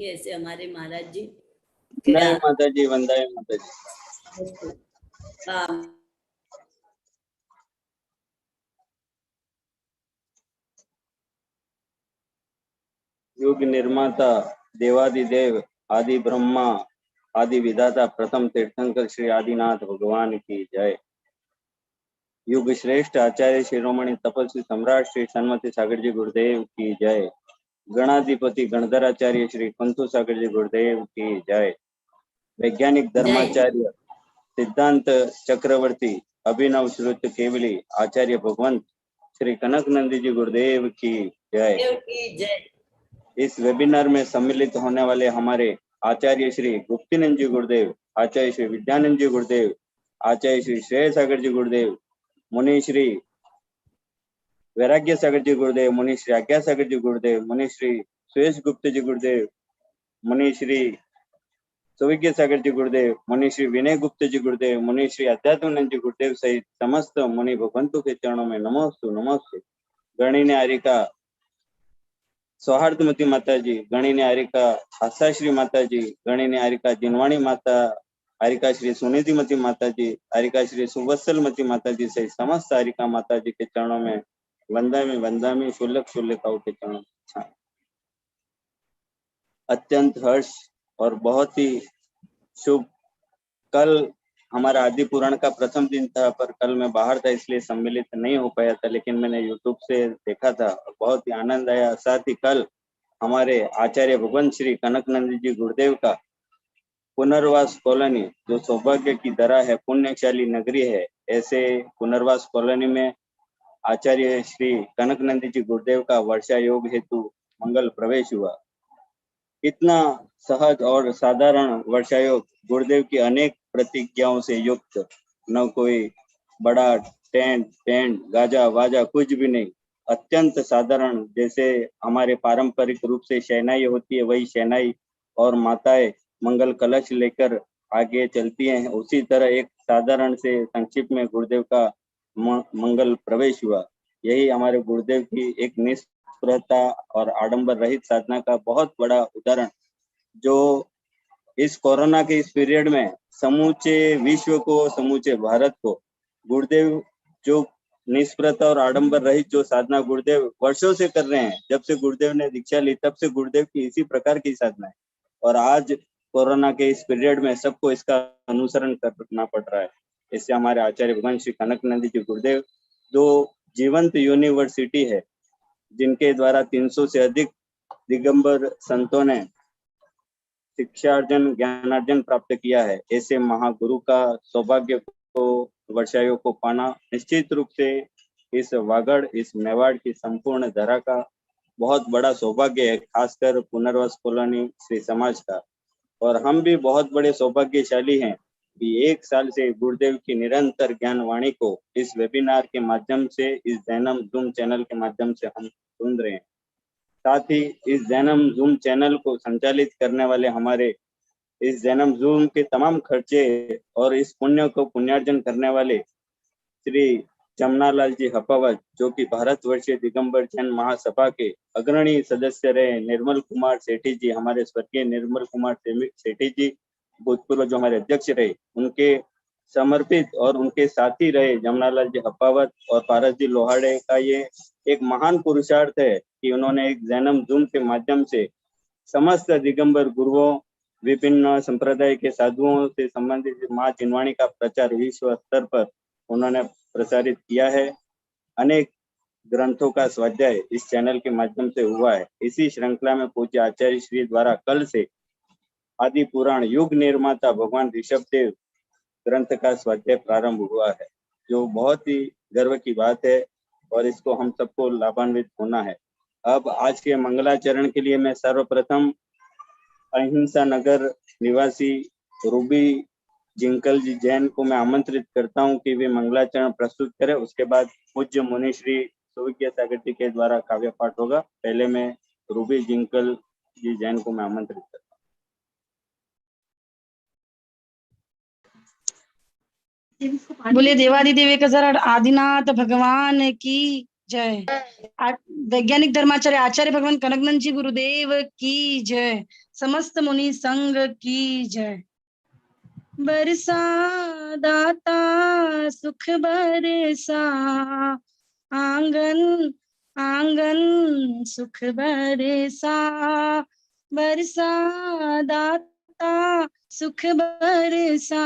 ऐसे हमारे महाराज जी वंदाय माता जी, वंदाय माता जी। युग निर्माता देवादिदेव आदि ब्रह्मा आदि विधाता प्रथम तीर्थंकर श्री आदिनाथ भगवान की जय। युग श्रेष्ठ आचार्य शिरोमणि तपस्वी सम्राट श्री सन्मति सागर जी गुरुदेव की जय। गणाधिपति गणधराचार्य श्री पंथु सागर जी गुरुदेव की जय। वैज्ञानिक धर्माचार्य सिद्धांत चक्रवर्ती अभिनव श्रुत केवली आचार्य भगवंत श्री कनक नंदी जी गुरुदेव की जय। इस वेबिनार में सम्मिलित होने वाले हमारे आचार्य श्री गुप्तीनंद जी गुरुदेव, आचार्य श्री विद्यानंद जी गुरुदेव, आचार्य श्री श्रेय सागर जी गुरुदेव, मुनि श्री वैराग्य सागर जी गुरुदेव, मुनि श्री आज्ञा सागर जी गुरुदेव, मुनि श्री सुरेश गुप्त जी गुरुदेव, मुनि श्री सौविज्ञ सागर जी गुरुदेव, मुनि श्री विनय गुप्त जी गुरुदेव, मुनि श्री अध्यात्मानंद जी गुरुदेव सहित समस्त मुनि भगवंतों के चरणों में नमोस्तु नमोस्तु। गणिन्य हरिका सौहार्दमती माता जी, गणिन्य हरिका आशाश्री माता जी, गणिन्य हरिका जिनवाणी माता, हरिका श्री सुनिधिमती माता जी, हरिका श्री सुवत्सलमती माता जी सहित समस्त हरिका माता जी के चरणों में वंदामी शुल्लक शुल्लिकाओं के चरणों में अत्यंत हर्ष और बहुत ही शुभ। कल हमारा आदि पुराण का प्रथम दिन था, पर कल मैं बाहर था इसलिए सम्मिलित नहीं हो पाया था, लेकिन मैंने यूट्यूब से देखा था और बहुत ही आनंद आया। साथ ही कल हमारे आचार्य भगवंत श्री कनक नंदी जी गुरुदेव का पुनर्वास कॉलोनी, जो सौभाग्य की दरा है, पुण्यशाली नगरी है, ऐसे पुनर्वास कॉलोनी में आचार्य श्री कनक नंदी जी गुरुदेव का वर्षा योग हेतु मंगल प्रवेश हुआ। इतना सहज और साधारण वर्षायोग, गुरुदेव की अनेक प्रतिज्ञाओं से युक्त, न कोई बड़ा टेंट पेंट गाजा वाजा कुछ भी नहीं, अत्यंत साधारण। जैसे हमारे पारंपरिक रूप से शहनाई होती है, वही शहनाई और माताएं मंगल कलश लेकर आगे चलती हैं, उसी तरह एक साधारण से संक्षिप्त में गुरुदेव का मंगल प्रवेश हुआ। यही हमारे गुरुदेव की एक निष्प्रता और आडंबर रहित साधना का बहुत बड़ा उदाहरण, जो इस कोरोना के इस पीरियड में समूचे विश्व को, समूचे भारत को गुरुदेव जो निष्प्रता और आडंबर रहित जो साधना गुरुदेव वर्षों से कर रहे हैं, जब से गुरुदेव ने दीक्षा ली तब से गुरुदेव की इसी प्रकार की साधना है, और आज कोरोना के इस पीरियड में सबको इसका अनुसरण करना पड़ रहा है। इससे हमारे आचार्य भगवान श्री कनक नंदी जी गुरुदेव जो जीवंत यूनिवर्सिटी है, जिनके द्वारा 300 से अधिक दिगंबर संतों ने शिक्षार्जन ज्ञानार्जन प्राप्त किया है, ऐसे महागुरु का सौभाग्य को वर्षायोग को पाना निश्चित रूप से इस वागड़, इस मेवाड़ की संपूर्ण धरा का बहुत बड़ा सौभाग्य है, खासकर पुनर्वास कॉलोनी श्री समाज का। और हम भी बहुत बड़े सौभाग्यशाली हैं कि 1 साल से गुरुदेव की निरंतर ज्ञान वाणी को इस वेबिनार के माध्यम से, इस जैनम जूम चैनल के माध्यम से हम सुन रहे हैं। साथ ही इस जैनम जूम चैनल को संचालित करने वाले हमारे इस जैनम जूम के तमाम खर्चे और इस पुण्य को पुण्यार्जन करने वाले श्री जमनालाल जी हपावत, जो कि भारतवर्षीय दिगंबर जैन महासभा के अग्रणी सदस्य रहे, निर्मल कुमार सेठी जी, हमारे स्वर्गीय निर्मल कुमार सेठी जी भूतपूर्व जो हमारे अध्यक्ष रहे, उनके समर्पित और उनके साथी रहे जमनालाल जी हपावत और पारस जी लोहाड़े का ये एक महान पुरुषार्थ है कि उन्होंने एक जैनम जूम के माध्यम से समस्त दिगंबर गुरुओं, विभिन्न संप्रदाय के साधुओं से संबंधित माँ जिनवाणी का प्रचार विश्व स्तर पर उन्होंने प्रसारित किया है। अनेक ग्रंथों का स्वाध्याय इस चैनल के माध्यम से हुआ है। इसी श्रृंखला में पूज्य आचार्य श्री द्वारा कल से आदि पुराण युग निर्माता भगवान ऋषभदेव ग्रंथ का स्वाध्याय प्रारंभ हुआ है, जो बहुत ही गर्व की बात है और इसको हम सबको लाभान्वित होना है। अब आज के मंगलाचरण के लिए मैं सर्वप्रथम अहिंसा नगर निवासी रूबी जिंकल जी जैन को मैं आमंत्रित करता हूं कि वे मंगलाचरण प्रस्तुत करें। उसके बाद पूज्य मुनि श्री सौविज्ञ सागर जी के द्वारा काव्य पाठ होगा। पहले मैं रूबी जिंकल जी जैन को मैं आमंत्रित करता हूँ। बोले देवादिदेव आदिनाथ भगवान की जय। वैज्ञानिक धर्माचार्य आचार्य भगवान कनकनंद जी गुरुदेव की जय। समस्त मुनि संघ की जय। बरसा दाता सुख बरसा, आंगन आंगन सुख बरसा। बरसा दाता सुख बरसा,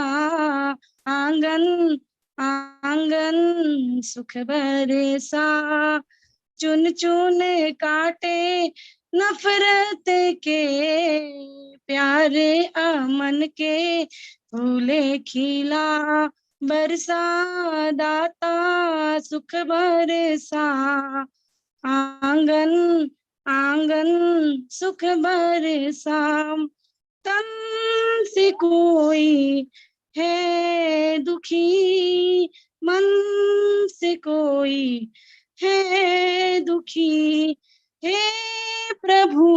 आंगन आंगन सुख बरसा। चुन चुन काटे नफरत के, प्यारे अमन के फूले खिला। बरसा दाता सुख बरसा, आंगन आंगन सुख बरसा। तन से कोई है दुखी, मन से कोई है दुखी, हे प्रभु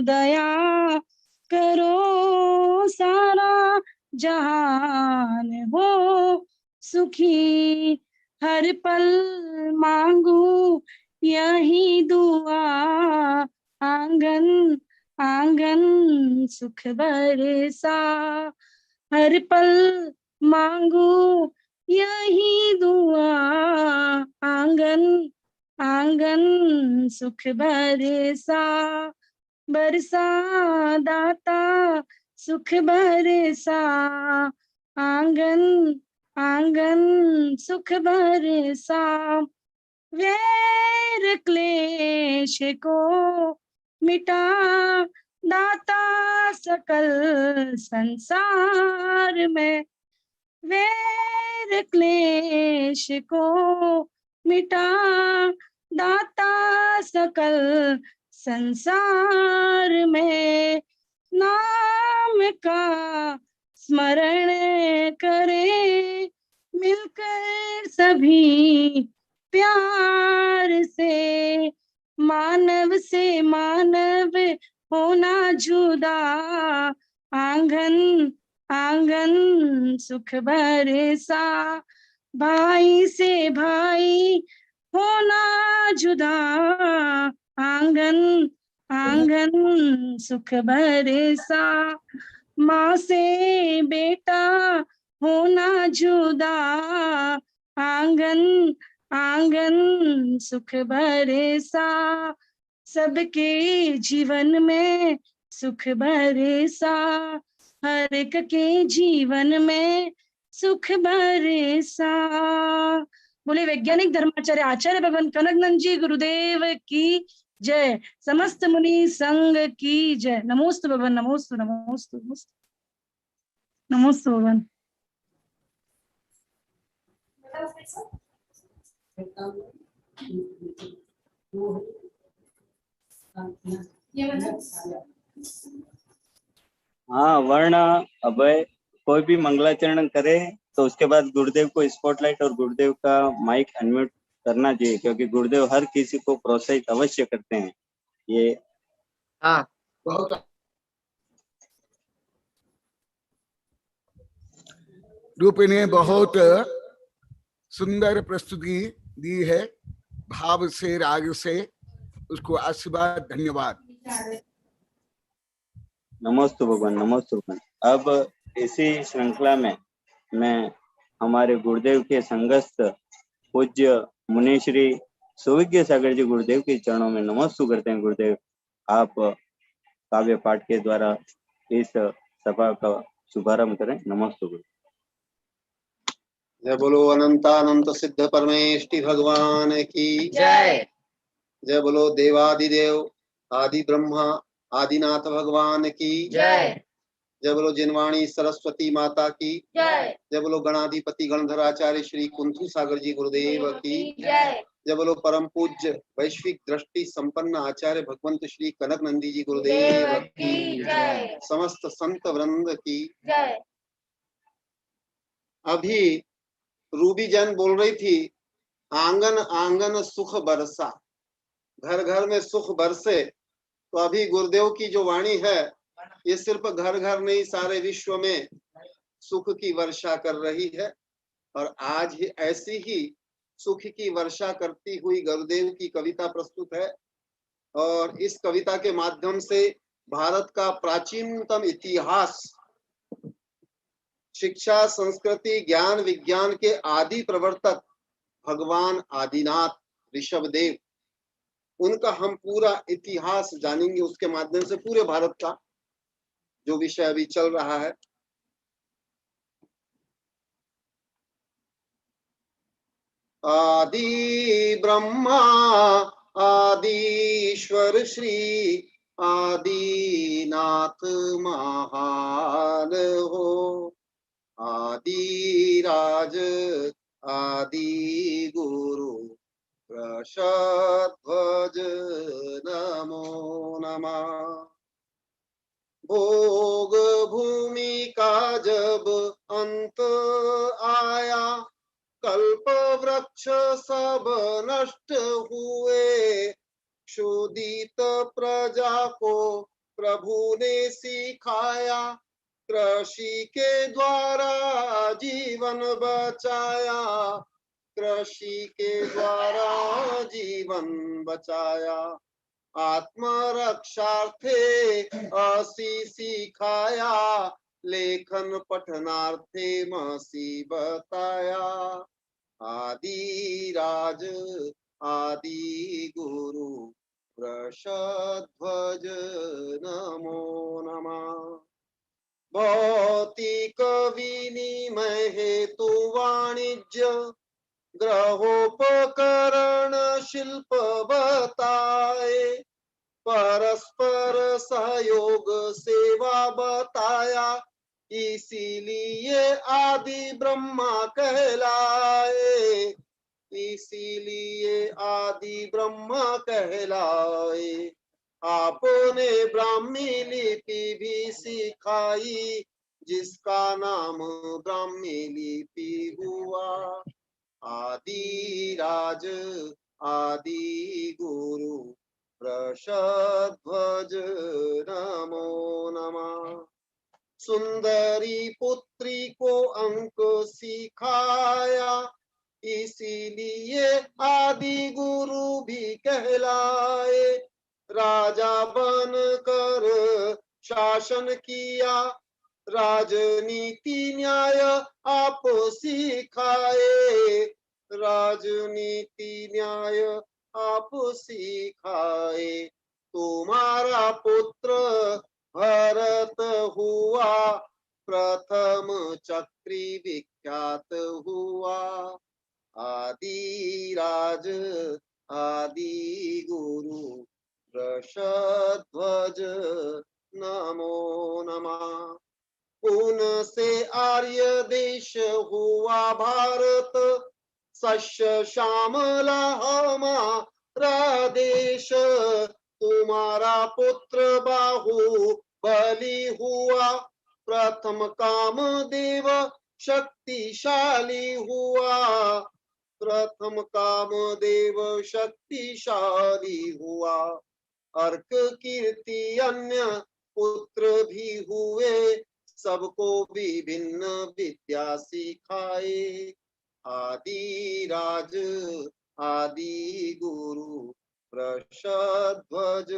दया करो, सारा जहान हो सुखी। हर पल मांगू यही दुआ, आंगन आंगन सुख बरसा। हर पल मांगू यही दुआ, आंगन आंगन सुख बरसा। बरसा दाता सुख बरसा, आंगन आंगन सुख बरसा। वैर क्लेश को मिटा दाता सकल संसार में। वैर क्लेश को मिटा दाता सकल संसार में। नाम का स्मरण करे मिलकर सभी प्यार से। मानव से मानव होना जुदा, आंगन आंगन सुख बरसा। भाई से भाई होना जुदा, आंगन आंगन सुख बरसा। माँ से बेटा होना जुदा, आंगन आंगन सुख बरसा। सबके जीवन में सुख बरसा, हर एक के जीवन में सुख बरसा। बोले वैज्ञानिक धर्माचार्य आचार्य भगवान कनकनंद जी गुरुदेव की जय। समस्त मुनि संघ की जय। नमोस्तु भगवान, नमोस्तु नमोस्तु नमोस्तु नमोस्तु भगवान। हाँ, वर्ण अभय कोई भी मंगलाचरण करे तो उसके बाद गुरुदेव को स्पॉटलाइट और गुरुदेव का माइक अनम्यूट करना चाहिए, क्योंकि गुरुदेव हर किसी को प्रोत्साहित अवश्य करते हैं। ये हाँ बहुत रूपी ने बहुत सुंदर प्रस्तुति दी है, भाव से राग से, उसको आशीर्वाद धन्यवाद। नमोस्तु भगवान, नमोस्तु भगवान। अब इसी श्रृंखला में मैं हमारे गुरुदेव के संगस्थ पूज्य मुनि श्री सुविज्ञ सागर जी गुरुदेव के चरणों में नमोस्तु करते हैं। गुरुदेव, आप काव्य पाठ के द्वारा इस सभा का शुभारंभ करें। नमोस्तु गुरु। जय बोलो अनंतानंत सिद्ध परमेष्टि भगवान की जय। जय बोलो देवादिदेव आदि ब्रह्मा आदिनाथ भगवान की जय। जय बोलो जिनवाणी सरस्वती माता की जय। जय बोलो गणाधिपति गणधराचार्य श्री कुंथू सागर जी गुरुदेव की जय। जय बोलो परम पूज्य वैश्विक दृष्टि संपन्न आचार्य भगवंत श्री कनक नंदी जी गुरुदेव की जय। समस्त संत वृंद की जय। अभी रूबी जैन बोल रही थी, आंगन आंगन सुख बरसा, घर घर में सुख बरसे। तो अभी गुरुदेव की जो वाणी है, ये सिर्फ घर घर नहीं, सारे विश्व में सुख की वर्षा कर रही है। और आज ही ऐसी ही सुख की वर्षा करती हुई गुरुदेव की कविता प्रस्तुत है और इस कविता के माध्यम से भारत का प्राचीनतम इतिहास, शिक्षा, संस्कृति, ज्ञान, विज्ञान के आदि प्रवर्तक भगवान आदिनाथ ऋषभदेव, उनका हम पूरा इतिहास जानेंगे उसके माध्यम से, पूरे भारत का जो विषय अभी चल रहा है। आदि ब्रह्मा आदिश्वर श्री आदिनाथ महान हो, आदिराज आदि गुरु वृषध्वज नमो नमः। भोग भूमि का जब अंत आया, कल्प वृक्ष सब नष्ट हुए, क्षुदित प्रजा को प्रभु ने सिखाया, कृषि के द्वारा जीवन बचाया, कृषि के द्वारा जीवन बचाया, आत्मरक्षार्थे असी सिखाया, लेखन पठनार्थे मसी बताया, आदिराज आदि गुरु वृषध्वज नमो नमः। भौतिक विनिमय हेतु वाणिज्य, ग्रहोपकरण शिल्प बताए, परस्पर सहयोग सेवा बताया, इसीलिए आदि ब्रह्मा कहलाए, इसीलिए आदि ब्रह्मा कहलाए। आपने ब्राह्मी लिपि भी सिखाई, जिसका नाम ब्राह्मी लिपि हुआ, आदिराज आदि गुरु वृषध्वज नमो नमः। सुंदरी पुत्री को अंक सिखाया, इसीलिए आदि गुरु भी कहलाए, राजा बनकर शासन किया, राजनीति न्याय आप सिखाए, राजनीति न्याय आप सिखाए, तुम्हारा पुत्र भरत हुआ, प्रथम चक्री विख्यात हुआ, आदिराज आदि गुरु वृषध्वज नमो नमः। उनसे आर्य देश हुआ भारत, शस्य श्यामला हमारा देश, तुम्हारा पुत्र बाहु बलि हुआ, प्रथम कामदेव शक्तिशाली हुआ, प्रथम कामदेव शक्तिशाली हुआ, अर्क कीर्ति अन्य पुत्र भी हुए, सबको विभिन्न विद्या सिखाए, आदिराज आदि गुरु वृषध्वज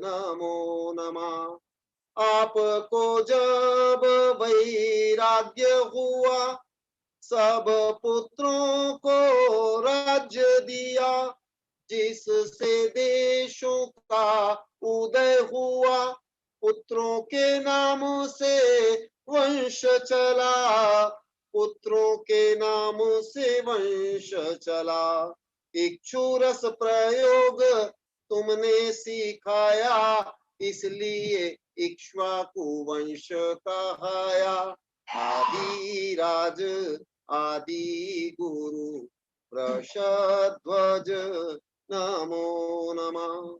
नमो नमः। आपको जब वैराग्य हुआ, सब पुत्रों को राज्य दिया, जिससे देशों का उदय हुआ, पुत्रों के नाम से वंश चला, पुत्रों के नाम से वंश चला, इक्षुरस प्रयोग तुमने सिखाया, इसलिए इक्ष्वाकु वंश कहाया, आदिराज आदि गुरु वृषध्वज नमो नमः।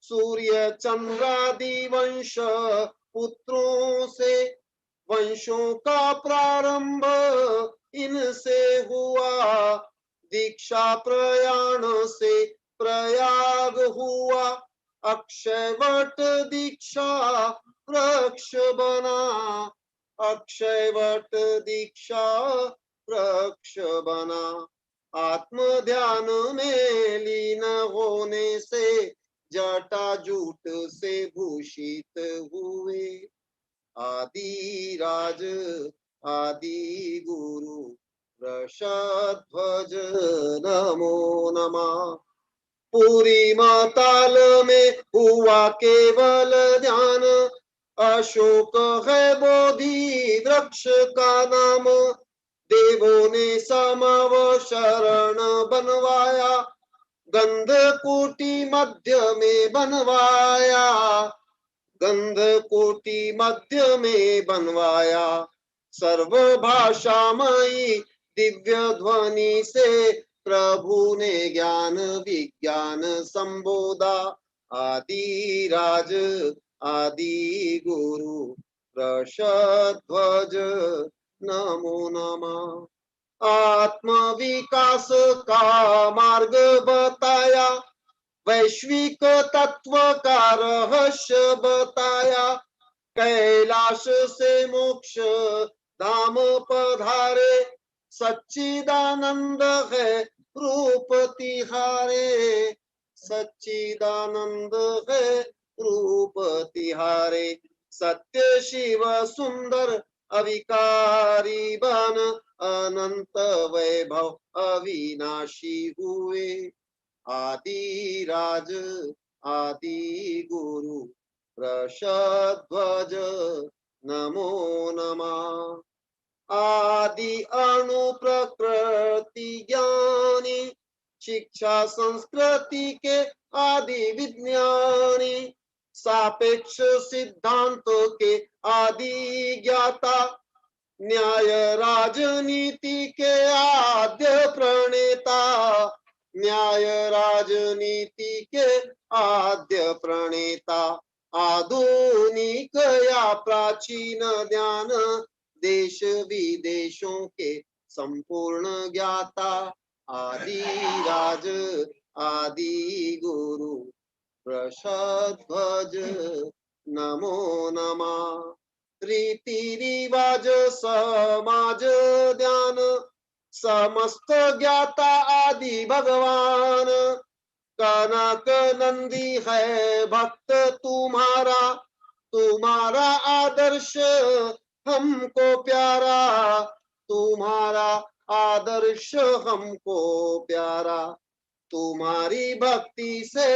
सूर्य चंद्रादि वंश पुत्रों से, वंशों का प्रारंभ इनसे हुआ, दीक्षा प्रयाण से प्रयाग हुआ, अक्षयवट दीक्षा वृक्ष बना, अक्षयवट दीक्षा वृक्ष बना, आत्म ध्यान में लीन होने से जटा जूट से भूषित हुए। आदि राज आदि गुरु वृषध्वज नमो नमः। पूरी माताल में हुआ केवल ध्यान, अशोक है बोधि वृक्ष का नाम। देवों ने समव शरण बनवाया, गंध कोटि मध्य में बनवाया, गंध कोटि मध्य में बनवाया। सर्व भाषामयी दिव्य ध्वनि से प्रभु ने ज्ञान विज्ञान संबोधा। आदि राज आदि गुरु वृषध्वज नमो नमः। आत्म विकास का मार्ग बताया, वैश्विक तत्व का रहस्य बताया। कैलाश से मोक्ष धाम पधारे, सच्चिदानंद है रूप तिहारे, सच्चिदानंद है रूप तिहारे। सत्य शिव सुंदर अविकारी बन, अनंत वैभव अविनाशी हुए। आदि राज आदि गुरु वृषध्वज नमो नमः। आदि अणु प्रकृति ज्ञानी, शिक्षा संस्कृति के आदि विज्ञानी। सापेक्ष सिद्धांत के आदि ज्ञाता, न्याय राजनीति के आद्य प्रणेता, न्याय राजनीति के आद्य प्रणेता। आधुनिक या प्राचीन ज्ञान, देश विदेशों के संपूर्ण ज्ञाता। आदि राज आदि गुरु वृषध्वज नमो नमः। रीति रिवाज समाज ध्यान, समस्त ज्ञाता आदि भगवान। कनक नंदी है भक्त तुम्हारा, तुम्हारा आदर्श हमको प्यारा, तुम्हारा आदर्श हमको प्यारा। तुम्हारी भक्ति से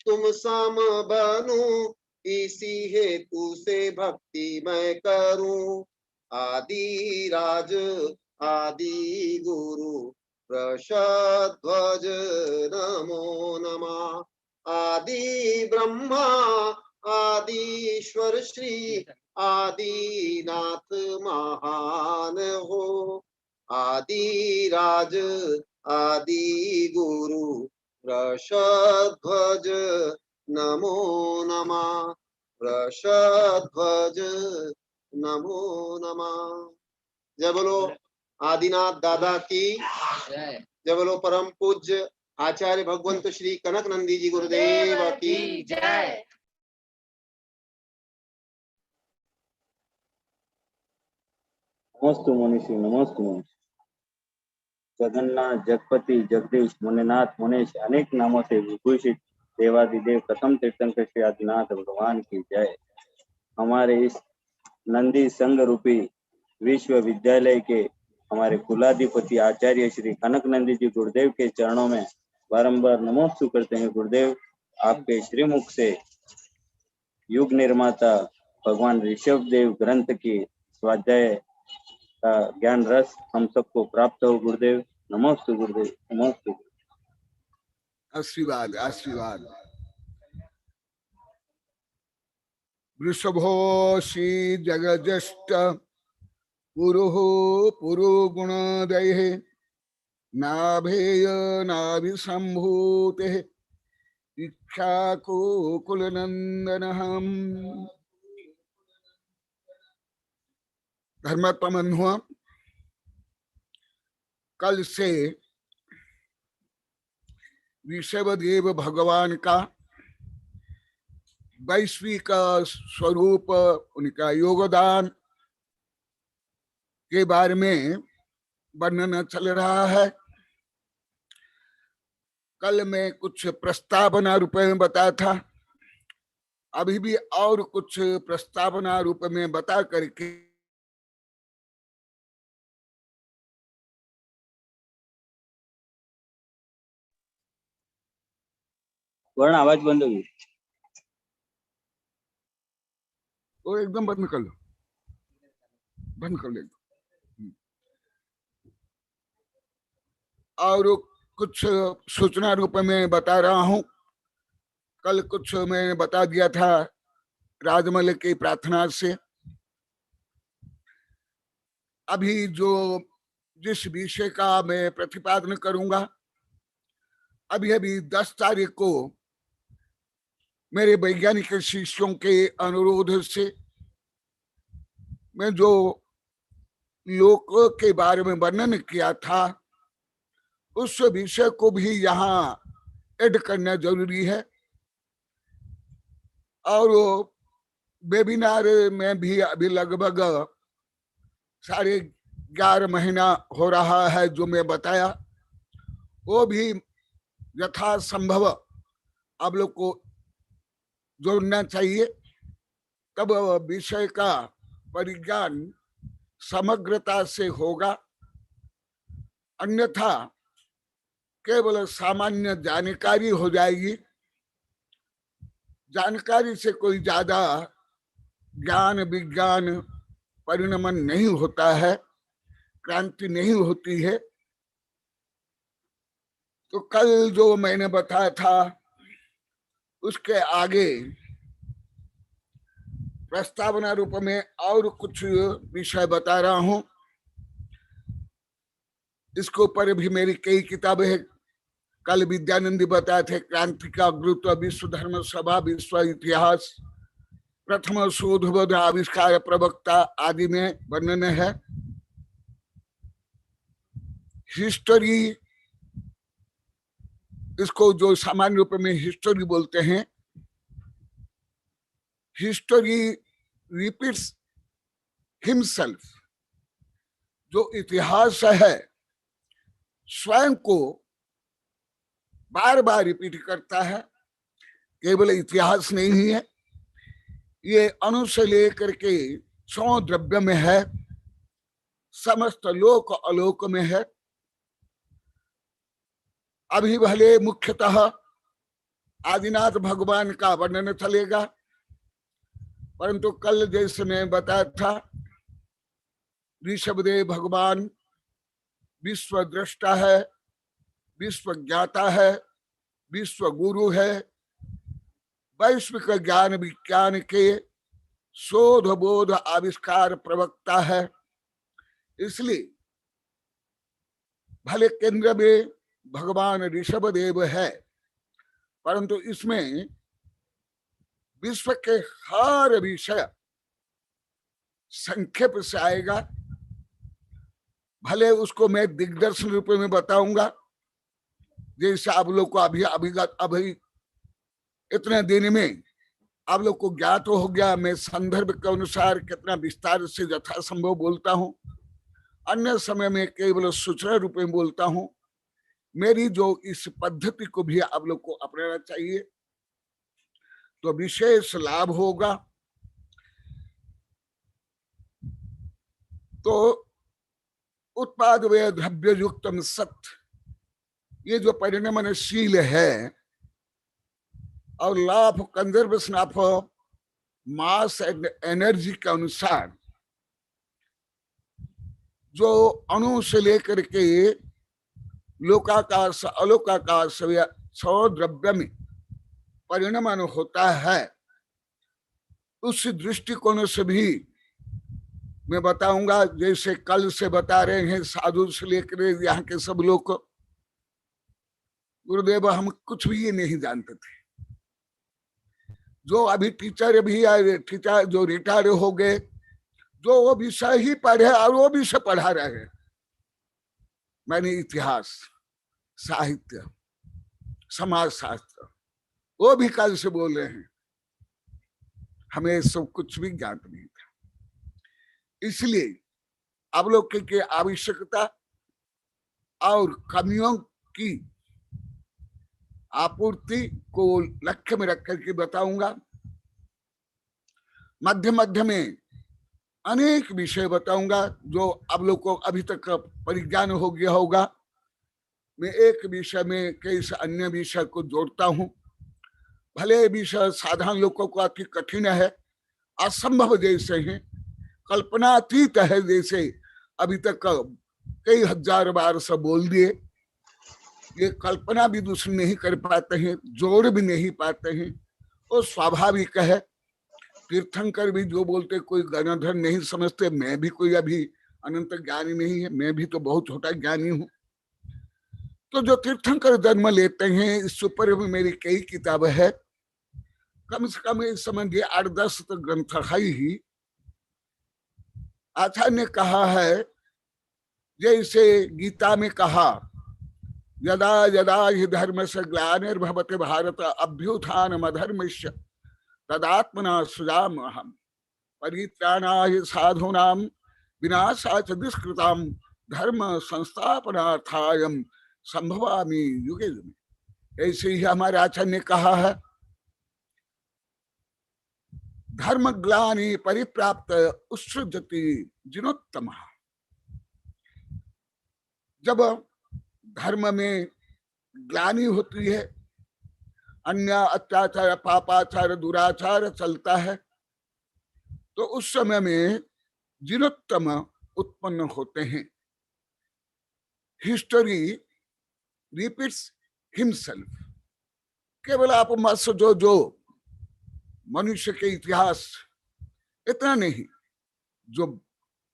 तुम सम बनूं, इसी हेतु से भक्ति मैं करूं। आदि राज आदि गुरु वृषध्वज नमो नमः। आदि ब्रह्मा आदिश्वर श्री आदिनाथ महान हो। आदि राज आदि गुरु वृषध्वज नमो नमः। वृषध्वज नमो नमः। जय बोलो आदिनाथ दादा की जय बोलो परम पूज्य आचार्य भगवंत श्री कनक नंदी जी गुरुदेव की जय। नमस्तु मनीषी, नमस्तु मनीषी। जगन्नाथ, जगपति, जगदीश, मुनिनाथ, मुनेश अनेक नामों से विभूषित देवादिदेव प्रथम तीर्थंकर श्री आदिनाथ भगवान की जय। हमारे इस नंदी संघ रूपी विश्वविद्यालय के हमारे कुलाधिपति आचार्य श्री कनक नंदी जी गुरुदेव के चरणों में बारंबार नमोस्तु करते हैं। गुरुदेव, आपके श्रीमुख से युग निर्माता भगवान ऋषभ देव ग्रंथ की स्वाध्याय का ज्ञान रस हम सबको प्राप्त हो। गुरुदेव नमोस्तु, गुरुदेव नमोस्तु। आशीर्वाद आशीर्वाद। वृषभो श्री जगज्येष्ठ पुरुः पुरो गुणोदयः, नाभेय नाभिसंभूतेः, इक्ष्वाकुकुलनन्दनः। धर्मात्मा, कल से ऋषभदेव भगवान का वैश्विक स्वरूप, उनका योगदान के बारे में वर्णन चल रहा है। कल मैं कुछ प्रस्तावना रूप में बताया था, अभी भी और कुछ प्रस्तावना रूप में बता करके वर्ण आवाज बंद होगी। वो एकदम बंद कर लो, बंद कर ले। और कुछ सूचना रूप में बता रहा हूं। कल कुछ मैंने बता दिया था राजमल की प्रार्थना से। अभी जो जिस विषय का मैं प्रतिपादन करूंगा, अभी अभी 10 तारीख को मेरे वैज्ञानिक शिष्यों के अनुरोध से मैं जो लोक के बारे में वर्णन किया था, उस विषय को भी यहाँ ऐड करना जरूरी है। और वेबिनार में भी अभी लगभग 11.5 महीना हो रहा है जो मैं बताया, वो भी यथासंभव आप लोग को जोड़ना चाहिए, तब विषय का परिज्ञान समग्रता से होगा। अन्यथा केवल सामान्य जानकारी हो जाएगी, जानकारी से कोई ज्यादा ज्ञान विज्ञान परिणमन नहीं होता है, क्रांति नहीं होती है। तो कल जो मैंने बताया था उसके आगे प्रस्तावना रूप में और कुछ विषय बता रहा हूं। इसके ऊपर भी मेरी कई किताबें हैं। कल विद्यानंदी बताए थे क्रांति का गुरुत्व, विश्व धर्म सभा, विश्व इतिहास, प्रथम शोधबोध, आविष्कार, प्रवक्ता आदि में वर्णन है। हिस्टोरी, इसको जो सामान्य रूप में हिस्टोरी बोलते हैं, हिस्टोरी रिपीट्स हिमसेल्फ। जो इतिहास है स्वयं को बार बार रिपीट करता है। केवल इतिहास नहीं है, ये अणु से लेकर के 100 द्रव्य में है, समस्त लोक अलोक में है। अभी भले मुख्यतः आदिनाथ भगवान का वर्णन चलेगा, परंतु कल जैसे मैं बताया था ऋषभदेव भगवान विश्व दृष्टा है, विश्व ज्ञाता है, विश्व गुरु है, वैश्विक ज्ञान विज्ञान के शोध बोध आविष्कार प्रवक्ता है। इसलिए भले केंद्र में भगवान ऋषभदेव है, परंतु इसमें विश्व के हर विषय संक्षेप से आएगा। भले उसको मैं दिग्दर्शन रूप में बताऊंगा, जैसे आप लोग को अभी इतने दिन में आप लोग को ज्ञात हो गया। मैं संदर्भ के अनुसार कितना विस्तार से यथासंभव बोलता हूं, अन्य समय में केवल सूचना रूप में बोलता हूं। मेरी जो इस पद्धति को भी आप लोग को अपनाना चाहिए, तो विशेष लाभ होगा। तो उत्पाद व द्रव्य युक्तम सत्य, ये जो परिणमनशील है, और law of conservation of mass and energy के अनुसार जो अणु से लेकर के लोकाकाश अलोकाकाश 100 द्रव्य में परिणमन होता है, उस दृष्टिकोण से भी मैं बताऊंगा। जैसे कल से बता रहे हैं साधु से लेकर यहाँ के सब लोग, गुरुदेव हम कुछ भी ये नहीं जानते थे। जो अभी टीचर भी आए, टीचर जो रिटायर हो गए, जो वो विषय ही पढ़े और वो विषय पढ़ा रहे। मैंने इतिहास, साहित्य, समाज शास्त्र, वो भी कल से बोल रहे हैं। हमें सब कुछ भी ज्ञात नहीं था। इसलिए आप लोग की आवश्यकता और कमियों की आपूर्ति को लक्ष्य में रख करके बताऊंगा। मध्य मध्य में अनेक विषय बताऊंगा जो आप लोग को अभी तक परिज्ञान हो गया होगा। मैं एक विषय में कई अन्य विषय को जोड़ता हूं। भले विषय साधारण लोगों को अति कठिन है, असंभव जैसे हैं, कल्पनातीत है जैसे अभी तक कई हजार बार सब बोल दिए। ये कल्पना भी दूसरे नहीं कर पाते हैं, जोड़ भी नहीं पाते हैं, वो स्वाभाविक है। तीर्थंकर भी जो बोलते कोई गणधर नहीं समझते। मैं भी कोई अभी अनंत ज्ञानी नहीं है, मैं भी तो बहुत छोटा ज्ञानी हूं। तो जो तीर्थंकर जन्म लेते हैं, इस ऊपर भी मेरी कई किताबें है, कम से कम इस समझिए 8-10 तो ग्रंथ है ही। आचार्य ने कहा है, जैसे गीता में कहा, यदा यदा हि धर्मस्य ग्लानिर्भवति भारत अभ्युत्थानमधर्मस्य तदात्मना सृजाम्यहम् परित्राणाय साधूनां विनाशाय च दुष्कृतां धर्म संस्थापनार्थाय संभवामि युगे युगे। ऐसे ही हमारे आचार्य ने कहा है, धर्म ग्लानि परिप्राप्त उत्सृजति जिनोत्तम। जब धर्म में ग्लानि होती है, अन्य अत्याचार पापाचार दुराचार चलता है, तो उस समय में जिनोत्तम उत्पन्न होते हैं। History repeats himself. केवल आप मत सोचो जो मनुष्य के इतिहास इतना नहीं, जो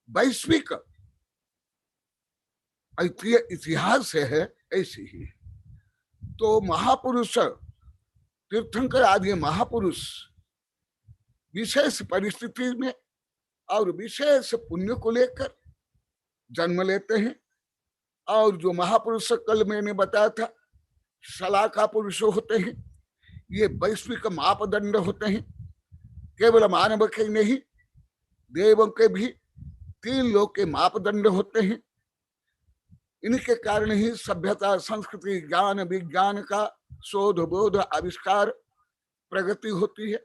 वैश्विक इतिहास है ऐसे ही। तो महापुरुष तीर्थंकर आदि महापुरुष विशेष परिस्थिति में और विशेष पुण्य को लेकर जन्म लेते हैं। और जो महापुरुष कल मैंने बताया था, शलाका पुरुष होते हैं, ये वैश्विक मापदंड होते हैं। केवल मानव के नहीं, देवों के भी 3 लोक के मापदंड होते हैं। इनके कारण ही सभ्यता, संस्कृति, ज्ञान, विज्ञान का शोध, बोध, आविष्कार, प्रगति होती है।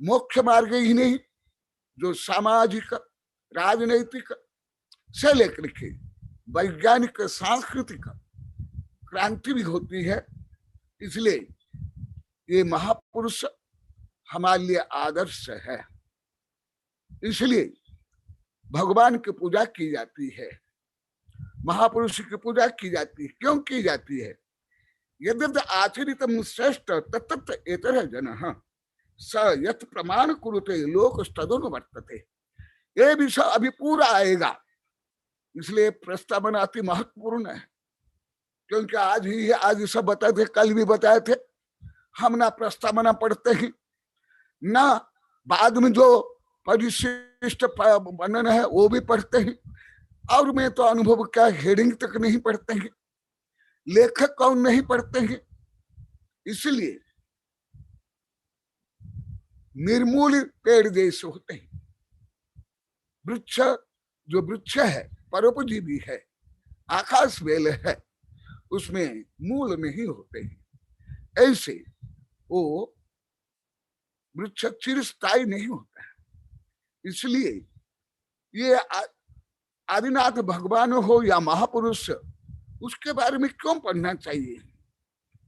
मोक्ष मार्ग ही नहीं, जो सामाजिक, राजनैतिक से लेकर के वैज्ञानिक, सांस्कृतिक क्रांति भी होती है। इसलिए ये महापुरुष हमारे लिए आदर्श है। इसलिए भगवान की पूजा की जाती है, महापुरुष की पूजा की जाती है। क्यों की जाती है? यद्यद् आचरितम श्रेष्ठ तत्त एतर जनः स यत् प्रमाण कुरुते लोक तदनुवर्तते। ये विषय अभी पूरा आएगा, इसलिए प्रस्तावना अति महत्वपूर्ण है। क्योंकि आज सब बताए थे, कल भी बताए थे, हम ना प्रस्तावना पढ़ते हैं, ना बाद में जो परिशिष्ट वर्णन है वो भी पढ़ते हैं। और मैं तो अनुभव क्या, हेडिंग तक नहीं पढ़ते हैं, लेखक कौन नहीं पढ़ते हैं। इसलिए निर्मूल पेड़ जैसे होते हैं। वृक्ष, जो वृक्ष है परोपजीवी है, आकाश बेल है, उसमें मूल नहीं होते हैं। ऐसे वो वृक्ष चिरस्थायी नहीं होता है। इसलिए ये आदिनाथ भगवान हो या महापुरुष, उसके बारे में क्यों पढ़ना चाहिए?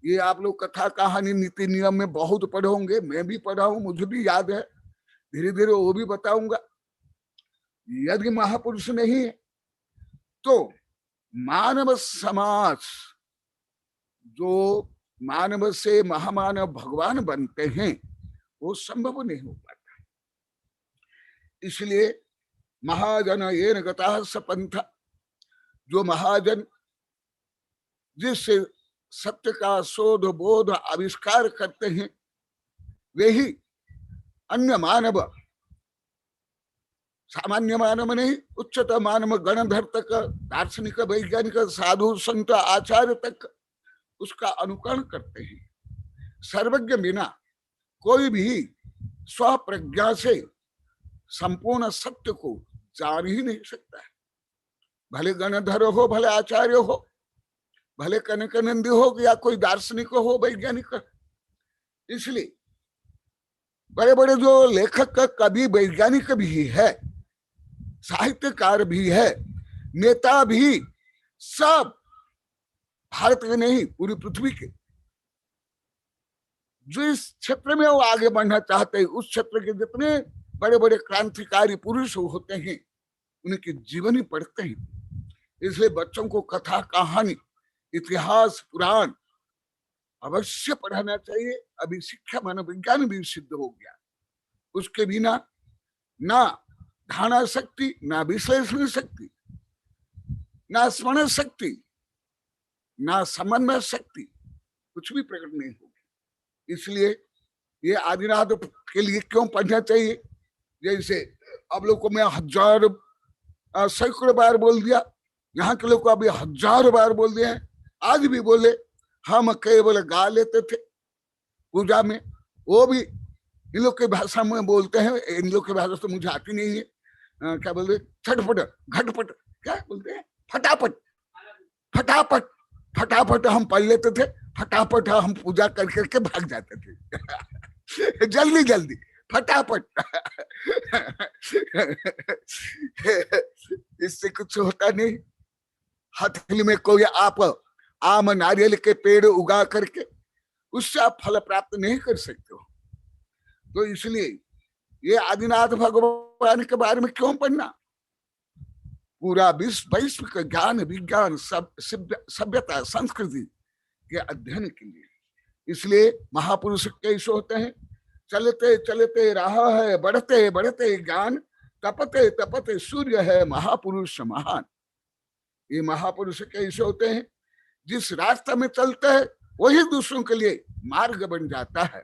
ये आप लोग कथा कहानी नीति नियम में बहुत पढ़े होंगे, मैं भी पढ़ा हूं, मुझे भी याद है, धीरे धीरे वो भी बताऊंगा। यदि महापुरुष नहीं है तो मानव समाज, जो मानव से महामानव भगवान बनते हैं, वो संभव नहीं हो पाता। इसलिए महाजन येन गतः स पंथ, जो महाजन जिससे सत्य का शोध, बोध, आविष्कार करते हैं, वे ही अन्य मानव, सामान्य मानव नहीं, उच्चतम मानव, गणधर तक, दार्शनिक, वैज्ञानिक, साधु, संत, आचार्य तक उसका अनुकरण करते हैं। सर्वज्ञ बिना कोई भी स्वप्रज्ञा से संपूर्ण सत्य को जान ही नहीं सकता है। भले गणधर हो, भले आचार्य हो, भले कनकानंदी हो या कोई दार्शनिक हो, वैज्ञानिक। इसलिए बड़े बड़े जो लेखक कवि वैज्ञानिक भी है, साहित्यकार भी है, नेता भी, सब भारत के नहीं पूरी पृथ्वी के जिस क्षेत्र में वो आगे बढ़ना चाहते हैं, उस क्षेत्र के जितने बड़े बड़े क्रांतिकारी पुरुष होते हैं उनके जीवन ही पढ़ते हैं। इसलिए बच्चों को कथा, कहानी, इतिहास, पुराण अवश्य पढ़ाना चाहिए। अभी शिक्षा मनोविज्ञान भी सिद्ध हो गया, उसके बिना ना धारणा शक्ति, ना विश्लेषण शक्ति, ना स्मरण शक्ति, ना समन्वय शक्ति, कुछ भी प्रकट नहीं होगी। इसलिए ये आदिनाथ के लिए क्यों पढ़ना चाहिए? जैसे अब लोग को मैं हजार सैकड़ों बार बोल दिया, यहाँ के लोग को अभी हजारों बार बोल दिए हैं, आज भी बोले। हम केवल गा लेते थे पूजा में, वो भी इन लोग की भाषा में बोलते हैं। इन लोग की भाषा तो मुझे आती नहीं है। क्या बोलते? छटपट, घटपट, क्या बोलते हैं? फटाफट, फटाफट, फटाफट हम पढ़ लेते थे, फटाफट हम पूजा कर करके भाग जाते थे। जल्दी जल्दी, फटाफट। इससे कुछ होता नहीं। हथेली में कोई आप आम नारियल के पेड़ उगा करके उससे आप फल प्राप्त नहीं कर सकते हो। तो इसलिए ये आदिनाथ भगवान के बारे में क्यों पढ़ना? पूरा विश्व का ज्ञान, विज्ञान, सभ्यता, संस्कृति के अध्ययन के लिए। इसलिए महापुरुष कैसे होते हैं? चलते चलते रहा है, बढ़ते बढ़ते ज्ञान, तपते तपते सूर्य है, महापुरुष महान। ये महापुरुष कैसे होते हैं? जिस रास्ते में चलते हैं वही दूसरों के लिए मार्ग बन जाता है।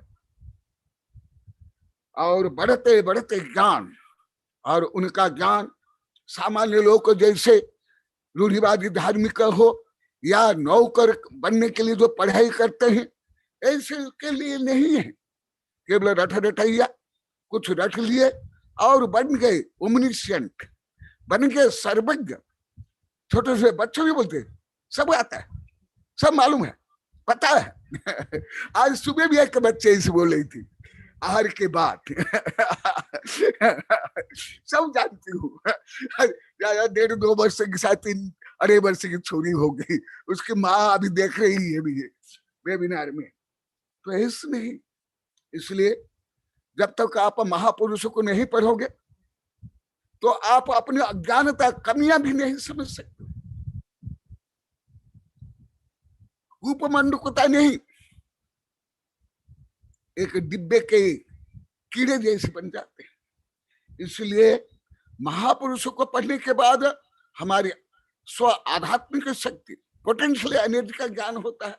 और बढ़ते बढ़ते ज्ञान, और उनका ज्ञान सामान्य लोग को जैसे रूढ़िवादी धार्मिक हो या नौकर बनने के लिए जो पढ़ाई करते हैं, ऐसे के लिए नहीं है। केवल रट रटैया कुछ रट लिए और बन गए ओमनिशिएंट, बन गए सर्वज्ञ। छोटे से बच्चे भी बोलते हैं सब आता है, सब मालूम है, पता है। आज सुबह भी एक बच्चे इसे बोल रही थी आहार के बाद। सब जानती हूँ। 1.5-2 वर्ष के साथ 3 वर्ष की छोरी हो गई, उसकी माँ अभी देख रही है भी वेबिनार में। तो ऐसे नहीं। इसलिए जब तक आप महापुरुषों को नहीं पढ़ोगे तो आप अपनी अज्ञानता, कमियां भी नहीं समझ सकते। उपमंडुकता नहीं, एक डिब्बे के कीड़े जैसे बन जाते हैं। इसलिए महापुरुषों को पढ़ने के बाद हमारी स्व आध्यात्मिक शक्ति, पोटेंशियल एनर्जी का ज्ञान होता है।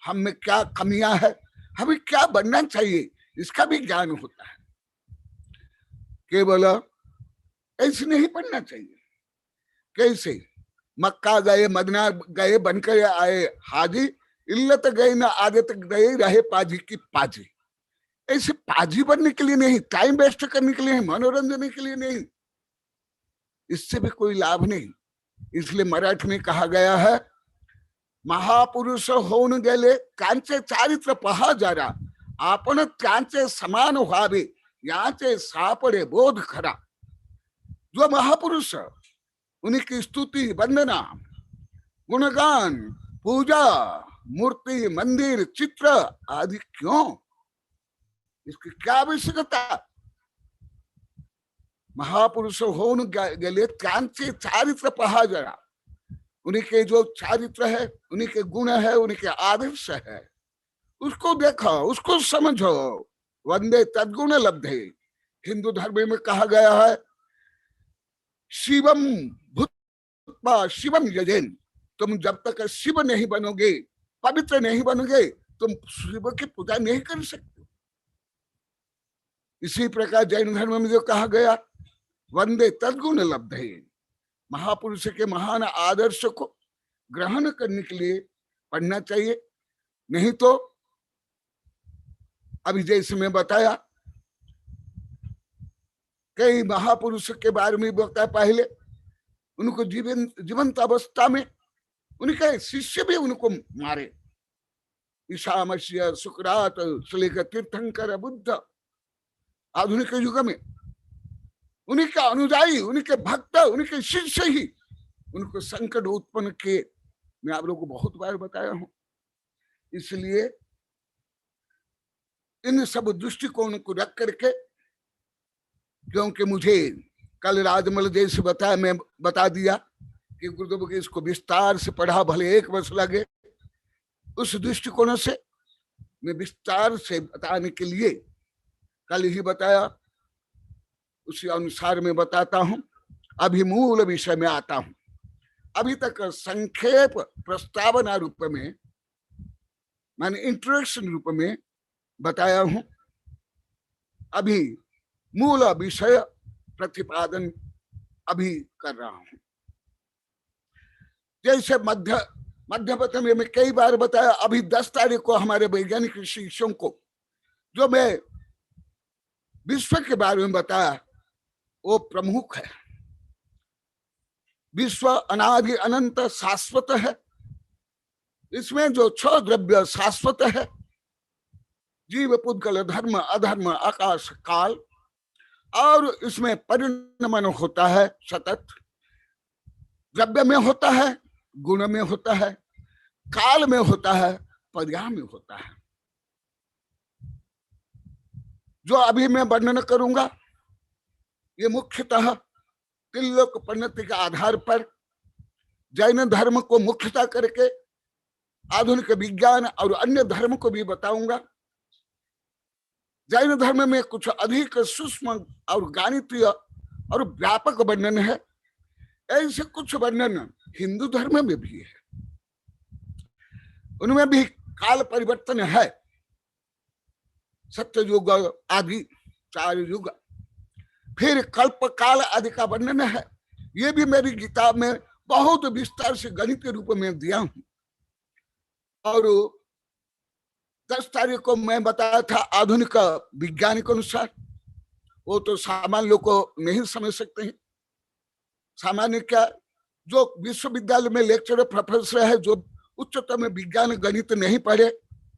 हम में क्या कमियां है, हमें क्या बनना चाहिए, इसका भी ज्ञान होता है। केवल ऐसे नहीं पढ़ना चाहिए। कैसे? मक्का गए, मदीना गए, बनकर आए हाजी, इल्लत गए न आदत गए, रहे पाजी की पाजी। ऐसे पाजी बनने के लिए नहीं, टाइम वेस्ट करने के लिए नहीं, मनोरंजन के लिए नहीं, इससे भी कोई लाभ नहीं। इसलिए मराठी में कहा गया है, महापुरुष होऊन गेले त्यांचे चारित्र पहा जरा, आपण त्यांचे समान व्हावे याचे सापडे बोध खरा। जो महापुरुष, उनकी स्तुति, वंदना, गुणगान, पूजा, मूर्ति, मंदिर, चित्र आदि क्यों? इसकी क्या आवश्यकता? महापुरुष होऊन गेले त्यांचे चारित्र पहा जरा, उनके जो चारित्र है, उनके गुण है, उनके आदर्श है, उसको देखो, उसको समझो। वंदे तद्गुण लब्धे। हिंदू धर्म में कहा गया है, शिवम भूत्वा शिवम यजेन। तुम जब तक शिव नहीं बनोगे, पवित्र नहीं बनोगे, तुम शिव की पूजा नहीं कर सकते। इसी प्रकार जैन धर्म में जो कहा गया, वंदे तद्गुण लब्धे, महापुरुष के महान आदर्श को ग्रहण करने के लिए पढ़ना चाहिए। नहीं तो अभी जैसे मैं बताया, कई महापुरुष के बारे में बताया, पहले उनको जीवंत अवस्था में उनके शिष्य भी उनको मारे। ईशामस्य, सुकरात से लेकर तीर्थंकर, बुद्ध, आधुनिक युग में उनके अनुयायी, उनके भक्त, उनके शिष्य ही उनको संकट उत्पन्न किए। मैं आप लोगों को बहुत बार बताया हूं। इसलिए इन सब दृष्टिकोण को रख करके, क्योंकि मुझे कल राजमल जैसे बताया, मैं बता दिया कि गुरुदेव के इसको विस्तार से पढ़ा, भले 1 वर्ष लगे, उस दृष्टिकोण से मैं विस्तार से बताने के लिए कल ही बताया, उसी अनुसार मैं बताता हूं। अभी मूल विषय में आता हूं। अभी तक संक्षेप प्रस्तावना रूप में, मैंने इंट्रोडक्शन रूप में बताया हूं। अभी मूल विषय प्रतिपादन अभी कर रहा हूं। जैसे मध्यपथ में मैं कई बार बताया, अभी 10 तारीख को हमारे वैज्ञानिक शिष्यों को जो मैं विश्व के बारे में बताया वो प्रमुख है। विश्व अनादि अनंत शाश्वत है। इसमें जो 6 द्रव्य शाश्वत है, जीव, पुद्गल, धर्म, अधर्म, आकाश, काल, और इसमें परिणमन होता है सतत। द्रव्य में होता है, गुण में होता है, काल में होता है, पर्याय में होता है। जो अभी मैं वर्णन करूंगा ये मुख्यतः त्रिलोक परिणति के आधार पर जैन धर्म को मुख्यता करके आधुनिक विज्ञान और अन्य धर्म को भी बताऊंगा। जैन धर्म में कुछ अधिक सूक्ष्म और गणितीय और व्यापक वर्णन है। ऐसे कुछ वर्णन हिंदू धर्म में भी है। उनमें भी काल परिवर्तन है, सत्य युग आदि 4 युग, फिर कल्प काल आदि का वर्णन है। ये भी मेरी किताब में बहुत विस्तार से गणित के रूप में दिया हूं। और 10 तारीख को मैं बताया था आधुनिक विज्ञान के अनुसार, वो तो सामान्य लोग को नहीं समझ सकते हैं। सामान्य क्या, जो विश्वविद्यालय में लेक्चरर प्रोफेसर है, जो उच्चतम विज्ञान गणित नहीं पढ़े,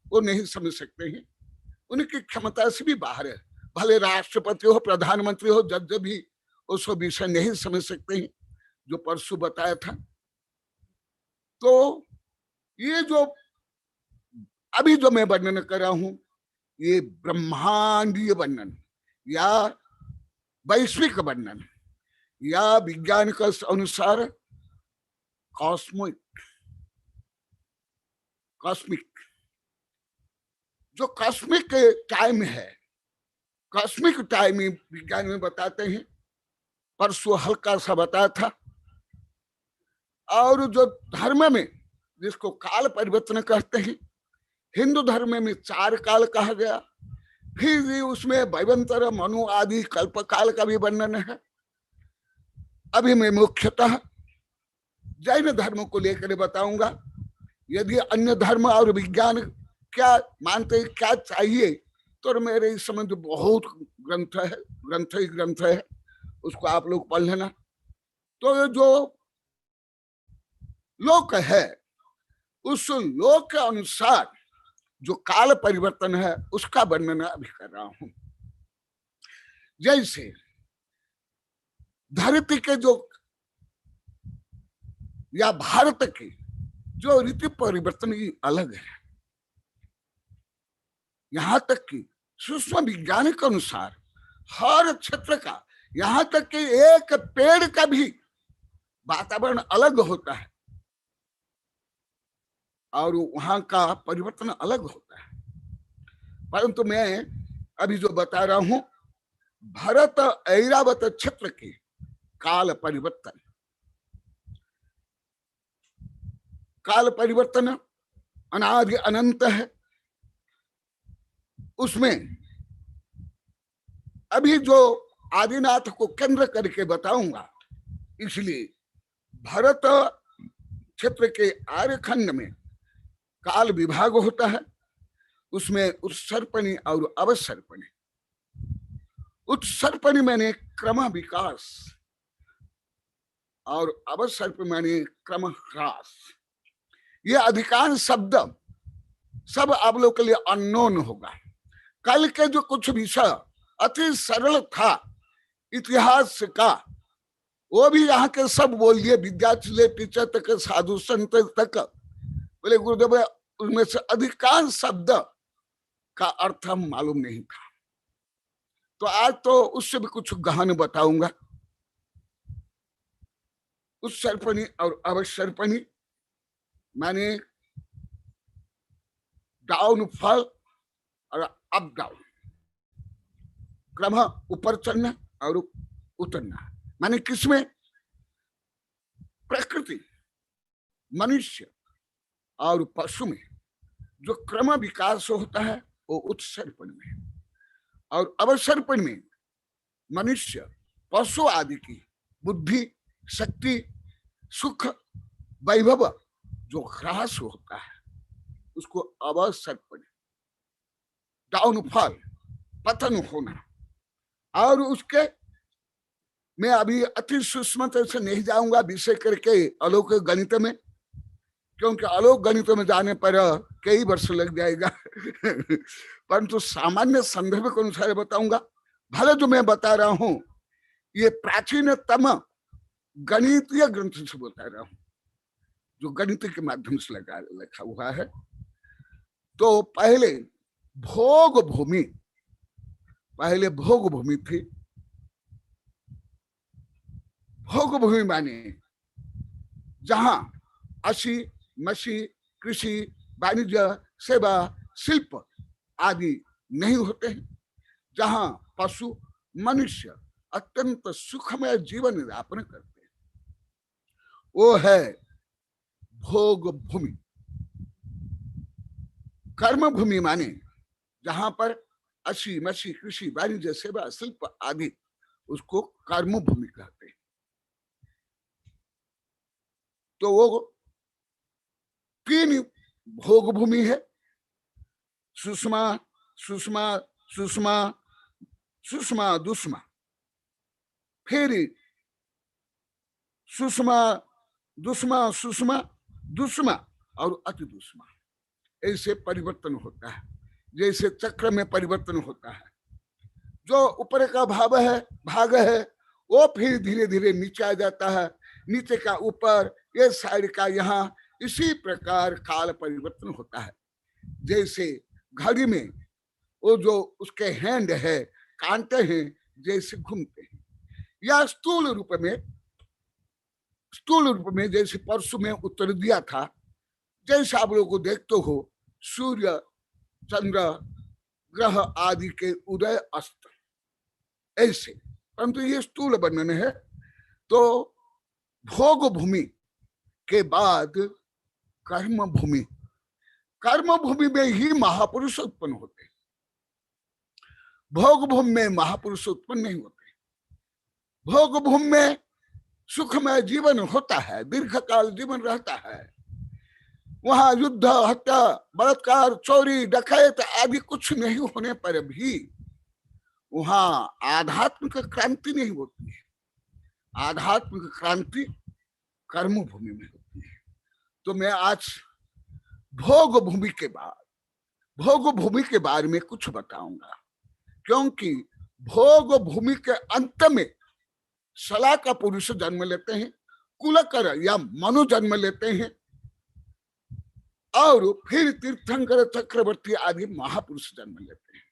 वो नहीं समझ सकते हैं। उनकी क्षमता से भी बाहर है। भले राष्ट्रपति हो, प्रधानमंत्री हो, जज भी उस विषय नहीं समझ सकते हैं, जो परसों बताया था। तो ये जो अभी जो मैं वर्णन कर रहा हूं, ये ब्रह्मांडीय वर्णन या वैश्विक वर्णन या विज्ञान के अनुसार कॉस्मिक जो कॉस्मिक टाइम है, कॉस्मिक टाइम विज्ञान में बताते हैं। परसों हल्का सा बताया था। और जो धर्म में जिसको काल परिवर्तन कहते हैं, हिंदू धर्म में 4 काल कहा गया। फिर भी उसमें वैवंतर, मनु आदि कल्प काल का भी वर्णन है। अभी मैं मुख्यतः जैन धर्म को लेकर बताऊंगा। यदि अन्य धर्म और विज्ञान क्या मानते हैं, क्या चाहिए, तो मेरे इस समय जो बहुत ग्रंथ है, उसको आप लोग पढ़ लेना। तो जो लोक है, उस लोक के अनुसार जो काल परिवर्तन है उसका वर्णन अभी कर रहा हूं। जैसे धरती के जो या भारत की जो ऋतु परिवर्तन ही अलग है। यहां तक कि सूक्ष्म विज्ञान के अनुसार हर क्षेत्र का, यहां तक कि एक पेड़ का भी वातावरण अलग होता है और वहां का परिवर्तन अलग होता है। परंतु मैं अभी जो बता रहा हूं, भरत ऐरावत क्षेत्र के काल परिवर्तन अनादि अनंत है। उसमें अभी जो आदिनाथ को केंद्र करके बताऊंगा, इसलिए भरत क्षेत्र के आर्यखंड में काल विभाग होता है। उसमें उत्सर्पणी और अवसर्पणी। उत्सर्पणी मैंने क्रम विकास और अवसर्प मैंने क्रम ह्रास। ये अधिकांश शब्द सब आप लोग के लिए अननोन होगा। कल के जो कुछ विषय अति सरल था इतिहास का, वो भी यहाँ के सब बोलिए, विद्यार्थी ले टीचर तक, साधु संत तक, बोले गुरुदेव उनमें से अधिकांश शब्द का अर्थ हम मालूम नहीं था। तो आज तो उससे भी कुछ गहन बताऊंगा। उत्सर्पणी और अवसर्पणी माने डाउन फॉल और अप डाउन, क्रम ऊपर चढ़ना और उतरना। माने किसमें? प्रकृति, मनुष्य और पशु में जो क्रम विकास होता है वो उत्सर्पण में, और अवसर्पण में मनुष्य पशु आदि की बुद्धि, शक्ति, सुख, वैभव जो ह्रास होता है उसको अवसर्पण, डाउनफॉल, पतन होना। और उसके मैं अभी अति सूक्ष्मता से नहीं जाऊंगा विषय करके अलौकिक गणित में, क्योंकि अलौकिक गणित में जाने पर कई वर्ष लग जाएगा परंतु सामान्य संदर्भ के अनुसार बताऊंगा। भले जो मैं बता रहा हूं ये प्राचीनतम गणितीय ग्रंथ से बता रहा हूं, जो गणित के माध्यम से लिखा हुआ है। तो पहले भोग भूमि थी। भोग भूमि माने जहां असी मसी, कृषि, वाणिज्य, सेवा, शिल्प आदि नहीं होते हैं, जहां पशु मनुष्य अत्यंत सुखमय जीवन यापन करते हैं, वो है भोग भूमि। कर्म भूमि माने जहां पर असी मसी, कृषि, वाणिज्य, सेवा, शिल्प आदि, उसको कर्म भूमि कहते हैं। तो वो 3 भोग भूमि है, सुषमा, सुषमा, सुषमा, सुषमा, दुष्मा, फिर सुषमा, दुष्मा, सुषमा, दुष्मा और अति दुष्मा। ऐसे परिवर्तन होता है, जैसे चक्र में परिवर्तन होता है। जो ऊपर का भाग है वो फिर धीरे धीरे नीचे आ जाता है, नीचे का ऊपर, ये साइड का यहाँ, इसी प्रकार काल परिवर्तन होता है। जैसे घड़ी में वो जो उसके हैंड है, कांटे हैं, जैसे घूमते हैं, या स्थूल रूप में जैसे परसों में उत्तर दिया था, जैसे आप लोगों को देखते हो सूर्य, चंद्र, ग्रह आदि के उदय अस्त, ऐसे। परंतु ये स्थूल वर्णन है। तो भोग भूमि के बाद कर्म भूमि, कर्म भूमि में ही महापुरुष उत्पन्न होते हैं। भोग भूमि में महापुरुष उत्पन्न नहीं होते। भोग भूमि में सुखमय जीवन होता है, दीर्घकाल जीवन रहता है। वहां युद्ध, हत्या, बलात्कार, चोरी, डकैत आदि कुछ नहीं होने पर भी वहां आध्यात्मिक क्रांति नहीं होती है। आध्यात्मिक क्रांति कर्म भूमि में होती है। तो मैं आज भोग भूमि के बारे में कुछ बताऊंगा, क्योंकि भोग भूमि के अंत में सला का पुरुष जन्म लेते हैं, कुलकर या मनु जन्म लेते हैं, और फिर तीर्थंकर, चक्रवर्ती आदि महापुरुष जन्म लेते हैं।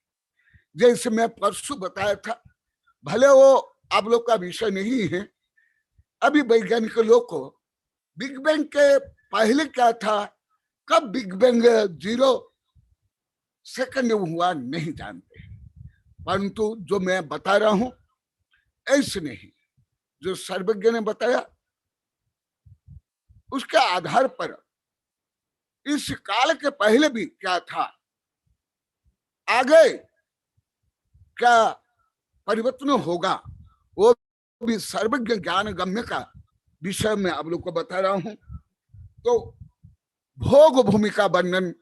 जैसे मैं परसों बताया था, भले वो आप लोग का विषय नहीं है, अभी वैज्ञानिक लोग को बिग बैंग के पहले क्या था, कब बिग बैंग 0 सेकंड हुआ नहीं जानते, परंतु जो मैं बता रहा हूं ऐसे नहीं, जो सर्वज्ञ ने बताया उसके आधार पर इस काल के पहले भी क्या था, आगे क्या परिवर्तन होगा, वो भी सर्वज्ञ ज्ञान गम्य का विषय में आप लोग को बता रहा हूं। तो भोग भूमि का वर्णन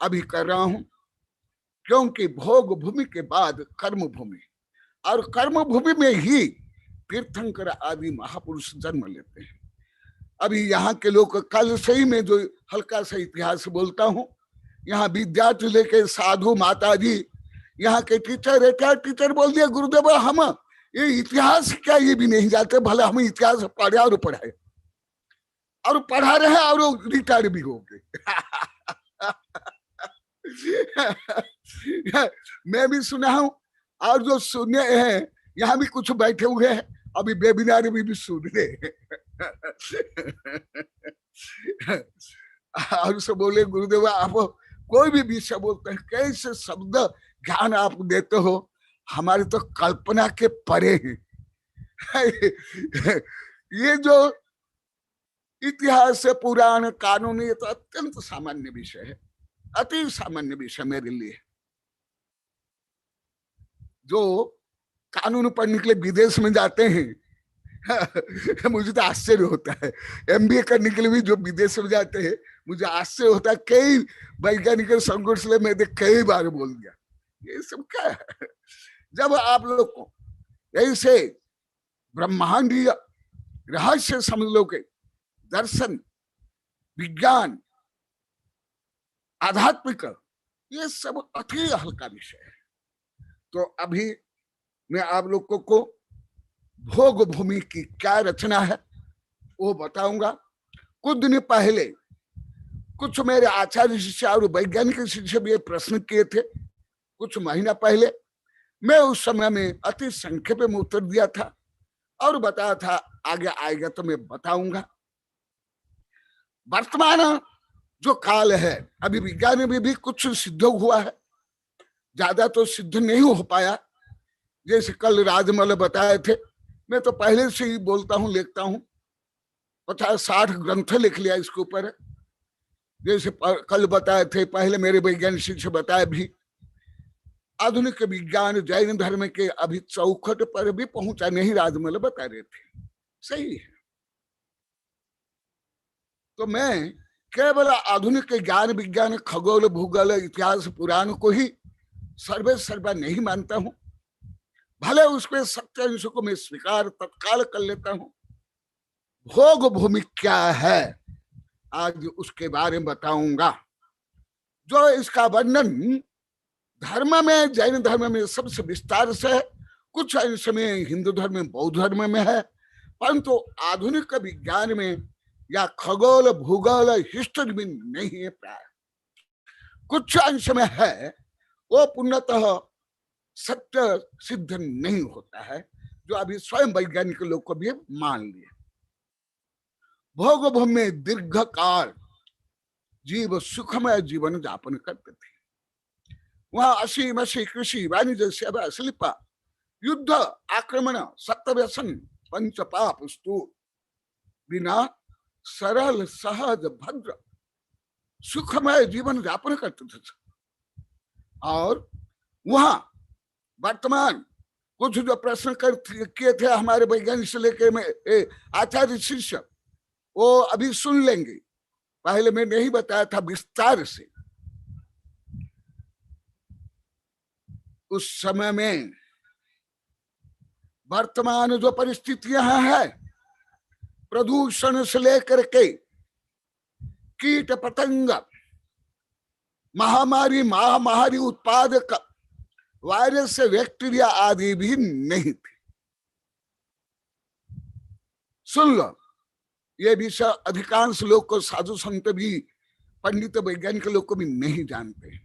अभी कर रहा हूं, क्योंकि भोग भूमि के बाद कर्म भूमि, और कर्म भूमि में ही तीर्थंकर आदि महापुरुष जन्म लेते हैं। अभी यहाँ के लोग कल से ही मैं जो हल्का सा इतिहास बोलता हूँ, यहाँ विद्यार्थी लेके साधु माता जी यहाँ के टीचर है, क्या टीचर बोल दिया गुरुदेव हम ये इतिहास क्या ये भी नहीं जानते, भला हम इतिहास पढ़े और पढ़ाए और पढ़ा रहे और रिटायर भी हो गए। मैं भी सुना हूं और जो सुने हैं यहाँ भी कुछ बैठे हुए हैं, अभी वेबिनार में भी सुन रहे और से बोले गुरुदेव आप कोई भी विषय बोलते हैं, कैसे शब्द ज्ञान आप देते हो, हमारे तो कल्पना के परे हैं। ये जो इतिहास पुराण कानून ये तो अत्यंत सामान्य विषय है, अति सामान्य विषय मेरे लिए। जो कानून पढ़ने के लिए विदेश में जाते हैं मुझे तो आश्चर्य होता है, एमबीए करने के लिए भी जो विदेश में जाते हैं मुझे आश्चर्य होता है। कई वैज्ञानिक संघर्ष में मैंने कई बार बोल दिया ये सब क्या है। जब आप लोग को ऐसे ब्रह्मांडीय रहस्य समझ लोगे, दर्शन विज्ञान आध्यात्मिक ये सब अति हल्का विषय है। तो अभी मैं आप लोगों को भोग भूमि की क्या रचना है वो बताऊंगा। कुछ दिन पहले कुछ मेरे आचार्य शिष्य और वैज्ञानिक शिष्य भी ये प्रश्न किए थे कुछ महीना पहले। मैं उस समय में अति संक्षेप में उत्तर दिया था और बताया था आगे आएगा तो मैं बताऊंगा। वर्तमान जो काल है, अभी विज्ञान में भी कुछ सिद्ध हुआ है, ज्यादा तो सिद्ध नहीं हो पाया। जैसे कल राजमल बताए थे, मैं तो पहले से ही बोलता हूँ लिखता हूँ, 50-60 ग्रंथ लिख लिया इसके ऊपर। जैसे कल बताए थे, पहले मेरे वैज्ञानिक शिक्षक बताए भी, आधुनिक विज्ञान जैन धर्म के अभी चौखट पर भी पहुंचा नहीं, राजमल बता रहे थे, सही है। तो मैं केवल आधुनिक ज्ञान विज्ञान खगोल भूगोल इतिहास पुराण को ही सर्वे सर्वा नहीं मानता हूं, भले उसमें सत्य अंश को मैं स्वीकार तत्काल कर लेता हूं। भोग भूमि क्या है आज उसके बारे में बताऊंगा। जो इसका वर्णन धर्म में जैन धर्म में सबसे विस्तार से है, कुछ अंश में हिंदू धर्म में बौद्ध धर्म में है, परंतु आधुनिक विज्ञान में या खगोल भूगोल हिस्ट्री में नहीं है। प्राय कुछ अंश में है, वो पूर्णतः सत्य सिद्ध नहीं होता है, जो अभी स्वयं वैज्ञानिक लोग को भी मान लिए। भोग भूमि में दीर्घ काल जीव सुखमय जीवन यापन करते थे। वहां असीम कृषि वाणिज्य सेवा शिल्प युद्ध आक्रमण सत्यव्यसन पंच पाप स्तूप बिना सरल सहज भद्र सुखमय जीवन यापन करते थे। और वहां वर्तमान कुछ जो प्रश्न किए थे हमारे वैज्ञानिक से लेकर में आचार्य शिष्य, वो अभी सुन लेंगे, पहले मैं नहीं बताया था विस्तार से। उस समय में वर्तमान जो परिस्थितियां है, प्रदूषण से लेकर के कीट पतंग महामारी उत्पादक वायरस बैक्टीरिया आदि भी नहीं थे। सुन लो, ये विषय अधिकांश लोग को साधु संत भी पंडित वैज्ञानिक लोग को भी नहीं जानते,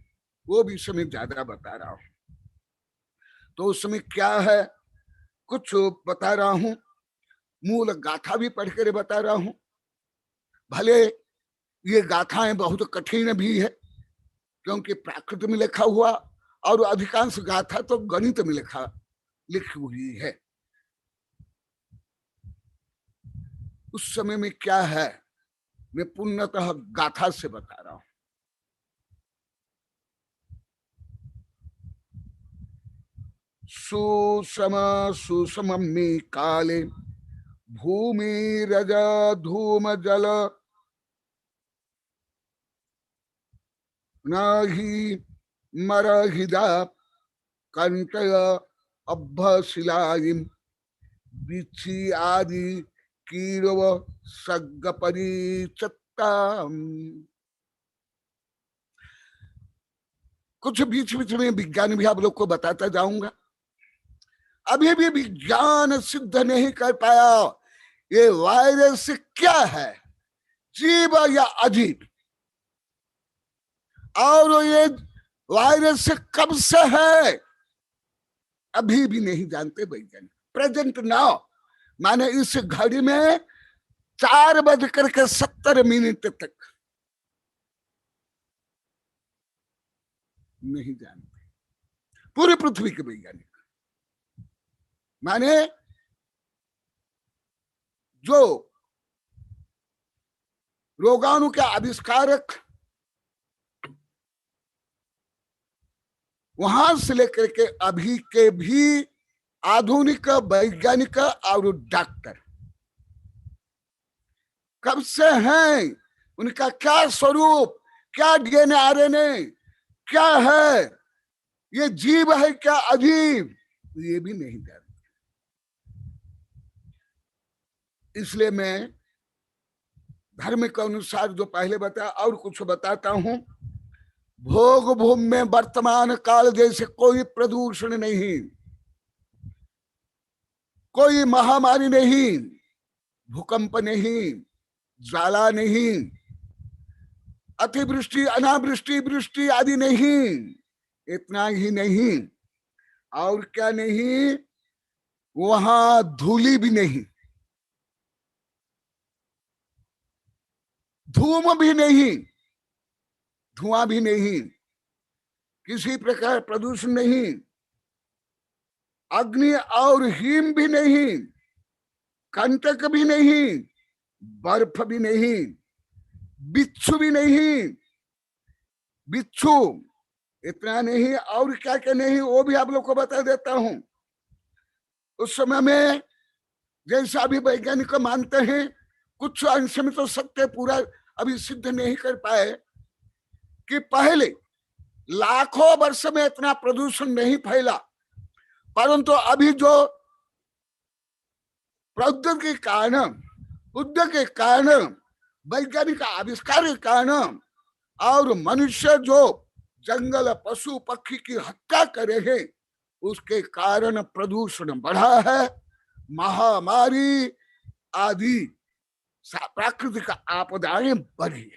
वो विषय में ज्यादा बता रहा हूं। तो उस समय क्या है कुछ बता रहा हूं, मूल गाथा भी पढ़कर बता रहा हूं। भले ये गाथाएं बहुत कठिन भी है, क्योंकि प्राकृत में लिखा हुआ और अधिकांश गाथा तो गणित में लिखी हुई है। उस समय में क्या है मैं पूर्णतः गाथा से बता रहा हूं। सुसम में काले भूमि रज धूम जल नाही मरहिदा कंटय अभ्यशिलायिम बिच्छी आदि कीरव सग्ग परिचत्ता। कुछ बीच बीच में विज्ञान भी आप लोग को बताता जाऊंगा। अभी भी विज्ञान सिद्ध नहीं कर पाया ये वायरस क्या है, जीव या अजीब, और ये वायरस कब से है अभी भी नहीं जानते वैज्ञानिक। प्रेजेंट नाउ माने इस घड़ी में 4:70 तक नहीं जानते पूरी पृथ्वी के वैज्ञानिक। माने जो रोगाणु के आविष्कारक वहां से लेकर के अभी के भी आधुनिक वैज्ञानिक और डॉक्टर कब से हैं, उनका क्या स्वरूप, क्या डीएनए आरएनए क्या है, ये जीव है क्या अजीब, ये भी नहीं जानते। इसलिए मैं धर्म के अनुसार जो पहले बताया और कुछ बताता हूं। भोग भूमि में वर्तमान काल जैसे कोई प्रदूषण नहीं, कोई महामारी नहीं, भूकंप नहीं, ज्वाला नहीं, अतिवृष्टि अनावृष्टि वृष्टि आदि नहीं। इतना ही नहीं, और क्या नहीं, वहां धूली भी नहीं, धूम भी नहीं, धुआं भी नहीं, किसी प्रकार प्रदूषण नहीं, अग्नि और हिम भी नहीं, कंटक भी नहीं, बर्फ भी नहीं, बिच्छू भी नहीं, बिच्छू इतना नहीं, और क्या क्या नहीं वो भी आप लोग को बता देता हूं। उस समय में जैसा अभी वैज्ञानिक मानते हैं, कुछ अंश में तो सत्य पूरा अभी सिद्ध नहीं कर पाए कि पहले लाखों वर्ष में इतना प्रदूषण नहीं फैला, परंतु अभी जो प्रौद्योगिकी के कारण, उद्योग के कारण, वैज्ञानिक आविष्कार के कारण और मनुष्य जो जंगल पशु पक्षी की हत्या करे हैं उसके कारण प्रदूषण बढ़ा है, महामारी आदि प्राकृतिक आपदाएं बढ़ी।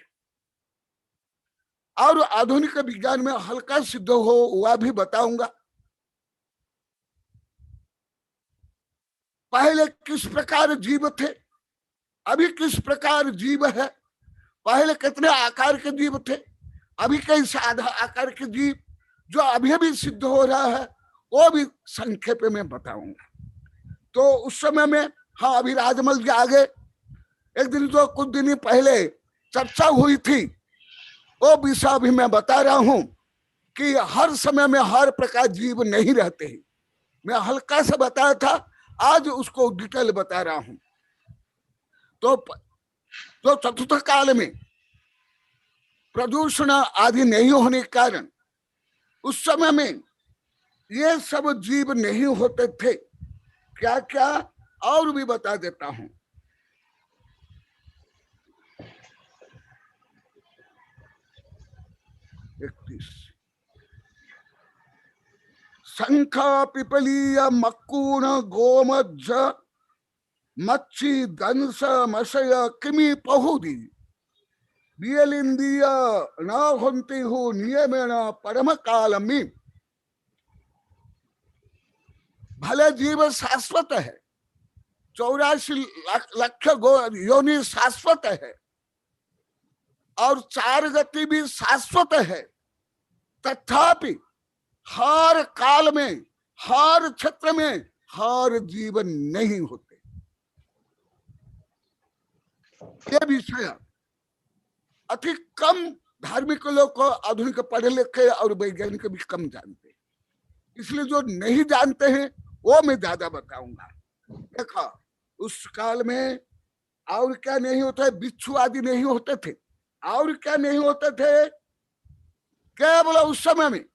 और आधुनिक विज्ञान में हल्का सिद्ध हो वह भी बताऊंगा। पहले किस प्रकार जीव थे, अभी किस प्रकार जीव है, पहले कितने आकार के जीव थे, अभी कैसे आकार के जीव, जो अभी भी सिद्ध हो रहा है वो भी संक्षेप में बताऊंगा। तो उस समय में हाँ, अभी राजमल के आगे एक दिन तो कुछ दिन पहले चर्चा हुई थी, वो विषय अभी मैं बता रहा हूं कि हर समय में हर प्रकार जीव नहीं रहते हैं। मैं हल्का सा बताया था, आज उसको डिटेल बता रहा हूं। तो चतुर्थ काल में प्रदूषण आदि नहीं होने के कारण उस समय में ये सब जीव नहीं होते थे। क्या क्या और भी बता देता हूं। शंख पिपलीय मक्कूण गोमज्ज मच्छी दंस मशय किमी पहुदी बियलिंदीय न होती हूँ नियमेण परम काल में। भले जीव शाश्वत है, 84 लाख योनि शाश्वत है, और 4 गति भी शाश्वत है, तथापि हर काल में, हर क्षेत्र में हर जीवन नहीं होते। ये विषय अति कम धार्मिक लोग को, आधुनिक पढ़े लिखे और वैज्ञानिक भी कम जानते, इसलिए जो नहीं जानते हैं वो मैं ज्यादा बताऊंगा। देखो उस काल में और क्या नहीं होता है, बिच्छू आदि नहीं होते थे, और क्या नहीं होते थे, केवल उस समय में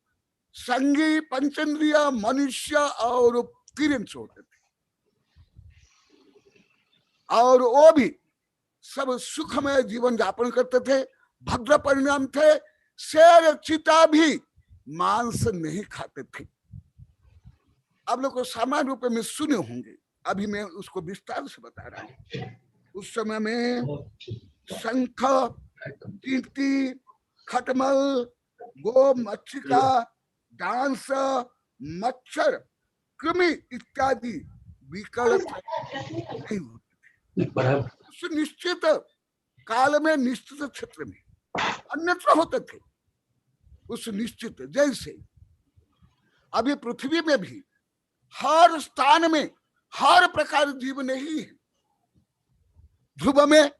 संगी पंचेंद्रिय मनुष्य और 3 अंश होते थे। और वो भी सब सुखमय जीवन यापन करते थे, भद्र परिणाम थे। शेर चीता भी मांस नहीं खाते थे। आप लोग को सामान्य रूप में सुने होंगे, अभी मैं उसको विस्तार से बता रहा हूं। उस समय में शंख, चींटी, खटमल, गो मच्छिका, डांस, मच्छर, कृमि इत्यादि विकल्प नहीं होते थे। उस निश्चित काल में, निश्चित क्षेत्र में अन्यत्र होते थे। उस निश्चित, जैसे अभी पृथ्वी में भी हर स्थान में हर प्रकार जीव नहीं है। ध्रुव में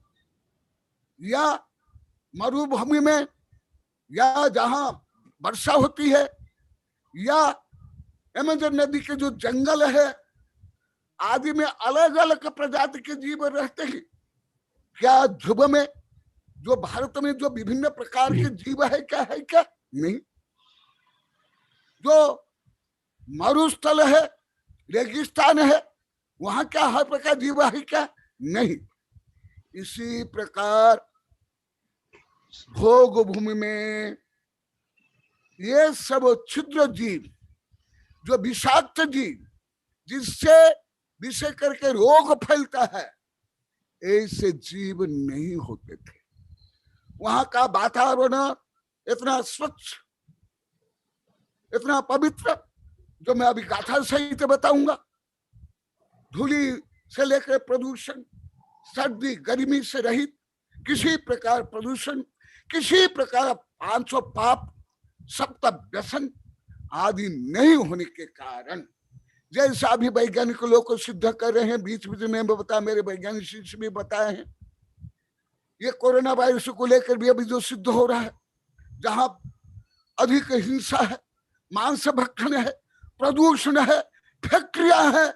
या मरुभूमि में या जहां वर्षा होती है या अमेज़न नदी के जो जंगल है आदि में अलग अलग प्रजाति के जीव रहते हैं। क्या ध्रुव में, जो भारत में जो विभिन्न प्रकार के जीव है, क्या है? क्या नहीं। जो मरुस्थल है, रेगिस्तान है, वहां क्या हर प्रकार जीव है? क्या नहीं। इसी प्रकार भोग भूमि में ये सब क्षुद्र जीव, जो विषाक्त जीव, जिससे विषय करके रोग फैलता है, ऐसे जीव नहीं होते थे। वहां का वातावरण इतना स्वच्छ, इतना पवित्र, जो मैं अभी गाथा सहित बताऊंगा। धूली से लेकर प्रदूषण, सर्दी गर्मी से रहित, किसी प्रकार प्रदूषण, किसी प्रकार 500 पाप, सप्त व्यसन आदि नहीं होने के कारण, जैसा अभी वैज्ञानिक लोग को सिद्ध कर रहे हैं, बीच बीच में बता, मेरे वैज्ञानिक शिष्य भी बताए हैं, ये कोरोना वायरस को लेकर भी अभी जो सिद्ध हो रहा है, जहां अधिक हिंसा है, मांस भक्षण है, प्रदूषण है, फैक्ट्रियां है,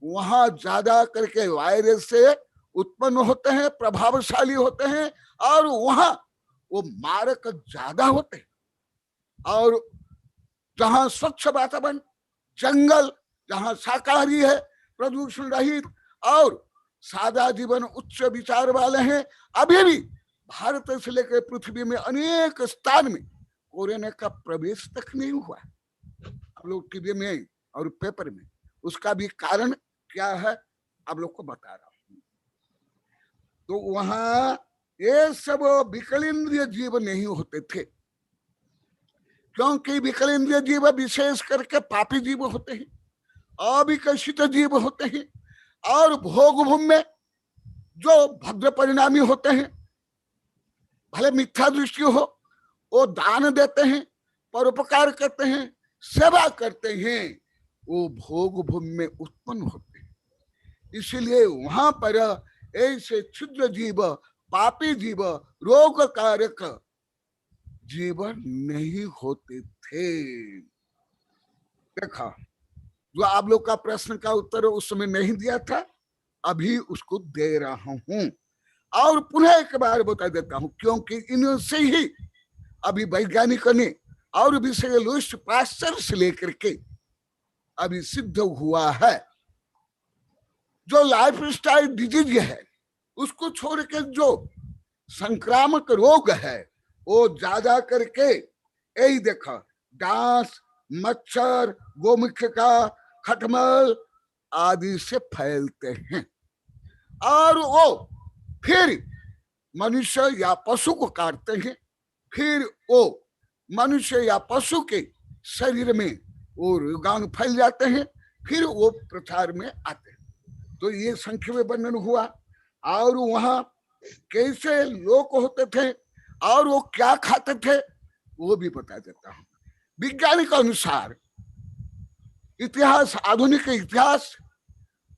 वहां ज्यादा करके वायरस से उत्पन्न होते हैं, प्रभावशाली होते हैं, और वहां वो मारक ज्यादा होते हैं। और जहां स्वच्छ वातावरण, जंगल, जहां शाकाहारी है, प्रदूषण रहित और सादा जीवन, उच्च विचार वाले हैं, अभी भी भारत से लेकर पृथ्वी में अनेक स्थान में कोरोना का प्रवेश तक नहीं हुआ। आप लोग टीवी में और पेपर में उसका भी कारण क्या है आप लोग को बता रहा हूं। तो वहां ये सब विकलेंद्रिय जीव नहीं होते थे, क्योंकि विकलेंद्रिय जीव विशेष करके पापी जीव होते हैं, अविकसित जीव होते हैं, और भोग भूमि में जो भद्र परिणामी होते हैं, भले मिथ्या दृष्टि हो, वो दान देते हैं, परोपकार करते हैं, सेवा करते हैं, वो भोग भूमि में उत्पन्न होते हैं। इसलिए वहां पर ऐसे क्षुद्र जीव, पापी जीव, रोग कारक जीवन नहीं होते थे। देखा, जो आप लोग का प्रश्न का उत्तर उस समय नहीं दिया था, अभी उसको दे रहा हूं, और पुनः एक बार बता देता हूं, क्योंकि इनसे ही अभी वैज्ञानिकों ने और विषय लुईस पास्चर से लेकर के अभी सिद्ध हुआ है, जो लाइफ स्टाइल डिजीज है उसको छोड़ के जो संक्रामक रोग है वो ज्यादा करके यही देखा, डांस, मच्छर, गोमुखिका, खटमल आदि से फैलते हैं, और वो फिर मनुष्य या पशु को काटते हैं, फिर वो मनुष्य या पशु के शरीर में वो रोगाणु फैल जाते हैं, फिर वो प्रचार में आते हैं। तो ये संक्षेप में वर्णन हुआ, और वहां कैसे लोग होते थे और वो क्या खाते थे वो भी बता देता हूं। विज्ञानिक अनुसार इतिहास, आधुनिक इतिहास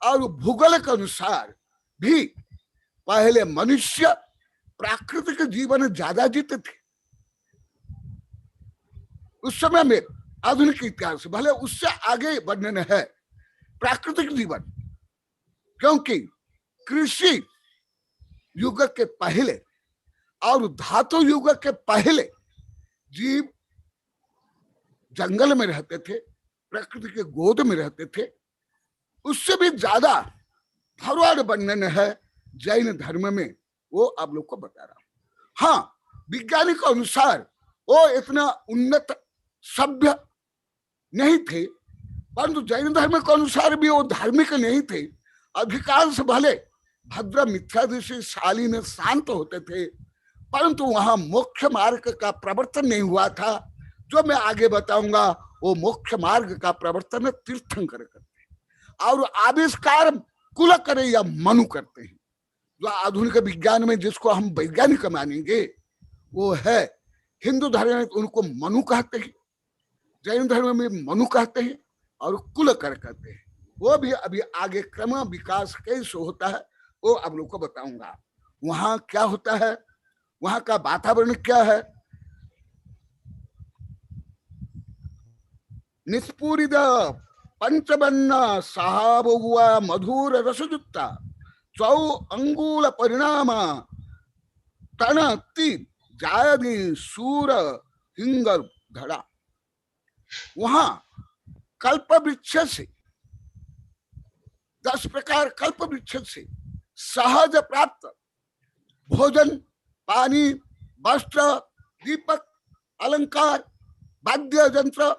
और भूगोल के अनुसार भी पहले मनुष्य प्राकृतिक जीवन ज्यादा जीते थे। उस समय में आधुनिक इतिहास भले उससे आगे वर्णन है प्राकृतिक जीवन, क्योंकि कृषि युग के पहले और धातु युग के पहले जीव जंगल में रहते थे, प्रकृति के गोद में रहते थे। उससे भी ज्यादा फॉरवर्ड वर्णन है जैन धर्म में, वो आप लोग को बता रहा हूं। हाँ, वैज्ञानिक के अनुसार वो इतना उन्नत सभ्य नहीं थे, परंतु जैन धर्म के अनुसार भी वो धार्मिक नहीं थे। अधिकांश भले भद्र मिथ्यादृषि शालीन शांत होते थे, परंतु वहां मोक्ष मार्ग का प्रवर्तन नहीं हुआ था। जो मैं आगे बताऊंगा वो मोक्ष मार्ग का प्रवर्तन तीर्थंकर करते हैं और आविष्कार कुल करे या मनु करते हैं। जो आधुनिक विज्ञान में जिसको हम वैज्ञानिक मानेंगे वो है, हिंदू धर्म में उनको मनु कहते हैं, जैन धर्म में मनु कहते हैं और कुलकर कहते हैं। वो भी अभी आगे क्रम विकास कैसे होता है वो आप लोग को बताऊंगा। वहां क्या होता है, वहां का वातावरण क्या है। निस्फुरित पंचवर्ण सहाबुआ मधुर रसयुक्ता चौ अंगुल परिणाम तनति जायदी सूर हिंगर धड़ा। वहां कल्प वृक्ष से 10 प्रकार कल्प वृक्ष से सहज प्राप्त भोजन, पानी, वस्त्र, दीपक, अलंकार, वाद्य यंत्र,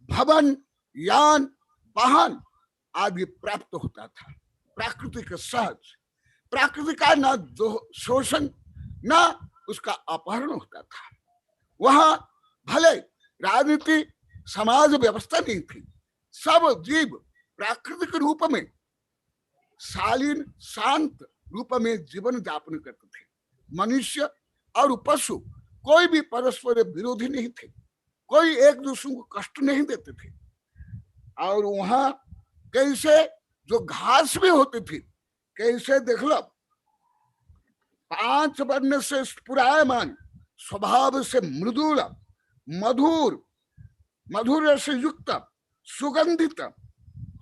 भवन, यान, वाहन आदि प्राप्त होता था। प्राकृतिक सहज, प्रकृति का न शोषण न उसका अपहरण होता था। वहां भले राजनीति समाज व्यवस्था नहीं थी, सब जीव प्राकृतिक रूप में शालीन शांत रूप में जीवन यापन करते थे। मनुष्य और पशु कोई भी परस्पर विरोधी नहीं थे, कोई एक दूसरे को कष्ट नहीं देते थे। और वहां कैसे जो घास भी होती थी, कैसे देख लो 5 वर्ण से स्फुरायमान, स्वभाव से मृदुल, मधुर, मधुर से युक्त, सुगंधित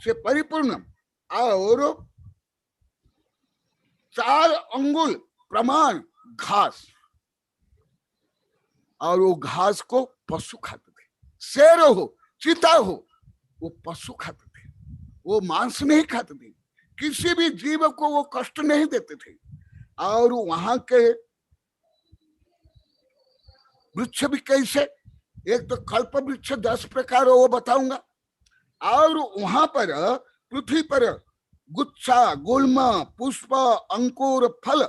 से परिपूर्ण और 4 अंगुल प्रमाण घास। और वो घास को पशु खाते थे। शेर हो, चीता हो, वो पशु खाते थे, वो मांस नहीं खाते थे, किसी भी जीव को वो कष्ट नहीं देते थे। और वहां के वृक्ष भी कैसे, एक तो कल्प वृक्ष 10 प्रकार वो बताऊंगा। और वहां पर पृथ्वी पर गुच्छा, गुल्म, पुष्प, अंकुर, फल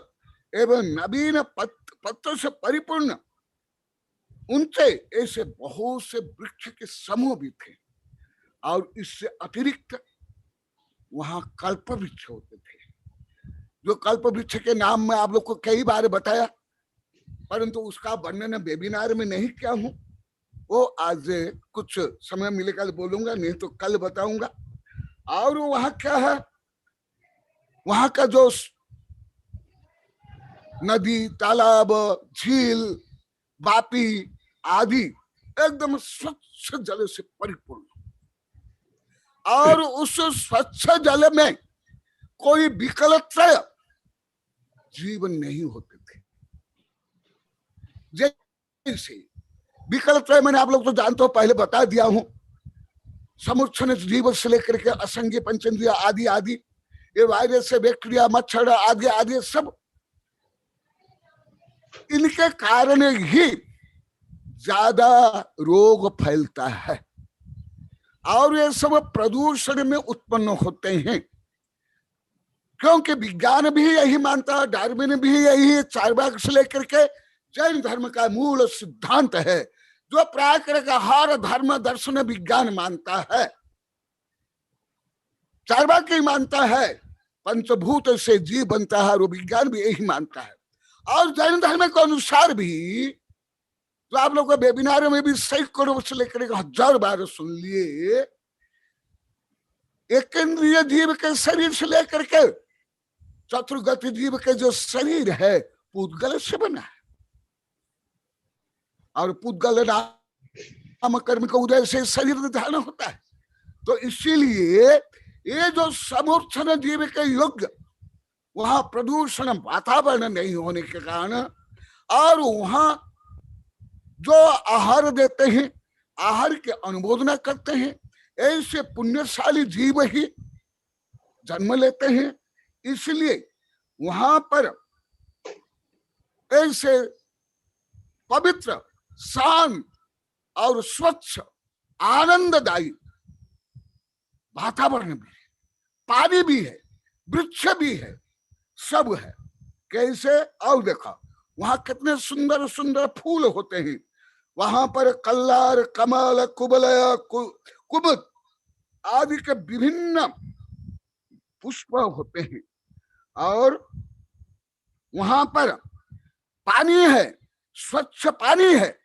एवं नवीन पत्र से परिपूर्ण उनसे ऐसे बहुत से वृक्ष के समूह भी थे। और इससे अतिरिक्त वहां कल्प वृक्ष होते थे। जो कल्प वृक्ष के नाम में आप लोग को कई बार बताया, परंतु उसका वर्णन वेबिनार में नहीं किया हूं। वो आज कुछ समय मिलेगा तो बोलूंगा, नहीं तो कल बताऊंगा। और वहां क्या है, वहां का जो नदी, तालाब, झील, वापी आदि एकदम स्वच्छ जल से परिपूर्ण। और उस स्वच्छ जल में कोई विकलत्रय जीवन नहीं होते थे। जैसे विकलत्रय मैंने आप लोग तो जानते हो, पहले बता दिया हूं। समुच्छन जीव से लेकर के असंज्ञ पंचेंद्रिय आदि आदि, ये वायरस से बैक्टीरिया, मच्छर आदि आदि सब, इनके कारण ही ज्यादा रोग फैलता है। और ये सब प्रदूषण में उत्पन्न होते हैं, क्योंकि विज्ञान भी यही मानता है, डार्विन भी यही, चार्वाक से लेकर के जैन धर्म का मूल सिद्धांत है, जो प्राकृतिक हर धर्म दर्शन विज्ञान मानता है। चार्वाक ही मानता है पंचभूत से जीव बनता है, और विज्ञान भी यही मानता है। और जैन धर्म के अनुसार भी, तो आप लोग वेबिनार में भी सैकड़ों से लेकर 1000 बार सुन लिए, एक इंद्रिय जीव के शरीर से लेकर के चतुर्गति जीव के जो शरीर है पुद्गल से बना है। और पुद्गल नाम कर्म का उदय से शरीर धारण होता है। तो इसीलिए ये जो समूर्छन जीव के योग्य, वहां प्रदूषण वातावरण नहीं होने के कारण, और वहां जो आहार देते हैं, आहार के अनुमोदना करते हैं, ऐसे पुण्यशाली जीव ही जन्म लेते हैं। इसलिए वहां पर ऐसे पवित्र, शांत और स्वच्छ आनंददायी वातावरण भी है, पानी भी है, वृक्ष भी है, सब है। कैसे? और देखा वहां कितने सुंदर सुंदर फूल होते हैं। वहां पर कल्लार, कमल, कुबलय, कुमुद आदि के विभिन्न पुष्प होते हैं। और वहां पर पानी है, स्वच्छ पानी है।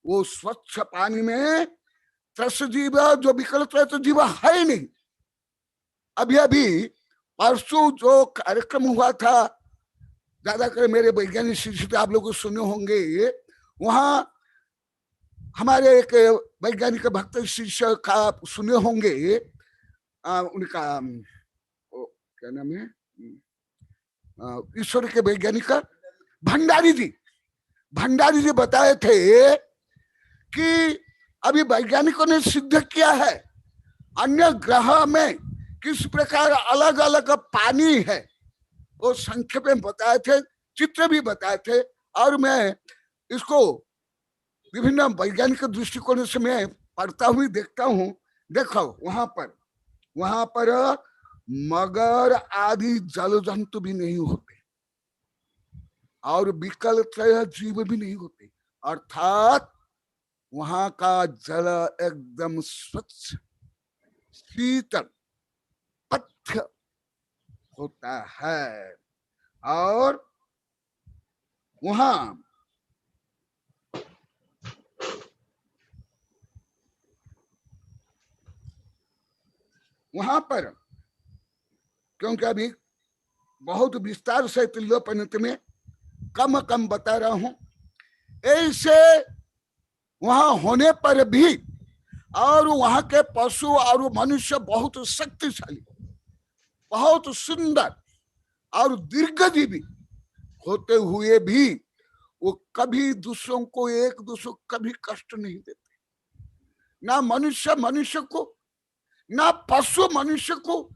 वो स्वच्छ पानी में त्रस जीव जो विकल्प तो जीव है ही नहीं। अभी अभी परसों जो कार्यक्रम हुआ था, ज्यादातर मेरे वैज्ञानिक शिक्षित आप लोग सुने होंगे, वहां हमारे एक वैज्ञानिक भक्त शिष्य का सुने होंगे, उनका क्या नाम है, ईश्वर के वैज्ञानिक भंडारी जी बताए थे कि अभी वैज्ञानिकों ने सिद्ध किया है अन्य ग्रह में किस प्रकार अलग अलग पानी है। वो संक्षेप में बताए थे, चित्र भी बताए थे, और मैं इसको विभिन्न वैज्ञानिक दृष्टिकोण से मैं पढ़ता हुई देखता हूं। देखो वहां पर मगर आदि जल जंतु भी नहीं होते और विकल त्रय जीव भी नहीं होते, अर्थात वहां का जल एकदम स्वच्छ, शीतल, पथ्य होता है। और वहां पर क्योंकि अभी बहुत विस्तार से तिल्लोपनित में कम बता रहा हूं, ऐसे वहां होने पर भी और वहां के पशु और मनुष्य बहुत शक्तिशाली, बहुत सुंदर और दीर्घजीवी होते हुए भी वो कभी दूसरों को कभी कष्ट नहीं देते। ना मनुष्य को, ना पशु मनुष्य को,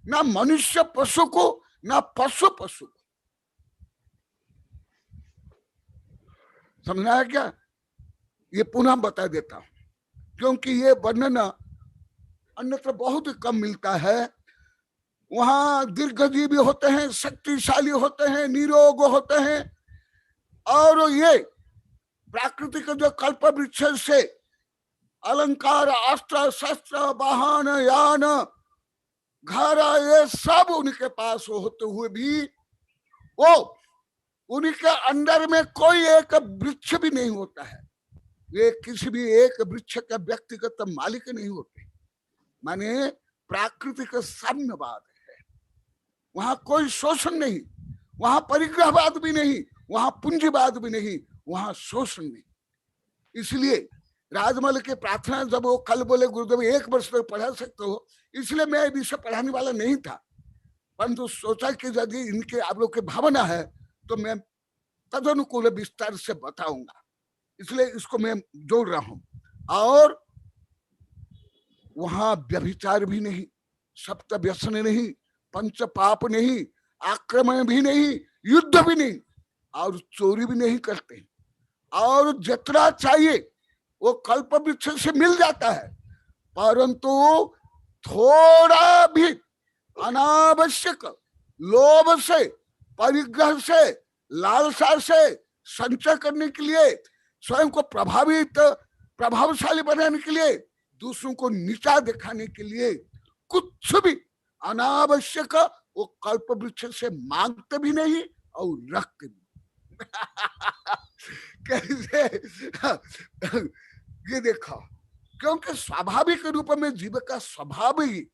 ना मनुष्य पशु को, ना पशु को। समझना है क्या? ये पुनः बता देता हूं क्योंकि ये वर्णन अन्यत्र बहुत कम मिलता है। वहां दीर्घजीवी होते हैं, शक्तिशाली होते हैं, निरोग होते हैं, और ये प्राकृतिक जो कल्प वृक्ष से अलंकार, अस्त्र शस्त्र, वाहन, यान, घर, ये सब उनके पास होते हुए भी वो उनके अंदर में कोई एक वृक्ष भी नहीं होता है। वे किसी भी एक वृक्ष का व्यक्तिगत मालिक नहीं होते, माने प्राकृतिक साम्यवाद है। वहां कोई शोषण नहीं, वहां परिग्रहवाद भी नहीं, वहां पूंजीवाद भी नहीं, वहां शोषण नहीं। इसलिए राजमल के प्रार्थना जब वो कल बोले गुरुदेव 1 वर्ष तक पढ़ा सकते हो, इसलिए मैं विषय पढ़ाने वाला नहीं था, परंतु सोचा कि यदि इनके आप लोग की भावना है तो मैं तदनुकूल विस्तार से बताऊंगा, इसलिए इसको मैं जोड़ रहा हूं। और वहां व्यभिचार भी नहीं, सप्त व्यसन नहीं, पंच पाप नहीं, आक्रमण भी नहीं, युद्ध भी नहीं, और चोरी भी नहीं करते, और जितना चाहिए वो कल्प वृक्ष से मिल जाता है, परंतु थोड़ा भी अनावश्यक लोभ से, परिग्रह से, लालसा से संचय करने के लिए, स्वयं को प्रभावशाली बनाने के लिए, दूसरों को नीचा दिखाने के लिए कुछ भी अनावश्यक वो कल्प वृक्ष से मांगते भी नहीं और रखते भी। कैसे? ये देखो, क्योंकि स्वाभाविक रूप में जीव का स्वभाव ही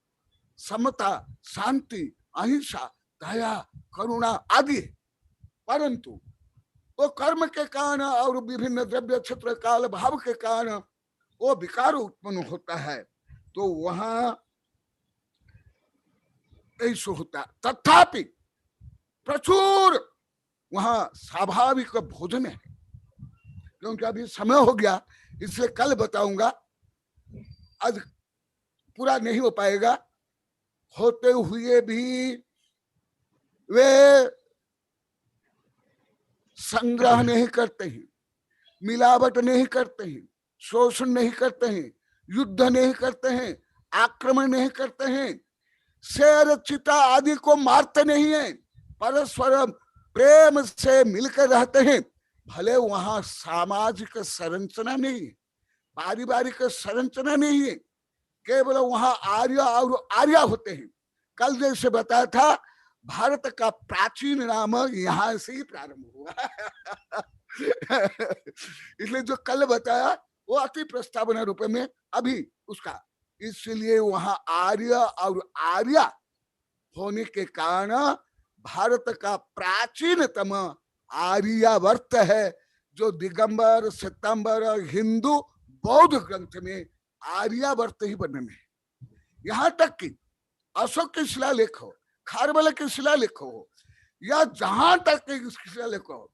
समता, शांति, अहिंसा, दया, करुणा आदि है, परंतु वो कर्म के कारण और विभिन्न द्रव्य क्षेत्र काल भाव के कारण वो विकार उत्पन्न होता है, तो वहां ऐसा होता। तथापि प्रचुर वहां स्वाभाविक भोजन है। क्योंकि अभी समय हो गया इसलिए कल बताऊंगा, आज पूरा नहीं हो पाएगा। होते हुए भी वे संग्रह नहीं करते हैं, मिलावट नहीं करते हैं, शोषण नहीं करते हैं, युद्ध नहीं करते हैं, आक्रमण नहीं करते हैं, शेर चीता आदि को मारते नहीं हैं, परस्पर प्रेम से मिलकर रहते हैं। भले वहां सामाजिक संरचना नहीं है, पारिवारिक संरचना नहीं है, केवल वहां आर्य और आर्या होते हैं। कल जैसे बताया था, भारत का प्राचीन नाम यहाँ से ही प्रारंभ हुआ। इसलिए जो कल बताया वो अति प्रस्तावना रूप में अभी उसका, इसलिए वहां आर्य और आर्या होने के कारण भारत का प्राचीनतम आर्यावर्त है, जो दिगंबर श्वेतांबर हिंदू बौद्ध ग्रंथ में आर्यावर्त ही वर्णन है। यहाँ तक कि अशोक के शिलालेख हो, खारवेल के शिलालेख हो, या जहां तक के शिलालेख हो,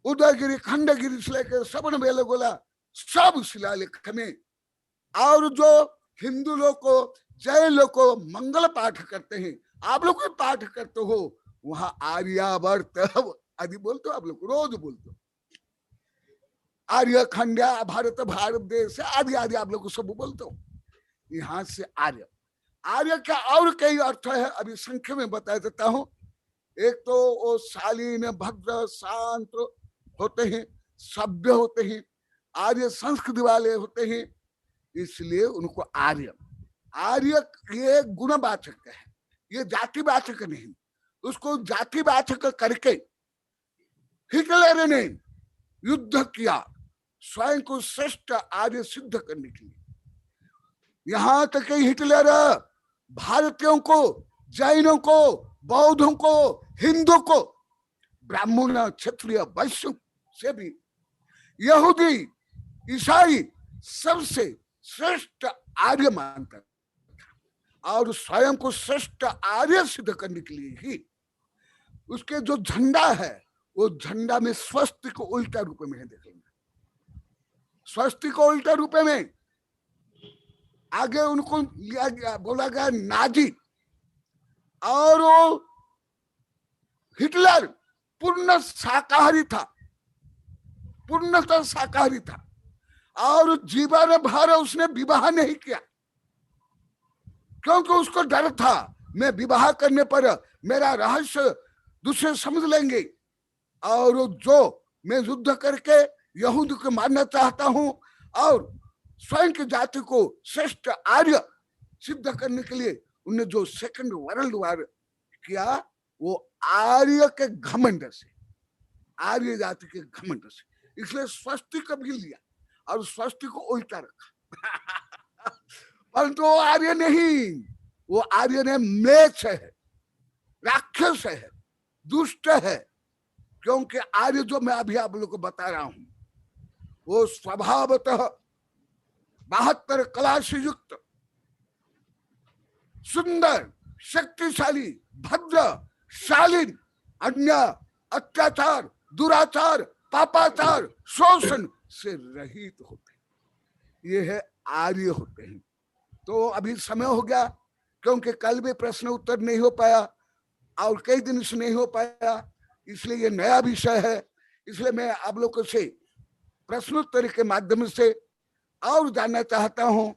उदयगिरी, खंडगिरी से लेकर श्रवण बेलगोला, सब शिलालेख में, और जो हिंदू लोग को, जैन लोग को मंगल पाठ करते हैं, आप लोग भी पाठ करते हो, वहां आर्यावर्त आदि बोलते हो, आप लोग रोज बोलते हो, आर्य खंड्या, भारत, भारत देश आदि आदि आप लोग सब बोलते हो। यहाँ से आर्य, आर्य का और कई अर्थ है, अभी संख्या में बता देता हूं। एक तो वो शालीन, भद्र, शांत होते हैं, सभ्य होते हैं, आर्य संस्कृति वाले होते हैं, इसलिए उनको आर्य। आर्य ये गुणवाचक है, ये जातिवाचक नहीं। उसको जातिवाचक करके हिटलर ने युद्ध किया स्वयं को श्रेष्ठ आर्य सिद्ध करने के लिए। यहां तक कि हिटलर भारतीयों को, जैनों को, बौद्धों को, हिंदू को, ब्राह्मण, क्षत्रिय, वैश्य से भी, यहूदी, ईसाई सबसे श्रेष्ठ आर्य मानता था, और स्वयं को श्रेष्ठ आर्य सिद्ध करने के लिए ही उसके जो झंडा है, वो झंडा में स्वस्तिक को उल्टा रूप में है। देखेंगे स्वस्तिक को उल्टा रूप में, आगे उनको लिया गया, बोला गया नाजी। और वो हिटलर पूर्ण शाकाहारी था, पूर्णतः शाकाहारी था, और जीवन भर उसने विवाह नहीं किया, क्योंकि उसको डर था मैं विवाह करने पर मेरा रहस्य दूसरे समझ लेंगे, और जो मैं युद्ध करके यहूदी को मारना चाहता हूं और स्वयं की जाति को श्रेष्ठ आर्य सिद्ध करने के लिए उन्हें जो सेकंड वर्ल्ड वॉर किया, वो आर्य के घमंड से, आर्य जाति के घमंड से। इसलिए स्वस्तिक भी लिया और स्वस्तिक को उल्टा रखा। परंतु वो आर्य नहीं, वो आर्य ने म्लेच्छ है, राक्षस है, दुष्ट है। क्योंकि आर्य जो मैं अभी आप लोग को बता रहा हूं, वो स्वभावतः 72 कला से युक्त, सुंदर, शक्तिशाली, भद्र, शालीन, अन्य अत्याचार, दुराचार, पापाचार, शोषण से रहित होते हैं, ये है आर्य होते हैं। तो अभी समय हो गया, क्योंकि कल भी प्रश्न उत्तर नहीं हो पाया और कई दिन से नहीं हो पाया, इसलिए ये नया विषय है। इसलिए मैं आप लोगों से प्रश्नोत्तर के माध्यम से और जानना चाहता हूं।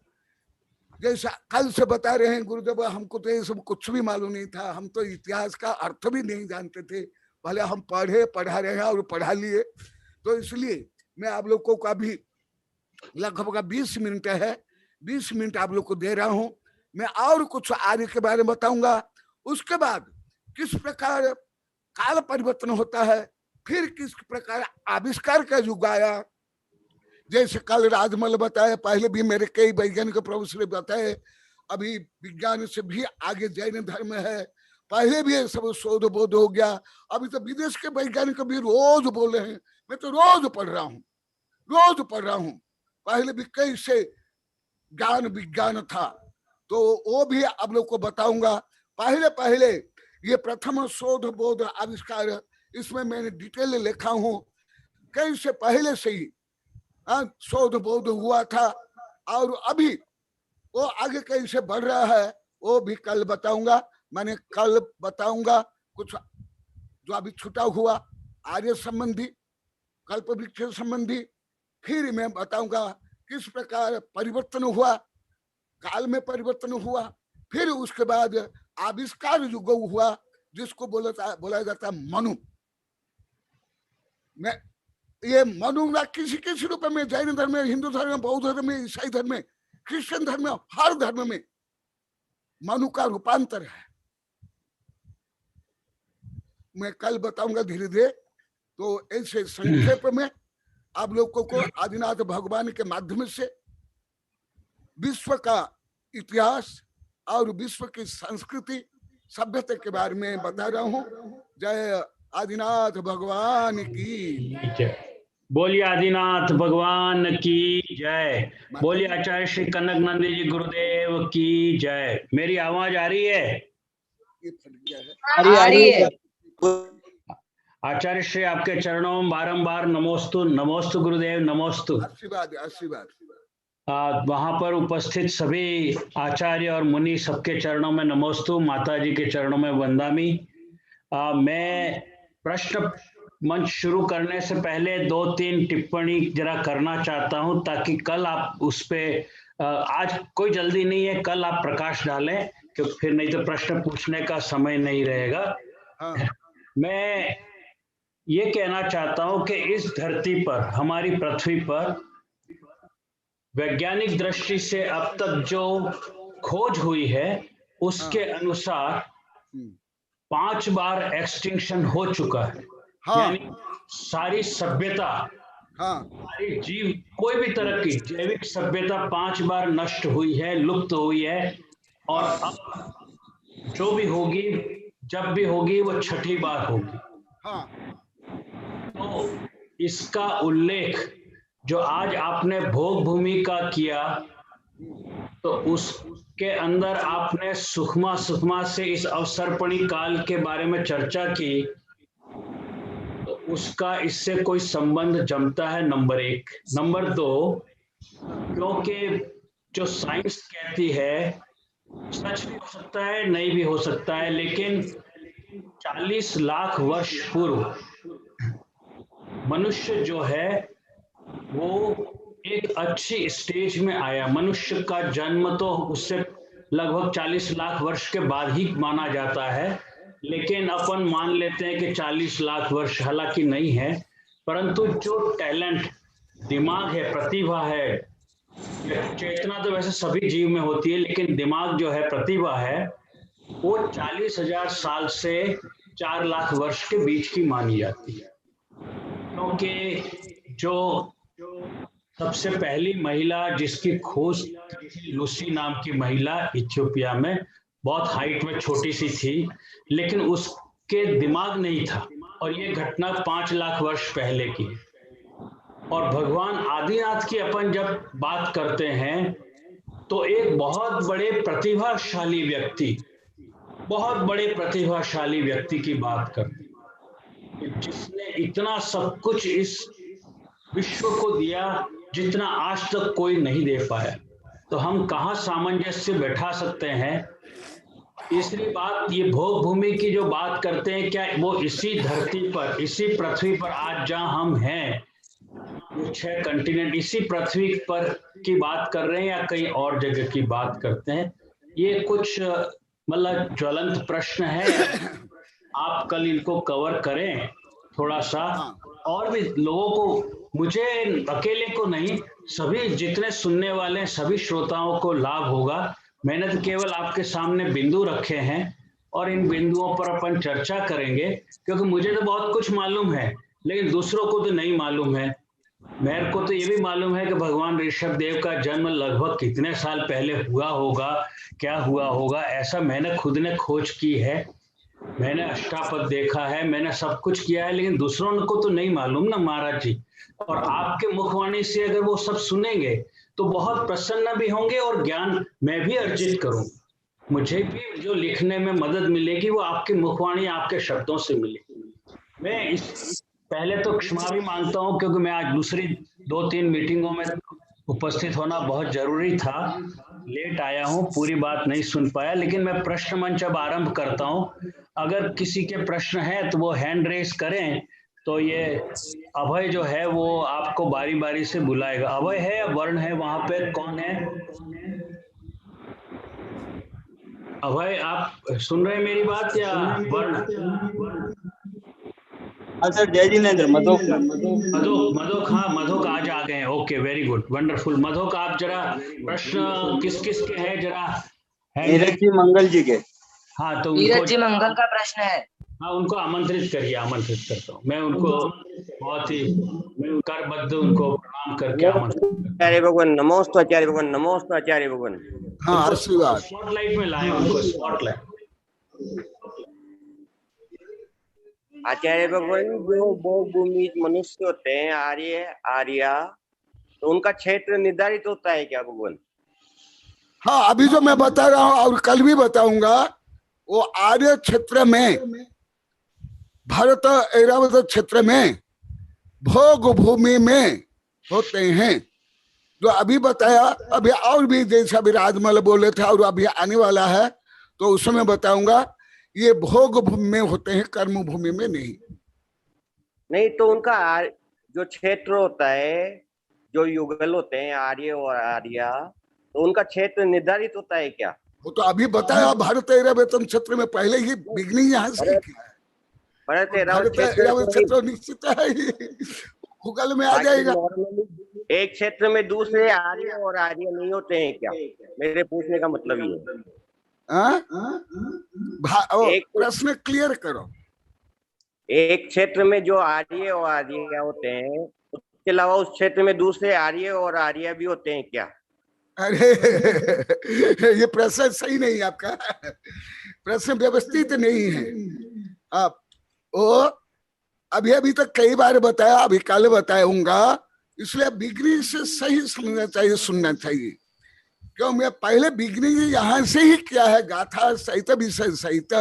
जैसा कल से बता रहे हैं गुरुदेव, हमको तो ये सब कुछ भी मालूम नहीं था, हम तो इतिहास का अर्थ भी नहीं जानते थे, भले हम पढ़ा रहे हैं और पढ़ा लिए। तो इसलिए मैं आप लोगों को अभी लगभग 20 मिनट है, 20 मिनट आप लोग को दे रहा हूं। मैं और कुछ आर्य के बारे में बताऊंगा, उसके बाद किस प्रकार काल परिवर्तन होता है, फिर किस प्रकार आविष्कार का युग आया। जैसे कल राजमल बताया, पहले भी मेरे कई वैज्ञानिक प्रोफेसर बताए, अभी विज्ञान से भी आगे जैन धर्म है, पहले भी ये सब शोध बोध हो गया। अभी तो विदेश के वैज्ञानिक भी रोज बोल रहे हैं, मैं तो रोज पढ़ रहा हूँ, रोज पढ़ रहा हूँ। पहले भी कैसे ज्ञान विज्ञान था, तो वो भी आप लोग को बताऊंगा। पहले ये प्रथम शोध बोध आविष्कार, इसमें मैंने डिटेल लिखा हूँ, कैसे पहले से ही शोध बोध हुआ था, और अभी वो आगे कैसे बढ़ रहा है वो भी कल बताऊंगा। मैंने कल बताऊंगा कुछ जो अभी छूटा हुआ, आर्य संबंधी, कल्प वृक्ष संबंधी, फिर मैं बताऊंगा किस प्रकार परिवर्तन हुआ, काल में परिवर्तन हुआ, फिर उसके बाद आविष्कार युग हुआ जिसको बोला जाता मनु। मैं ये मनु ना किसी किसी रूप में, जैन धर्म में, हिंदू धर्म में, बौद्ध धर्म में, ईसाई धर्म में, क्रिश्चियन धर्म में, हर धर्म में मनु का रूपांतर है। मैं कल बताऊंगा धीरे धीरे। तो ऐसे संक्षेप में आप लोगों को आदिनाथ भगवान के माध्यम से विश्व का इतिहास और विश्व की संस्कृति सभ्यता के बारे में बता रहा हूँ। जय आदिनाथ भगवान की जय। बोलिए आदिनाथ भगवान की जय। बोलिए आचार्य श्री कनक नंदी जी गुरुदेव की जय। मेरी आवाज आ रही है? ये फट गया है। आ रही है। आचार्य श्री आपके चरणों में बारंबार नमोस्तु, नमोस्तु गुरुदेव, नमोस्तु। आशीर्वाद आशीर्वाद। वहां पर उपस्थित सभी आचार्य और मुनि सबके चरणों में नमोस्तु, माता जी के चरणों में वंदामी। मैं प्रश्न मंच शुरू करने से पहले 2-3 टिप्पणी जरा करना चाहता हूं, ताकि कल आप उस पे, आज कोई जल्दी नहीं है, कल आप प्रकाश डालें, क्योंकि फिर नहीं तो प्रश्न पूछने का समय नहीं रहेगा। हाँ। मैं ये कहना चाहता हूं कि इस धरती पर, हमारी पृथ्वी पर वैज्ञानिक दृष्टि से अब तक जो खोज हुई है उसके अनुसार 5 बार एक्सटिंक्शन हो चुका है। हाँ। यानी सारी सभ्यता, सारी जीव, कोई भी तरह की जैविक सभ्यता 5 बार नष्ट हुई है, लुप्त हुई है, और अब जो भी होगी, जब भी होगी, वो 6ठी बार होगी। तो इसका उल्लेख जो आज आपने भोग भूमि का किया, तो उसके अंदर आपने सुखमा सुखमा से इस अवसर्पणी काल के बारे में चर्चा की, तो उसका इससे कोई संबंध जमता है, नंबर 1। नंबर 2, क्योंकि जो साइंस कहती है, सच भी हो सकता है, नहीं भी हो सकता है, लेकिन 40 लाख वर्ष पूर्व मनुष्य जो है वो एक अच्छी स्टेज में आया। मनुष्य का जन्म तो उससे लगभग 40 लाख वर्ष के बाद ही माना जाता है, लेकिन अपन मान लेते हैं कि 40 लाख वर्ष, हालांकि नहीं है, परंतु जो टैलेंट, दिमाग है, प्रतिभा है, चेतना तो वैसे सभी जीव में होती है, लेकिन दिमाग जो है, प्रतिभा है, वो 40,000 साल से 4 लाख वर्ष के बीच की मानी जाती है। क्योंकि जो सबसे पहली महिला जिसकी खोज लूसी नाम की महिला, इथियोपिया में, बहुत हाइट में छोटी सी थी, लेकिन उसके दिमाग नहीं था, और ये घटना 5 लाख वर्ष पहले की। और भगवान आदिनाथ की अपन जब बात करते हैं तो एक बहुत बड़े प्रतिभाशाली व्यक्ति, बहुत बड़े प्रतिभाशाली व्यक्ति की बात करते हैं, जिसने इतना सब कुछ इस विश्व को दिया जितना आज तक कोई नहीं दे पाया। तो हम कहाँ सामंजस्य बैठा सकते हैं? तीसरी बात, ये भोग भूमि की जो बात करते हैं, क्या वो इसी धरती पर, इसी पृथ्वी पर आज जहाँ हम हैं, 6 कंटिनेंट, इसी पृथ्वी पर की बात कर रहे हैं या कहीं और जगह की बात करते हैं? ये कुछ मतलब ज्वलंत प्रश्न है। आप कल इनको कवर करें थोड़ा सा, और भी लोगों को, मुझे अकेले को नहीं, सभी जितने सुनने वाले हैं, सभी श्रोताओं को लाभ होगा। मैंने तो केवल आपके सामने बिंदु रखे हैं और इन बिंदुओं पर अपन चर्चा करेंगे, क्योंकि मुझे तो बहुत कुछ मालूम है, लेकिन दूसरों को तो नहीं मालूम है। मेरे को तो ये भी मालूम है कि भगवान ऋषभ देव का जन्म लगभग कितने साल पहले हुआ होगा, क्या हुआ होगा, ऐसा मैंने खुद ने खोज की है, मैंने अष्टापद देखा है, मैंने सब कुछ किया है, लेकिन दूसरों को तो नहीं मालूम ना महाराज जी। और आपके मुखवाणी से अगर वो सब सुनेंगे तो बहुत प्रसन्न भी होंगे, और ज्ञान मैं भी अर्जित करूं, मुझे भी जो लिखने में मदद मिलेगी वो आपकी मुखवाणी, आपके शब्दों से मिलेगी। मैं इस पहले तो क्षमा भी मांगता हूं, क्योंकि मैं आज दूसरी 2-3 मीटिंगों में उपस्थित होना बहुत जरूरी था, लेट आया हूं, पूरी बात नहीं सुन पाया, लेकिन मैं प्रश्न मंच अब आरंभ करता हूं। अगर किसी के प्रश्न है तो वो हैंड रेस करें, तो ये अभय जो है वो आपको बारी बारी से बुलाएगा। अभय है या वर्ण है वहां पे, कौन है? अभय आप सुन रहे हैं मेरी बात या वर्ण? हाँ सर, जय जिनेन्द्र, मधोक। मधोक, हाँ मधोक आज आ गए हैं। Okay, very good, wonderful. Madhok आप जरा प्रश्न किस किस के हैं जरा नीरज जी मंगल जी के। हाँ तो नीरज जी मंगल का प्रश्न है। हाँ उनको आमंत्रित करिए, आमंत्रित करता हूँ मैं उनको, बहुत ही करबद्ध उनको प्रणाम करके आमंत्रित। आचार्य भगवान नमोस्तु, आचार्य भगवान नमोस्तु, आचार्य भगवान। हाँ आशीर्वाद। स्पॉटलाइट में लाए उनको, स्पॉटलाइट। आचार्य भगवान जो भोगभूमि मनुष्य होते हैं, आर्या, तो उनका क्षेत्र निर्धारित होता है क्या भगवान? हाँ, अभी जो मैं बता रहा हूँ और कल भी बताऊंगा, वो आर्य क्षेत्र में, भारत ऐरावत क्षेत्र में, भोग भूमि में होते हैं। जो अभी बताया, अभी और भी जैसा भी राजमल बोले थे और अभी आने वाला है तो उसमें बताऊंगा, ये भोग भूमि में होते हैं, कर्म भूमि में नहीं। तो उनका जो क्षेत्र होता है, जो युगल होते हैं आर्य और आर्या, तो उनका क्षेत्र निर्धारित होता है क्या? वो तो अभी बताया, भारत ऐरावत क्षेत्र में पहले ही बिगनिंग यहाँ से किया है। भारत ऐरावत क्षेत्र निश्चित है, गूगल में आ जाएगा। एक क्षेत्र में दूसरे आर्य और आर्य नहीं होते हैं क्या? मेरे पूछने का मतलब ये है। प्रश्न क्लियर करो। एक क्षेत्र में जो आर्य और आर्य होते हैं, उसके अलावा उस क्षेत्र में दूसरे आर्य और आर्य भी होते हैं क्या? अरे ये प्रश्न सही नहीं, आपका प्रश्न व्यवस्थित नहीं है। आप वो अभी तक कई बार बताया, अभी कल बताऊंगा, इसलिए बिगनी से सही समझना चाहिए, सुनना चाहिए। क्यों मैं पहले बिगनी यहां से ही किया है, गाथा सहित विषय सहित।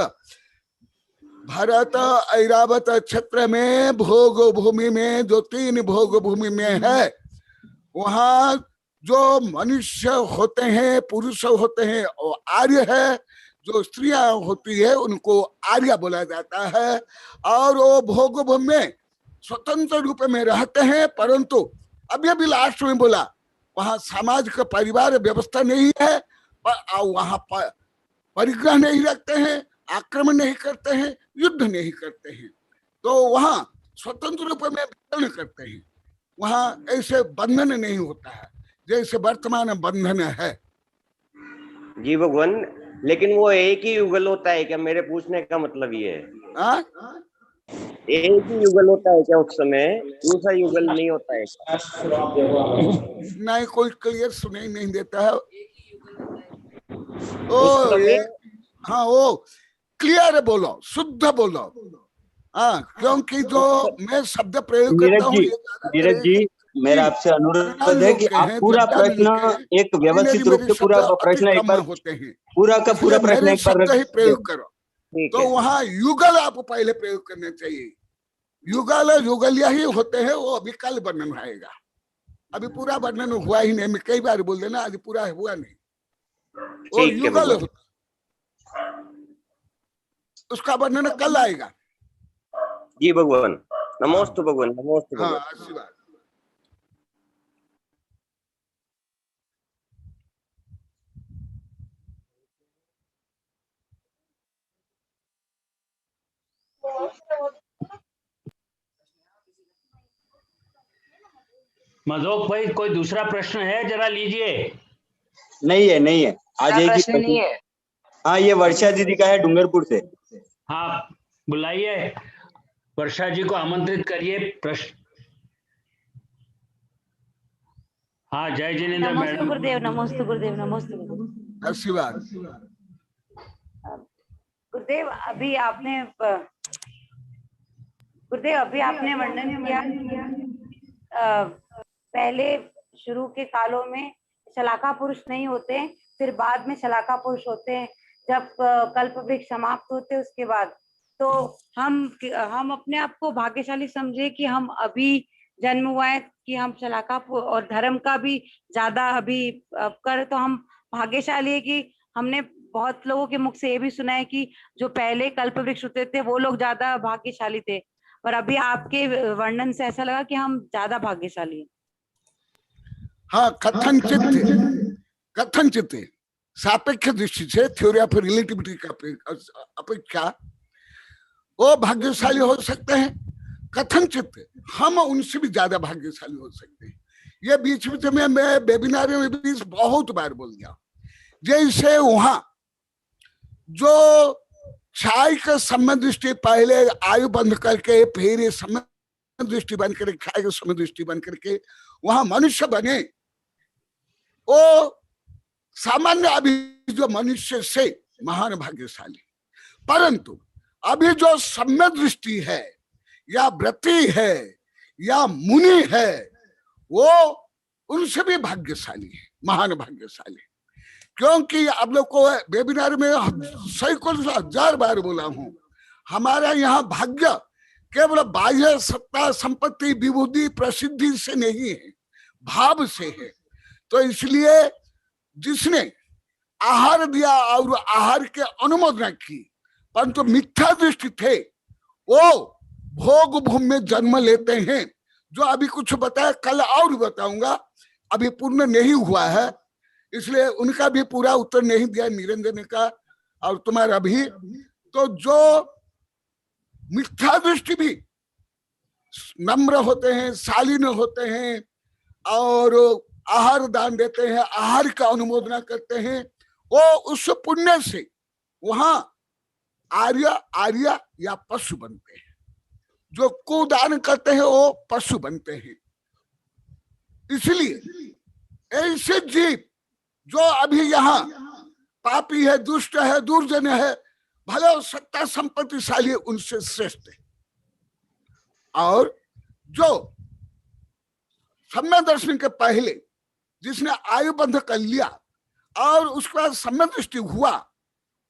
भारत ऐरावत क्षेत्र में भोग भूमि में, जो 3 भोग भूमि में है, वहां जो मनुष्य होते हैं, पुरुष होते हैं, और आर्य है। जो स्त्रियां होती है उनको आर्य बोला जाता है। और वो भोग भूमि में स्वतंत्र रूप में रहते हैं, परंतु अभी लास्ट में बोला, वहां सामाजिक परिवार व्यवस्था नहीं है, वहां परिग्रह नहीं रखते हैं, आक्रमण नहीं करते हैं, युद्ध नहीं करते हैं, तो वहां स्वतंत्र रूप में विचरण करते हैं। वहां ऐसे बंधन नहीं होता है जैसे वर्तमान बंधन है। जी भगवान, लेकिन वो एक ही युगल होता है क्या? मेरे पूछने का मतलब ये है। एक ही युगल होता है क्या उस समय? दूसरा युगल नहीं होता है? नहीं, कोई क्लियर सुनाई नहीं देता है। हाँ, वो क्लियर बोलो, शुद्ध बोलो। हाँ, क्योंकि जो मैं शब्द प्रयोग करता हूँ, नीरज जी, मेरा आपसे अनुरोध है कि आप पूरा प्रश्न एक व्यवस्थित रूप से पूरा प्रश्न एक बार पूरा का पूरा प्रश्न एक बार प्रयोग करो। तो वहाँ युगल आप पहले प्रयोग करने चाहिए। युगल ही होते हैं, वो अभी कल वर्णन आएगा। अभी पूरा वर्णन हुआ ही नहीं, मैं कई बार बोल देना, अभी पूरा हुआ नहीं। वो युगल होता, उसका वर्णन कल आएगा। जी भगवान, नमोस्तु भगवान, नमोस्तु भगवान। हाँ, आशीर्वाद। मधोक भाई, कोई दूसरा प्रश्न है? जरा लीजिए। नहीं है, आ जाएगी। प्रश्न नहीं है। हाँ, ये वर्षा दीदी का है, डूंगरपुर से। हाँ, बुलाइए, वर्षा जी को आमंत्रित करिए। प्रश्न। हाँ, जय जिनेन्द्र मैडम। गुरुदेव, नमोस्तु गुरुदेव, नमोस्तु गुरुदेव। आशीर्वाद। गुरुदेव, अभी आपने वर्णन किया, पहले शुरू के कालों में शलाका पुरुष नहीं होते, फिर बाद में शलाका पुरुष होते हैं। जब कल्प वृक्ष समाप्त होते उसके बाद, तो हम अपने आप को भाग्यशाली समझे कि हम अभी जन्म हुआ है, कि हम शलाका और धर्म का भी ज्यादा अभी कर, तो हम भाग्यशाली है कि हमने बहुत लोगों के मुख से ये भी सुना है कि जो पहले कल्प वृक्ष होते थे वो लोग ज्यादा भाग्यशाली थे। और अभी आपके वर्णन से ऐसा लगा कि हम ज्यादा भाग्यशाली हैं। हाँ, कथनचित सापेक्ष दृष्टि से, थ्योरी ऑफ रिलेटिविटी का अपेक्षा वो भाग्यशाली हो सकते हैं। कथनचित हम उनसे भी ज्यादा भाग्यशाली हो सकते हैं। ये बीच बीच में मैं वेबिनार में भी बहुत बार बोल गया, जैसे वहां जो छाई का समय दृष्टि पहले आयु बंद करके फिर ये समय दृष्टि बन करके छाई का समय दृष्टि बन करके वहां मनुष्य बने, वो सामान्य अभी जो मनुष्य से महान भाग्यशाली। परंतु अभी जो सम्य दृष्टि है या व्रती है या मुनि है, वो उनसे भी भाग्यशाली है, महान भाग्यशाली। क्योंकि आप लोग को वेबिनार में सैकड़ों हजार बार बोला हूं, हमारा यहाँ भाग्य केवल बाह्य सत्ता संपत्ति विभूति प्रसिद्धि से नहीं है, भाव से है। तो इसलिए जिसने आहार दिया और आहार के अनुमोदना की, परंतु मिथ्या दृष्टि थे, वो भोग भूमि में जन्म लेते हैं। जो अभी कुछ बताया, कल और बताऊंगा, अभी पूर्ण नहीं हुआ है, इसलिए उनका भी पूरा उत्तर नहीं दिया निरंजन का और तुम्हारा भी। तो जो मिथ्या दृष्टि भी नम्र होते हैं, शालीन होते हैं और आहार दान देते हैं, आहार का अनुमोदना करते हैं, वो उस पुण्य से वहां आर्य या पशु बनते हैं। जो कुदान करते हैं वो पशु बनते हैं। इसलिए ऐसे जीव जो अभी यहाँ पापी है, दुष्ट है, दुर्जन है, भले सत्ता संपत्तिशाली, उनसे श्रेष्ठ है। और जो सम्य दर्शन के पहले जिसने आयु बंध कर लिया और उसके बाद सम्य दृष्टि हुआ,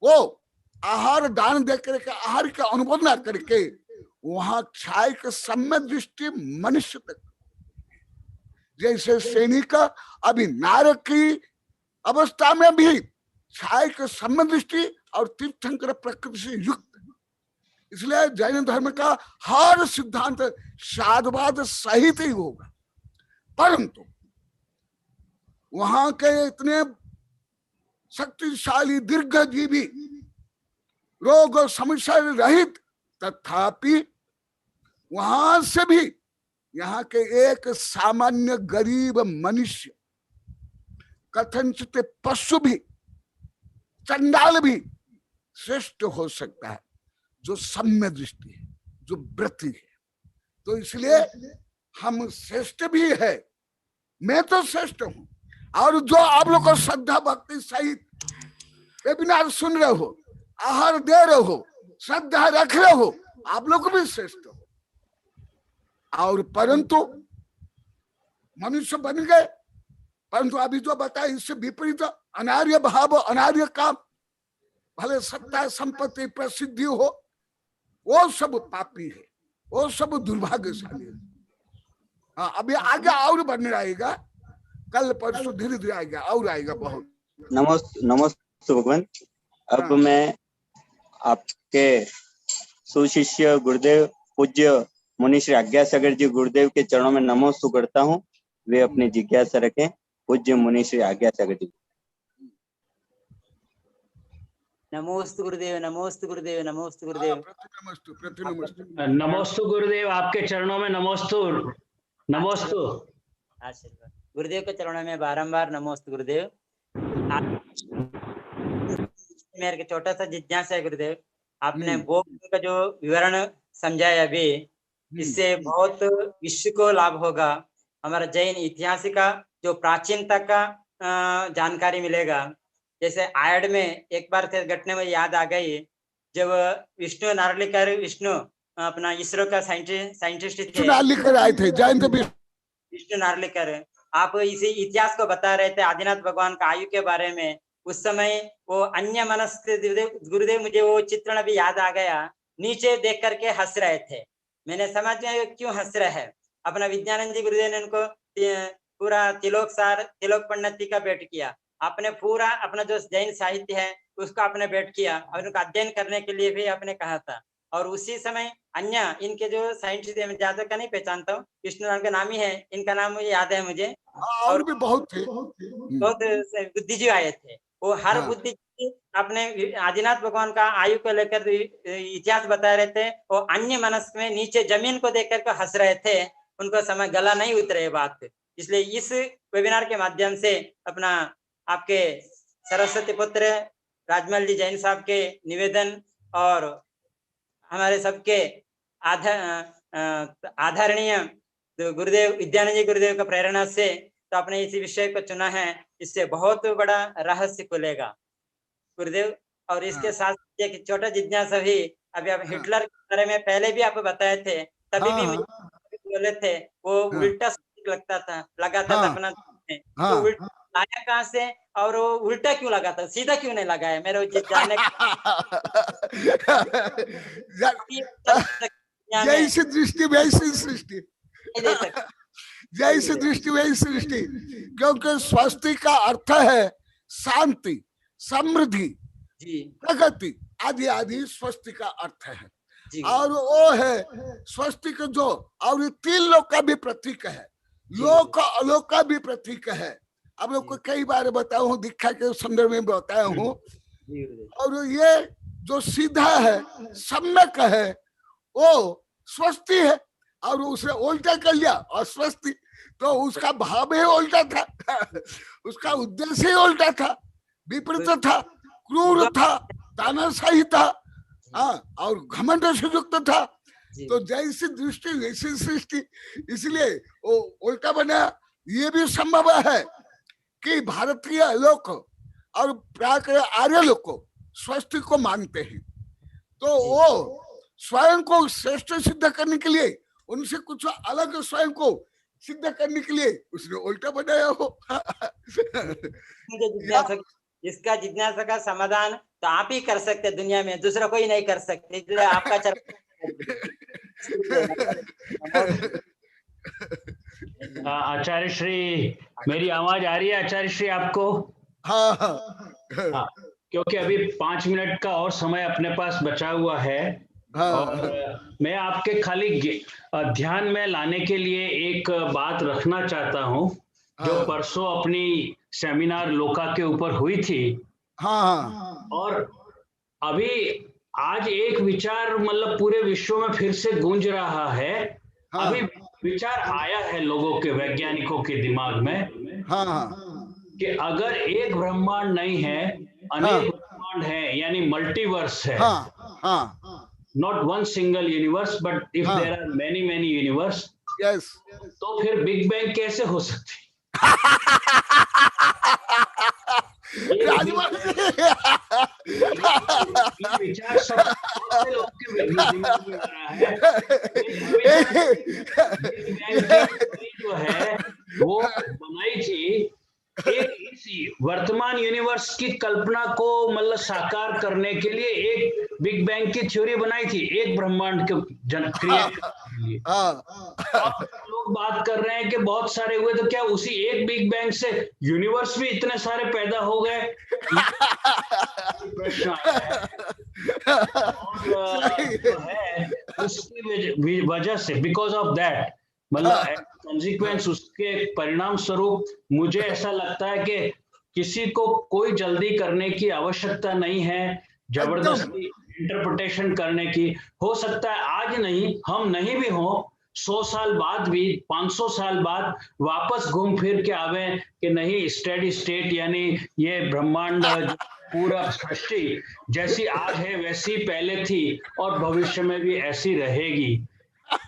वो आहार दान दे करके आहार का अनुमोदना करके वहां क्षय के सम्य दृष्टि मनुष्य तक, जैसे सैनिक अभी नारक की अवस्था में भी क्षय के सम्य दृष्टि और तीर्थंकर प्रकृति से युक्त। इसलिए जैन धर्म का हर सिद्धांत साधुवाद सहित ही होगा। परंतु वहां के इतने शक्तिशाली दीर्घजीवी रोग और समस्या रहित, तथापि वहां से भी यहाँ के एक सामान्य गरीब मनुष्य, कथनचित पशु भी, चंडाल भी श्रेष्ठ हो सकता है, जो सम्य दृष्टि है, जो व्रती है। तो इसलिए हम श्रेष्ठ भी है, मैं तो श्रेष्ठ हूं। और जो आप लोग को श्रद्धा भक्ति सहित वेबिनार सुन रहे हो, आहार दे रहे हो, श्रद्धा रख रहे हो, आप लोग भी श्रेष्ठ हो। और परंतु मनुष्य बन गए, परंतु अभी जो बताया इससे विपरीत अनार्य भाव, अनार्य काम, भले सत्ता संपत्ति प्रसिद्धि हो, वो सब पापी है, वो सब दुर्भाग्यशाली है। हाँ, अभी आगे और बढ़ने आएगा, कल परसों धीरे धीरे आएगा और आएगा बहुत। नमस्ते भगवान। अब मैं आपके सुशिष्य गुरुदेव पूज्य मुनि श्री आज्ञासागर जी गुरुदेव के चरणों में नमोस्तु करता हूँ। वे अपनी जिज्ञासा रखें। पूज्य मुनि श्री आज्ञासागर जी। नमोस्तु गुरुदेव, नमोस्तु गुरुदेव, नमोस्तु गुरुदेव। नमोस्तु गुरुदेव, आपके चरणों में नमोस्तु नमोस्तु। आशीर्वाद गुरुदेव के चरणों में बारंबार नमोस्तु गुरुदेव। मेरे के छोटा सा जिज्ञासा है गुरुदेव, आपने भोग का जो विवरण समझाया अभी, इससे बहुत विश्व को लाभ होगा। हमारा जैन इतिहास का जो प्राचीनता का जानकारी मिलेगा। जैसे आयड में एक बार थे घटना में याद आ गई, जब विष्णु नार्लिकर, विष्णु अपना इसरो का साइंटिस्ट थे, नार्लिकर आए थे, विष्णु नार्लिकर। आप इसी इतिहास को बता रहे थे आदिनाथ भगवान का आयु के बारे में। उस समय वो अन्य मनस्क गुरुदेव, मुझे वो चित्रण भी याद आ गया, नीचे देख करके हंस रहे थे। मैंने समझ में क्यों हंस रहे हैं। अपना विद्यानंद जी गुरुदेव ने उनको पूरा तिलोक पंडित का भेंट किया। आपने पूरा अपना जो जैन साहित्य है उसका आपने भेंट किया और उनका अध्ययन करने के लिए भी आपने कहा था। और उसी समय अन्य इनके जो साइंटिस्ट मैं ज्यादा का नहीं पहचानता हूँ, विष्णु नाम का नाम ही है, इनका नाम मुझे याद है मुझे। और भी बहुत थे, बहुत बुद्धिजीवी आए थे। वो हर बुद्धिजीवी अपने आदिनाथ भगवान का आयु को लेकर इतिहास बता रहे थे। वो अन्य मनस्क में नीचे जमीन को देख कर हंस रहे थे, उनको समय गला नहीं उतरे बात। इसलिए इस वेबिनार के माध्यम से अपना आपके सरस्वती पुत्र राजमल जी जैन साहब के निवेदन और हमारे सबके आदरणीय गुरुदेव विद्यानंद जी गुरुदेव का प्रेरणा से तो आपने इसी विषय को चुना है, इससे बहुत बड़ा रहस्य खुलेगा गुरुदेव। और इसके साथ एक छोटा जिज्ञासा भी, अभी आप हिटलर के बारे में पहले भी आप बताए थे, तभी भी मुझे बोले थे वो उल्टा लगता था, लगाता था अपना, तो उल्टा लाया कहाँ से और वो उल्टा क्यों लगाता, सीधा क्यों नहीं लगाया, मेरे जानने जैसी दृष्टि वैसी सृष्टि, जैसी दृष्टि वही सृष्टि, क्योंकि स्वस्ति का अर्थ है शांति, समृद्धि, प्रगति आदि आदि स्वस्ति का अर्थ है। और वो है स्वस्ति का जो, और ये 3 लोक का भी प्रतीक है, लोक अलोक का भी प्रतीक है। अब लोग को कई बार बताया हूँ, दीक्षा के संदर्भ में बताया हूँ। और ये जो सीधा है, सम्यक है, वो स्वस्ति है, और उसने उल्टा कर लिया अस्वस्थी, तो उसका भाव ही उल्टा था, उसका उद्देश्य ही उल्टा था, विपरीत था, क्रूर था, तानाशाही था, और घमंड से युक्त था। तो जैसी दृष्टि वैसी सृष्टि, इसलिए वो उल्टा बना। ये भी संभव है कि भारतीय लोग और प्राकृत आर्य लोग स्वस्ति को मानते हैं, तो वो स्वयं को श्रेष्ठ सिद्ध करने के लिए, उनसे कुछ अलग स्वयं को सिद्ध करने के लिए उसने उल्टा बनाया हो। इसका जिज्ञासा का समाधान तो आप ही कर सकते, दुनिया में दूसरा कोई नहीं कर सकते, इसलिए आपका आचार्य श्री, मेरी आवाज आ रही है आचार्य श्री आपको? हाँ, क्योंकि अभी 5 मिनट का और समय अपने पास बचा हुआ है। और मैं आपके खाली ध्यान में लाने के लिए एक बात रखना चाहता हूँ, जो परसों अपनी सेमिनार लोका के ऊपर हुई थी। और अभी आज एक विचार मतलब पूरे विश्व में फिर से गूंज रहा है। अभी विचार आया है लोगों के, वैज्ञानिकों के दिमाग में, कि अगर एक ब्रह्मांड नहीं है, अनेक ब्रह्मांड है, यानी मल्टीवर्स है। Not one single universe, but if there are many universe, yes, तो फिर बिग बैंग कैसे हो सकती? विचार सब लोग के दिमाग में आ रहा है। जो है वो बनाई थी एक इसी वर्तमान यूनिवर्स की कल्पना को मतलब साकार करने के लिए, एक बिग बैंग की थ्योरी बनाई थी, एक ब्रह्मांड को क्रिएट करने के लिए। लोग बात कर रहे हैं कि बहुत सारे हुए, तो क्या उसी एक बिग बैंग से यूनिवर्स भी इतने सारे पैदा हो गए? प्रश्न है उसकी वजह से, बिकॉज ऑफ दैट, मतलब कॉन्सिक्वेंस, उसके परिणाम स्वरूप मुझे ऐसा लगता है कि किसी को कोई जल्दी करने की आवश्यकता नहीं है, जबरदस्ती इंटरप्रिटेशन करने की। हो सकता है आज नहीं, हम नहीं भी हो, 100 साल बाद भी, 500 साल बाद वापस घूम फिर के आवे कि नहीं, स्टेडी स्टेट यानी ये ब्रह्मांड पूरा सृष्टि जैसी आज है वैसी पहले थी और भविष्य में भी ऐसी रहेगी।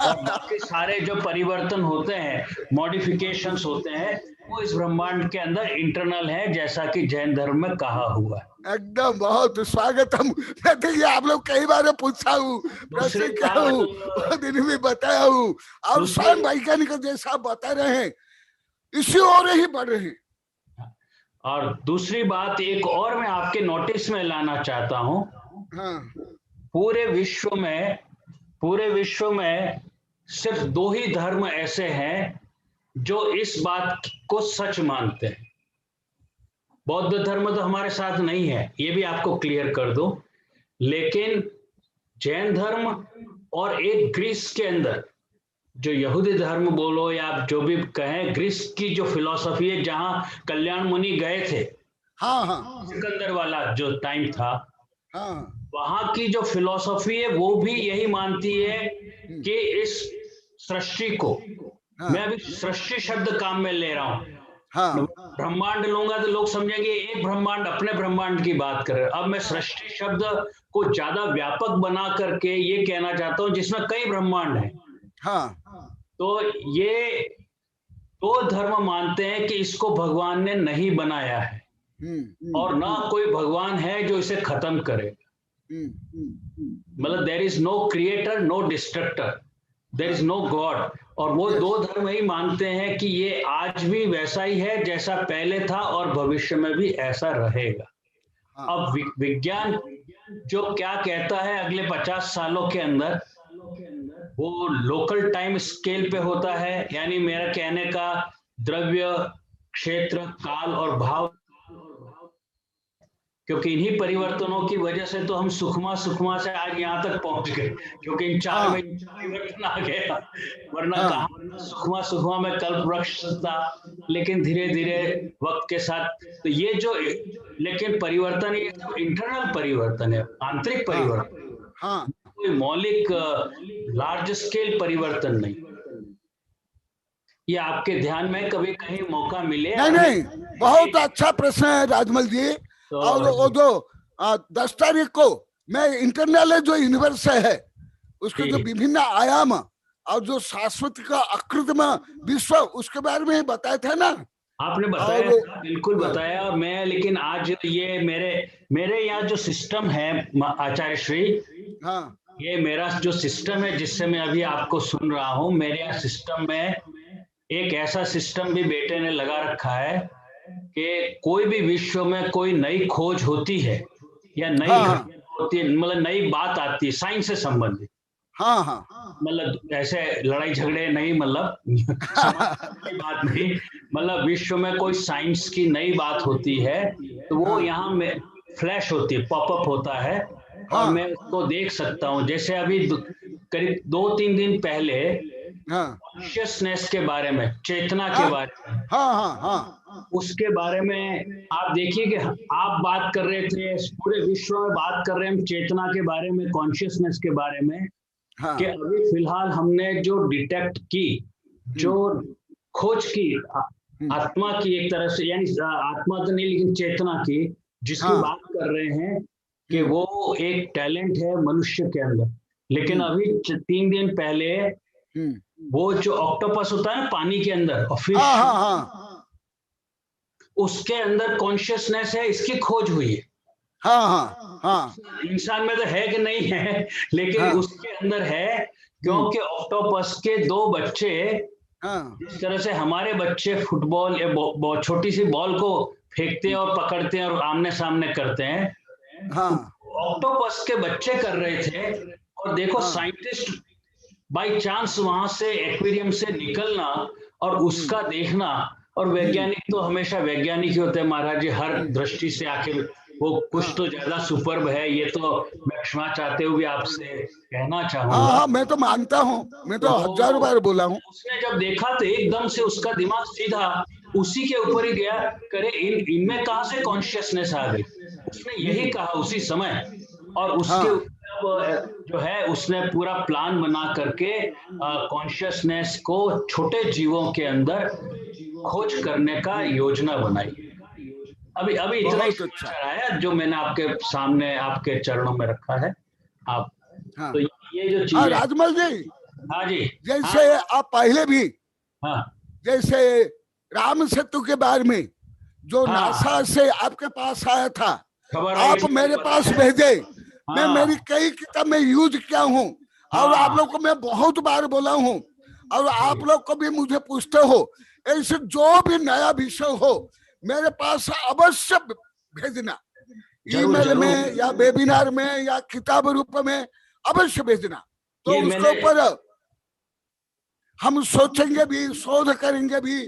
और बाकी सारे जो परिवर्तन होते हैं, मॉडिफिकेशंस होते हैं, वो इस ब्रह्मांड के अंदर इंटरनल है, जैसा कि जैन धर्म में कहा हुआ है। एकदम बहुत स्वागतम। मैं तो ये आप लोग कई बार पूछा हूँ, प्रश्न किया हूँ, वो दिन भी बताया हूँ, और स्वयं वैज्ञानिक जैसा बता रहे हैं, इसी ओर ही बढ़ रहे हैं। और दूसरी बात एक और मैं आपके नोटिस में लाना चाहता हूँ। पूरे विश्व में सिर्फ 2 ही धर्म ऐसे हैं जो इस बात को सच मानते हैं। बौद्ध धर्म तो हमारे साथ नहीं है, ये भी आपको क्लियर कर दो, लेकिन जैन धर्म और एक ग्रीस के अंदर जो यहूदी धर्म बोलो या आप जो भी कहें, ग्रीस की जो फिलॉसफी है जहां कल्याण मुनि गए थे, सिकंदर वाला जो टाइम था, वहां की जो फिलॉसफी है वो भी यही मानती है कि इस सृष्टि को, मैं अभी सृष्टि शब्द काम में ले रहा हूं, ब्रह्मांड लूंगा तो लोग समझेंगे एक ब्रह्मांड, अपने ब्रह्मांड की बात कर रहे हैं। अब मैं सृष्टि शब्द को ज्यादा व्यापक बना करके ये कहना चाहता हूं जिसमें कई ब्रह्मांड है। तो ये दो धर्म मानते हैं कि इसको भगवान ने नहीं बनाया है और ना कोई भगवान है जो इसे खत्म करे। मतलब there is no creator, no destructor, there is no god. और वो दो धर्म ही मानते हैं कि ये आज भी वैसा ही है जैसा पहले था और भविष्य में भी ऐसा रहेगा। अब विज्ञान जो क्या कहता है अगले 50 सालों के अंदर, वो लोकल टाइम स्केल पे होता है, यानी मेरा कहने का द्रव्य, क्षेत्र, काल और भाव, क्योंकि इन्हीं परिवर्तनों की वजह से तो हम सुखमा से आज यहाँ तक पहुंच गए, क्योंकि इन 4 में परिवर्तन आ गया। वरना कहाँ सुखमा में कल्प वृक्ष था, लेकिन धीरे धीरे वक्त के साथ तो ये जो, लेकिन परिवर्तन ये इंटरनल परिवर्तन है, आंतरिक परिवर्तन, कोई मौलिक लार्ज स्केल परिवर्तन नहीं। ये आपके ध्यान में कभी कहीं मौका मिले? नहीं, बहुत अच्छा प्रश्न है राजमल जी। और वो जो 10 तारीख को मैं इंटरनल जो यूनिवर्स है उसके जो विभिन्न आयाम और जो शाश्वत का अकृत्रिम विश्व, उसके बारे में बताया था ना आपने? बताया, बिल्कुल बताया। और मैं, लेकिन आज ये मेरे यहाँ जो सिस्टम है आचार्य श्री, ये मेरा जो सिस्टम है जिससे मैं अभी आपको सुन रहा हूँ, मेरे यहाँ सिस्टम में एक ऐसा सिस्टम भी बेटे ने लगा रखा है कि कोई भी विश्व में कोई नई खोज होती है या नई होती है, मतलब नई बात आती है साइंस से संबंधित, मतलब ऐसे लड़ाई झगड़े नहीं, मतलब बात नहीं, मतलब विश्व में कोई साइंस की नई बात होती है तो वो यहाँ में फ्लैश होती है, पॉपअप होता है और मैं उसको देख सकता हूँ। जैसे अभी करीब 2-3 दिन पहले कॉन्शियसनेस के बारे में, चेतना के बारे में, उसके बारे में आप देखिए कि आप बात कर रहे थे, पूरे विश्व में बात कर रहे हैं चेतना के बारे में, कॉन्शियसनेस के बारे में, कि अभी फिलहाल हमने जो डिटेक्ट की, जो खोज की आत्मा की, एक तरह से, यानी आत्मा तो नहीं लेकिन चेतना की, जिसकी बात कर रहे हैं कि वो एक टैलेंट है मनुष्य के अंदर। लेकिन अभी 3 दिन पहले वो जो ऑक्टोपस होता है ना पानी के अंदर, और फिश, उसके अंदर कॉन्शियसनेस है, इसकी खोज हुई है। इंसान में तो है कि नहीं है, लेकिन उसके अंदर है, क्योंकि ऑक्टोपस के 2 बच्चे, जिस तरह से हमारे बच्चे फुटबॉल या बहुत छोटी सी बॉल को फेंकते हैं और पकड़ते हैं और आमने सामने करते हैं, ऑक्टोपस के बच्चे कर रहे थे। और देखो साइंटिस्ट बाय चांस वहां से एक्वेरियम से निकलना और उसका देखना, और वैज्ञानिक तो हमेशा वैज्ञानिक ही होते हैं महाराज जी, हर दृष्टि से आखिर वो कुछ तो ज्यादा सुपर्ब है, ये तो मैं क्षमा चाहते हुए आपसे कहना चाहूंगा। मैं तो मानता हूँ, मैं तो 1000 बार बोला हूँ। उसने जब देखा तो एकदम से उसका दिमाग सीधा उसी के ऊपर ही गया, करे इनमें कहाँ से कॉन्शियसनेस आ गई, उसने यही कहा उसी समय। और उसके जो है उसने पूरा प्लान बना करके कॉन्शियसनेस को छोटे जीवों के अंदर खोज करने का योजना बनाई। अभी इतना ही अच्छा है जो मैंने आपके सामने आपके चरणों में रखा है। आप तो ये जो चीज, राजमल जी, हाँ जी, जैसे आप पहले भी, जैसे राम सेतु के बारे में जो नासा से आपके पास आया था, आप मेरे पास भेजे, मैं मेरी कई किताब में यूज किया हूँ, और आप लोग को मैं बहुत बार बोला हूँ, और आप लोग को भी मुझे पूछते हो, ऐसे जो भी नया विषय हो मेरे पास अवश्य भेजना, ईमेल में या वेबिनार में या किताब रूप में अवश्य भेजना। तो उसके ऊपर हम सोचेंगे भी, शोध करेंगे भी,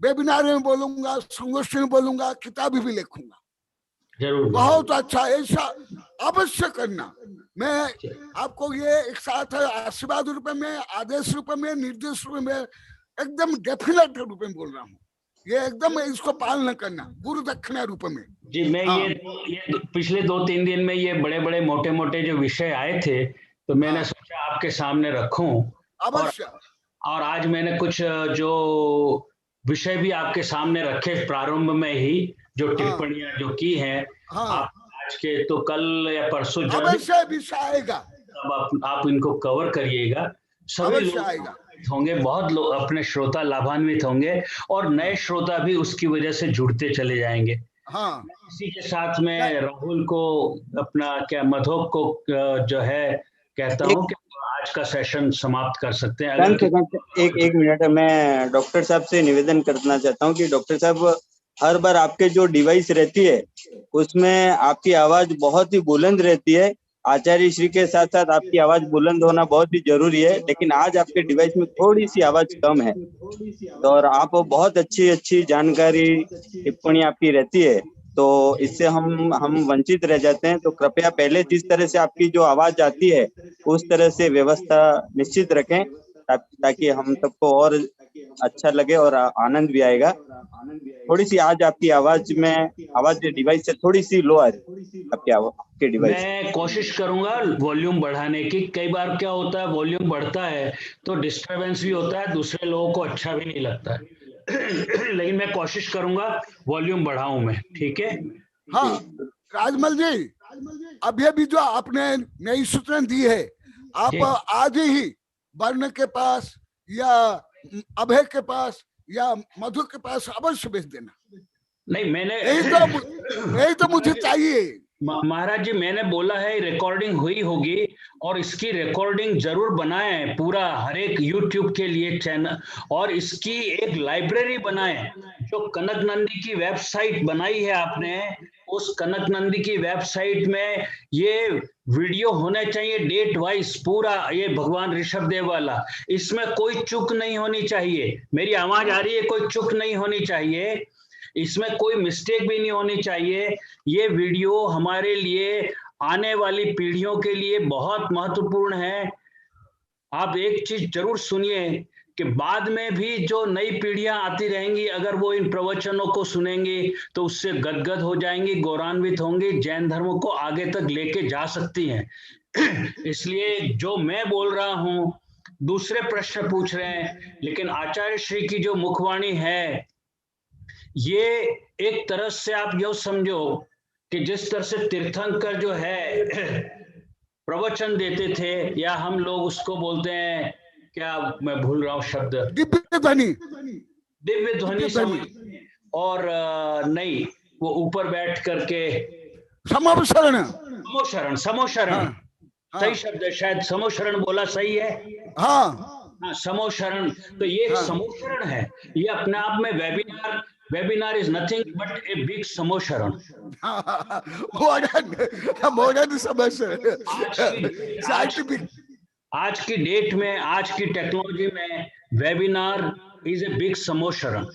वेबिनार में बोलूंगा, संगोष्ठी में बोलूंगा, किताब भी लिखूंगा। जरूर, बहुत अच्छा, ऐसा अवश्य करना। मैं आपको ये एक साथ आशीर्वाद रूप में, आदेश रूप में, निर्देश रूप में, एकदम डेफिनेट रूप में बोल रहा हूँ। ये एकदम इसको पालन करना गुरु दक्षिणा रूप में। जी मैं ये पिछले 2-3 दिन में ये बड़े बड़े मोटे मोटे जो विषय आए थे, तो मैंने सोचा आपके सामने रखूं। अवश्य। और आज मैंने कुछ जो विषय भी आपके सामने रखे प्रारंभ में ही, जो टिप्पणियां जो की हैं आप आज के, तो कल या परसों अवश्य विषय आएगा, अब आप इनको कवर करिएगा। सभी लोग होंगे, बहुत लोग अपने श्रोता लाभान्वित होंगे और नए श्रोता भी उसकी वजह से जुड़ते चले जाएंगे। हाँ। इसी के साथ में राहुल को अपना क्या मधोक को जो है कहता हूँ कि आज का सेशन समाप्त कर सकते हैं। एक मिनट, मैं डॉक्टर साहब से निवेदन करना चाहता हूँ कि डॉक्टर साहब हर बार आपके जो डिवाइस रहती है उसमें आपकी आवाज बहुत ही बुलंद रहती है। आचार्य श्री के साथ साथ आपकी आवाज बुलंद होना बहुत ही जरूरी है, लेकिन आज आपके डिवाइस में थोड़ी सी आवाज कम है। तो और आप बहुत अच्छी जानकारी टिप्पणी आपकी रहती है, तो इससे हम वंचित रह जाते हैं। तो कृपया पहले जिस तरह से आपकी जो आवाज आती है उस तरह से व्यवस्था निश्चित रखें, ताकि हम सबको और अच्छा लगे और आनंद भी आएगा। थोड़ी सी आज आपकी आवाज डिवाइस से थोड़ी सी लो आ रही आपके डिवाइस। मैं कोशिश करूंगा वॉल्यूम बढ़ाने की। कई बार क्या होता है, वॉल्यूम बढ़ता है तो डिस्टरबेंस भी होता है, दूसरे लोगों को अच्छा भी नहीं लगता है। लेकिन मैं कोशिश करूंगा वॉल्यूम बढ़ाऊं मैं, ठीक है? हाँ राजमल जी, अभी जो आपने नई सूचना दी है, आप आज ही वर्ण के पास या अभय के पास या मधु के पास अवश्य भेज देना। नहीं, मैंने यही तो मुझे चाहिए महाराज जी। मैंने बोला है रिकॉर्डिंग हुई होगी और इसकी रिकॉर्डिंग जरूर बनाएं पूरा, हर एक यूट्यूब के लिए चैनल, और इसकी एक लाइब्रेरी बनाएं। जो कनक नंदी की वेबसाइट बनाई है आपने, उस कनक नंदी की वेबसाइट में ये वीडियो होने चाहिए डेट वाइज पूरा, ये भगवान ऋषभ देव वाला। इसमें कोई चूक नहीं होनी चाहिए। मेरी आवाज आ रही है? कोई चूक नहीं होनी चाहिए, इसमें कोई मिस्टेक भी नहीं होनी चाहिए। ये वीडियो हमारे लिए, आने वाली पीढ़ियों के लिए बहुत महत्वपूर्ण है। आप एक चीज जरूर सुनिए कि बाद में भी जो नई पीढ़ियां आती रहेंगी, अगर वो इन प्रवचनों को सुनेंगी तो उससे गदगद हो जाएंगी, गौरवान्वित होंगी, जैन धर्म को आगे तक लेके जा सकती हैं। इसलिए जो मैं बोल रहा हूं, दूसरे प्रश्न पूछ रहे हैं, लेकिन आचार्य श्री की जो मुखवाणी है, ये एक तरह से आप यो समझो कि जिस तरह से तीर्थंकर जो है प्रवचन देते थे, या हम लोग उसको बोलते हैं, क्या मैं भूल रहा हूँ शब्द, दिव्य ध्वनि, और नहीं, वो ऊपर बैठ करके समोशरण सही शब्द है, शायद समोशरण बोला सही है। हाँ, समोशरण। तो ये एक समोशरण है, ये अपने आप में webinar is nothing but a big Samosharan. Modern Samosharan. आज की डेट में, आज की टेक्नोलॉजी में webinar is a big Samosharan.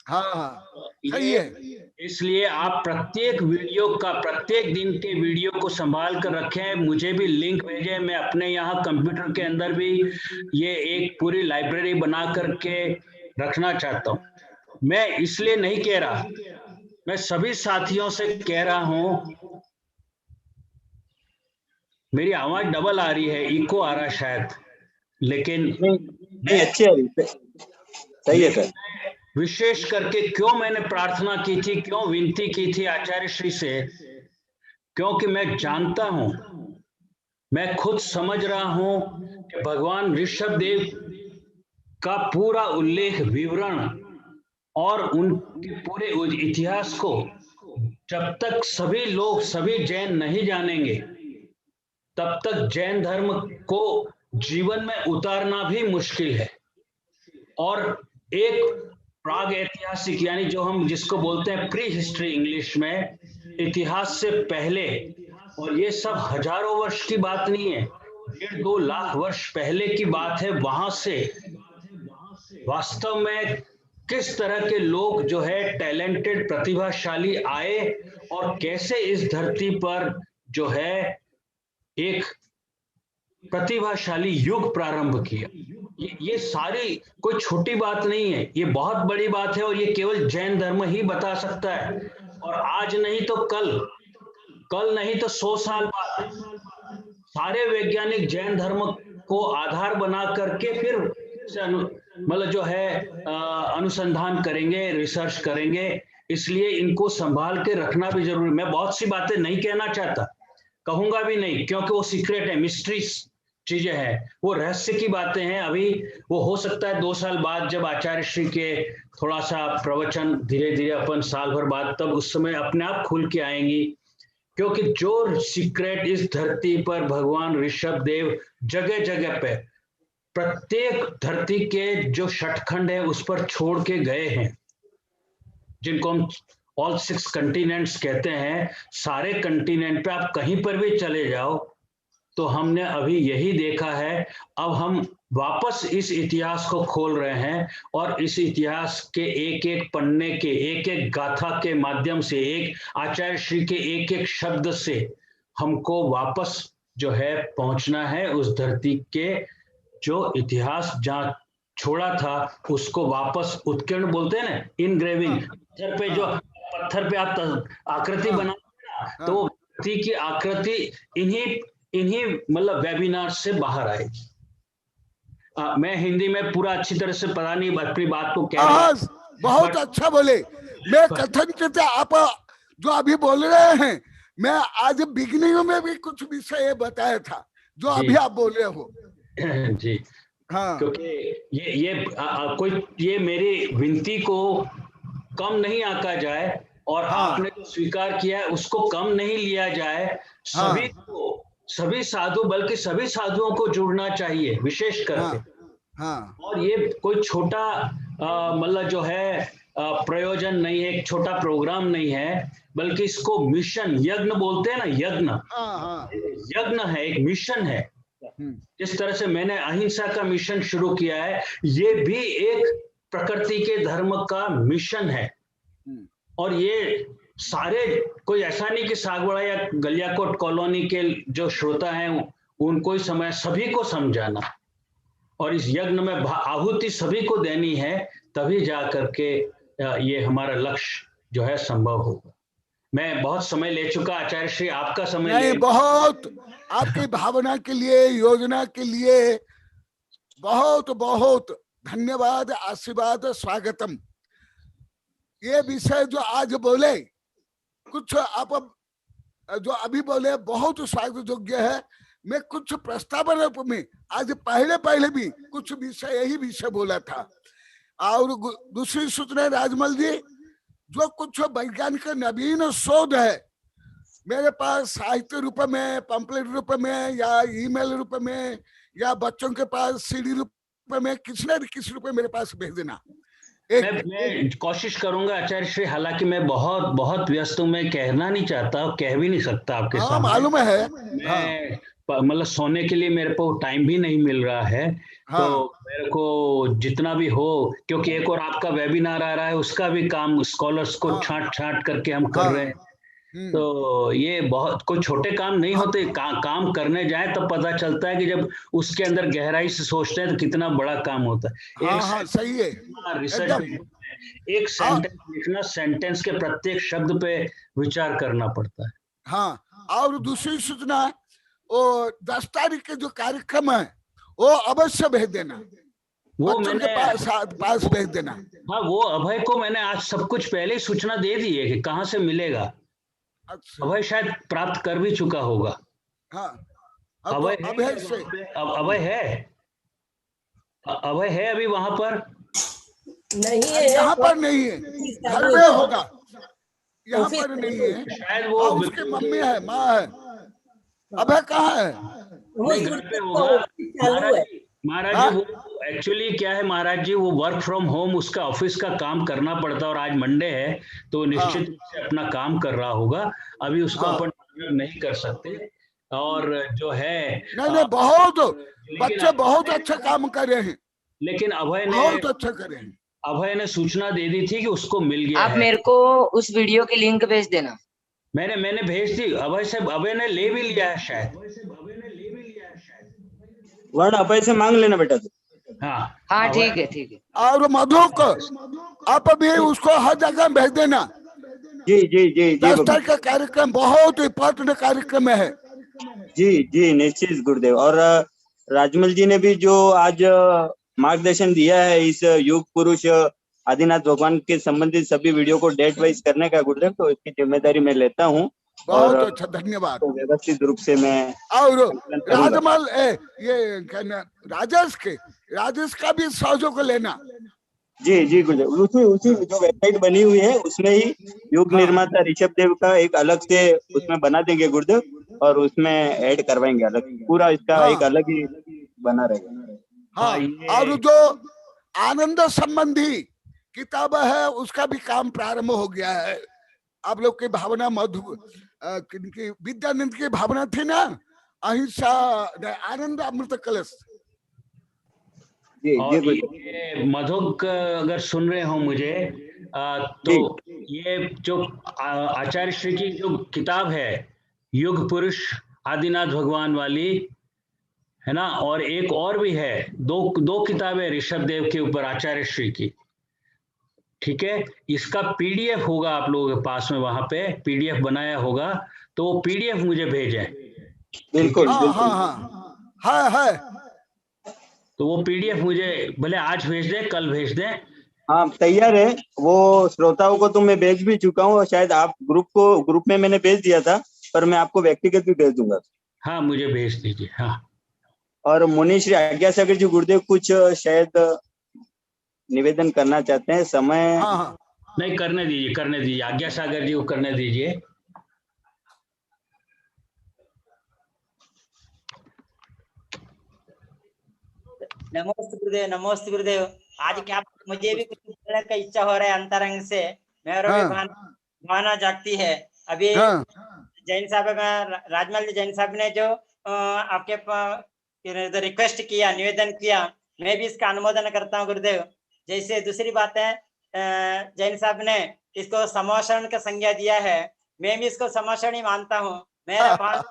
सही है। इसलिए आप प्रत्येक वीडियो का, प्रत्येक दिन के वीडियो को संभाल कर रखें। मुझे भी लिंक भेजें, मैं अपने यहाँ कंप्यूटर के अंदर भी ये एक पूरी लाइब्रेरी बना करके रखना चाहता हूँ। मैं इसलिए नहीं कह रहा, मैं सभी साथियों से कह रहा हूं। मेरी आवाज डबल आ रही है, इको आ रहा है शायद, लेकिन नहीं अच्छी आ रही है, सही है सर। विशेष करके क्यों मैंने प्रार्थना की थी, क्यों विनती की थी आचार्य श्री से, क्योंकि मैं जानता हूं, मैं खुद समझ रहा हूं कि भगवान ऋषभ देव का पूरा उल्लेख, विवरण और उनके पूरे इतिहास को जब तक सभी लोग, सभी जैन नहीं जानेंगे, तब तक जैन धर्म को जीवन में उतारना भी मुश्किल है। और एक प्राग ऐतिहासिक, यानी जो हम जिसको बोलते हैं प्री हिस्ट्री इंग्लिश में, इतिहास से पहले, और ये सब हजारों वर्ष की बात नहीं है, 1.5-2 लाख वर्ष पहले की बात है। वहां से वास्तव में किस तरह के लोग जो है टैलेंटेड, प्रतिभाशाली आए और कैसे इस धरती पर जो है एक प्रतिभाशाली युग प्रारंभ किया। ये सारी कोई छोटी बात नहीं है, ये बहुत बड़ी बात है और ये केवल जैन धर्म ही बता सकता है। और आज नहीं तो कल नहीं तो 100 साल बाद सारे वैज्ञानिक जैन धर्म को आधार बना करके फिर मतलब जो है अनुसंधान करेंगे, रिसर्च करेंगे। इसलिए इनको संभाल के रखना भी जरूरी। मैं बहुत सी बातें नहीं कहना चाहता, कहूंगा भी नहीं, क्योंकि वो सीक्रेट है, मिस्ट्री चीजें हैं, वो रहस्य की बातें हैं। अभी वो हो सकता है 2 साल बाद जब आचार्य श्री के थोड़ा सा प्रवचन धीरे धीरे अपन साल भर बाद, तब उस समय अपने आप खुल के आएंगी। क्योंकि जो सीक्रेट इस धरती पर भगवान ऋषभ देव जगह जगह पे प्रत्येक धरती के जो षटखंड है उस पर छोड़ के गए हैं, जिनको हम ऑल 6 कंटिनेंट्स कहते हैं, सारे कंटिनेंट पे आप कहीं पर भी चले जाओ तो हमने अभी यही देखा है। अब हम वापस इस इतिहास को खोल रहे हैं और इस इतिहास के एक एक पन्ने के एक एक गाथा के माध्यम से, एक आचार्य श्री के एक एक शब्द से हमको वापस जो है पहुंचना है उस धरती के जो इतिहास जहाँ छोड़ा था उसको वापस उत्कीर्ण बोलते हैं ना, इनग्रेविंग। पत्थर पे जो पत्थर पे आप आकृति बनाते हैं ना, तो धरती की आकृति इन्हीं मतलब वेबिनार से बाहर आएगी। मैं हिंदी में पूरा अच्छी तरह से पता नहीं अपनी बात को कह रहा हूं। बहुत अच्छा बोले। मैं कथन करते आप जो अभी बोल रहे हैं, मैं आज बिगनिंग में भी कुछ विषय बताया था जो अभी आप बोल रहे हो जी। हाँ, क्योंकि ये मेरी विनती को कम नहीं आंका जाए और आपने जो स्वीकार किया है उसको कम नहीं लिया जाए। सभी साधु, बल्कि सभी साधुओं को जुड़ना चाहिए विशेष करके। और ये कोई छोटा मतलब जो है प्रयोजन नहीं है, एक छोटा प्रोग्राम नहीं है, बल्कि इसको मिशन, यज्ञ बोलते हैं ना, यज्ञ है, एक मिशन है। जिस तरह से मैंने अहिंसा का मिशन शुरू किया है, ये भी एक प्रकृति के धर्म का मिशन है। और ये सारे, कोई ऐसा नहीं कि सागवाड़ा या गलियाकोट कॉलोनी के जो श्रोता हैं उनको ही समय, सभी को समझाना और इस यज्ञ में आहुति सभी को देनी है, तभी जा करके ये हमारा लक्ष्य जो है संभव होगा। मैं बहुत समय ले चुका आचार्य श्री, आपका समय नहीं, बहुत आपकी भावना के लिए, योजना के लिए बहुत बहुत धन्यवाद, आशीर्वाद, स्वागतम। ये विषय जो आज बोले, कुछ आप जो अभी बोले बहुत स्वागत योग्य है। मैं कुछ प्रस्तावन रूप में आज पहले भी कुछ विषय, यही विषय बोला था। और दूसरी सूचना राजमल जी, जो कुछ वैज्ञानिक नवीन शोध है मेरे पास साहित्य रूप में, पंपलेट रूप में, या ईमेल रूप में, या बच्चों के पास सीडी रूप में, किसी न किसी रूप में मेरे पास भेज देना। मैं कोशिश करूंगा आचार्य श्री, हालांकि मैं बहुत व्यस्त हूँ, मैं कहना नहीं चाहता, कह भी नहीं सकता आपके सामने, मालूम है। मैं मतलब सोने के लिए मेरे को टाइम भी नहीं मिल रहा है। तो मेरे को जितना भी हो, क्योंकि एक और आपका वेबिनार आ रहा है, उसका भी काम स्कॉलर्स को छांट करके हम कर रहे हैं। तो ये बहुत कोई छोटे काम नहीं होते। काम करने जाए तब पता चलता है कि जब उसके अंदर गहराई से सोचते हैं तो कितना बड़ा काम होता है। सही है। रिसर्च एक सेंटेंस लिखना, सेंटेंस के प्रत्येक शब्द पे विचार करना पड़ता है। हाँ, और दूसरी सूचना, वो 10 तारीख के जो कार्यक्रम है वो अवश्य भेज देना, वो मैंने पास भेज देना। हाँ, वो अभय को मैंने आज सब कुछ पहले ही सूचना दे दी है कि कहाँ से मिलेगा। अच्छा। अभय शायद प्राप्त कर भी चुका होगा। अभय है अभी वहां पर नहीं है, यहाँ पर नहीं है, घर में होगा, यहाँ पर नहीं है। शायद वो उसकी मम्मी है, माँ है। अभय कहाँ है? घर पे होगा। महाराज जी, वो एक्चुअली क्या है महाराज जी, वो वर्क फ्रॉम होम, उसका ऑफिस का काम करना पड़ता है और आज मंडे है तो निश्चित रूप से अपना काम कर रहा होगा। अभी उसको अपन नहीं कर सकते। और जो है नहीं, बहुत बच्चे बहुत अच्छा काम कर रहे हैं, लेकिन अभय ने बहुत अच्छा करे हैं। अभय ने सूचना दे दी थी कि उसको मिल गया। आप मेरे को उस वीडियो की लिंक भेज देना। मैंने भेज दी। अभय ने ले भी लिया है शायद। वर्ण अभय से मांग लेना बेटा तू। हाँ हाँ ठीक है ठीक है। और मधु को आप भी उसको हर जगह भेज देना। जी जी जी जी 10 बाबा। का कार्यक्रम बहुत इम्पोर्टेंट कार्यक्रम है। जी जी निश्चित गुरुदेव। और राजमल जी ने भी जो आज मार्गदर्शन दिया है इस युग पुरुष आदिनाथ भगवान के संबंधित सभी वीडियो को डेट वाइज करने का गुरुदेव, तो इसकी जिम्मेदारी मैं लेता हूँ बहुत और अच्छा, धन्यवाद। तो व्यवस्थित रूप से मैं और करूंगा। राजमल ये कहना राजेश का भी सहयोग लेना। जी जी गुरुदेव। उसी जो वेबसाइट बनी हुई है उसमें ही युग निर्माता ऋषभ देव का एक अलग से उसमें बना देंगे गुरुदेव, और उसमें ऐड करवाएंगे अलग, पूरा इसका एक अलग ही बना रहेगा। हाँ, और जो आनंद संबंधी किताब है उसका भी काम प्रारंभ हो गया है। आप लोग की भावना मधु की विद्यानंद की भावना थी ना, अहिंसा आनंद अमृत कलश। और ये मधुक अगर सुन रहे हो मुझे तो ये जो आचार्य श्री की जो किताब है युग पुरुष आदिनाथ भगवान वाली है ना, और एक और भी है, दो किताबें ऋषभ देव के ऊपर आचार्य श्री की, ठीक है। इसका पीडीएफ होगा आप लोगों के पास में, वहां पे पीडीएफ बनाया होगा, तो वो पीडीएफ मुझे भेजें। बिल्कुल हाँ है। तो वो पीडीएफ मुझे भले आज भेज दें, कल भेज दें। हाँ तैयार है, वो श्रोताओं को तो मैं भेज भी चुका हूँ, शायद आप ग्रुप में मैंने भेज दिया था, पर मैं आपको व्यक्तिगत भी भेज दूंगा। हाँ मुझे भेज दीजिए। हाँ। और मुनीश श्री आज्ञा सागर जी गुरुदेव कुछ शायद निवेदन करना चाहते हैं, समय नहीं, करने दीजिए आज्ञा सागर जी को करने दीजिए। नमस्ते गुरुदेव, नमस्ते गुरुदेव। आज क्या मुझे भी कुछ बोलने का इच्छा हो रहा है अंतरंग से, मेरा भी भावना जागती है। अभी जैन साहब राजमल जैन साहब ने जो आपके रिक्वेस्ट किया, निवेदन किया, मैं भी इसका अनुमोदन करता हूँ गुरुदेव। जैसे दूसरी बात है, जैन साहब ने इसको समाशरण का संज्ञा दिया है, मैं भी इसको समाशरण ही मानता हूँ। मेरा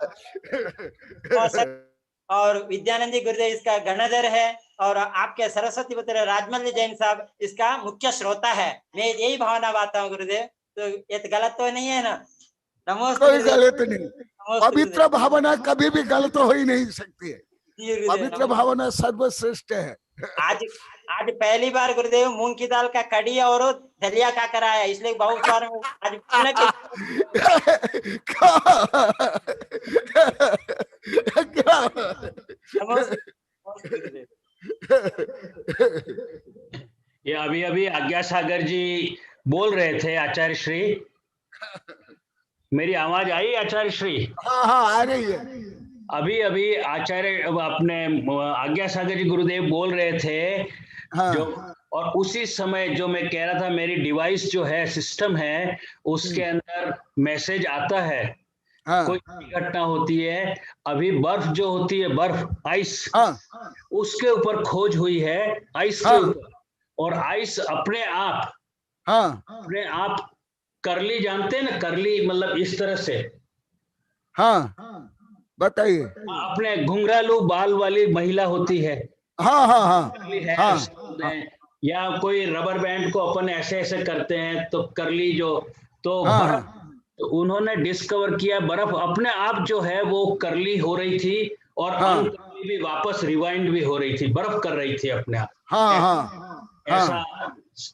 और विद्यानंदी गुरुदेव इसका गणधर है, और आपके सरस्वती पुत्र राजमल जैन साहब इसका मुख्य श्रोता है। मैं यही भावना बात हूँ गुरुदेव, तो ये तो गलत तो नहीं है ना? नमस्ते। कोई गलत नहीं, पवित्र भावना कभी भी गलत हो ही नहीं सकती है। पवित्र भावना सर्वश्रेष्ठ है। आज पहली बार गुरुदेव मूंग की दाल का कड़ी और दलिया का कराया, इसलिए बहुत बार आज ये अभी आज्ञा सागर जी बोल रहे थे आचार्य श्री, मेरी आवाज आई आचार्य श्री? हाँ आ रही है। अभी आचार्य अपने आज्ञा सागर जी गुरुदेव बोल रहे थे जो, और उसी समय जो मैं कह रहा था, मेरी डिवाइस जो है, सिस्टम है, उसके अंदर मैसेज आता है, कोई घटना होती है। अभी बर्फ जो होती है, बर्फ आइस, उसके ऊपर खोज हुई है, आइस के ऊपर, और आइस अपने आप करली, जानते हैं ना करली, मतलब इस तरह से। बताइए। अपने घुंघरालू बाल वाली महिला होती है। या कोई रबर बैंड को अपन ऐसे ऐसे करते हैं तो करली जो, तो बर्फ, तो उन्होंने डिस्कवर किया बर्फ अपने आप जो है वो करली हो रही थी, और अनकरली भी वापस रिवाइंड भी हो रही थी, बर्फ कर रही थी अपने आप। ऐसा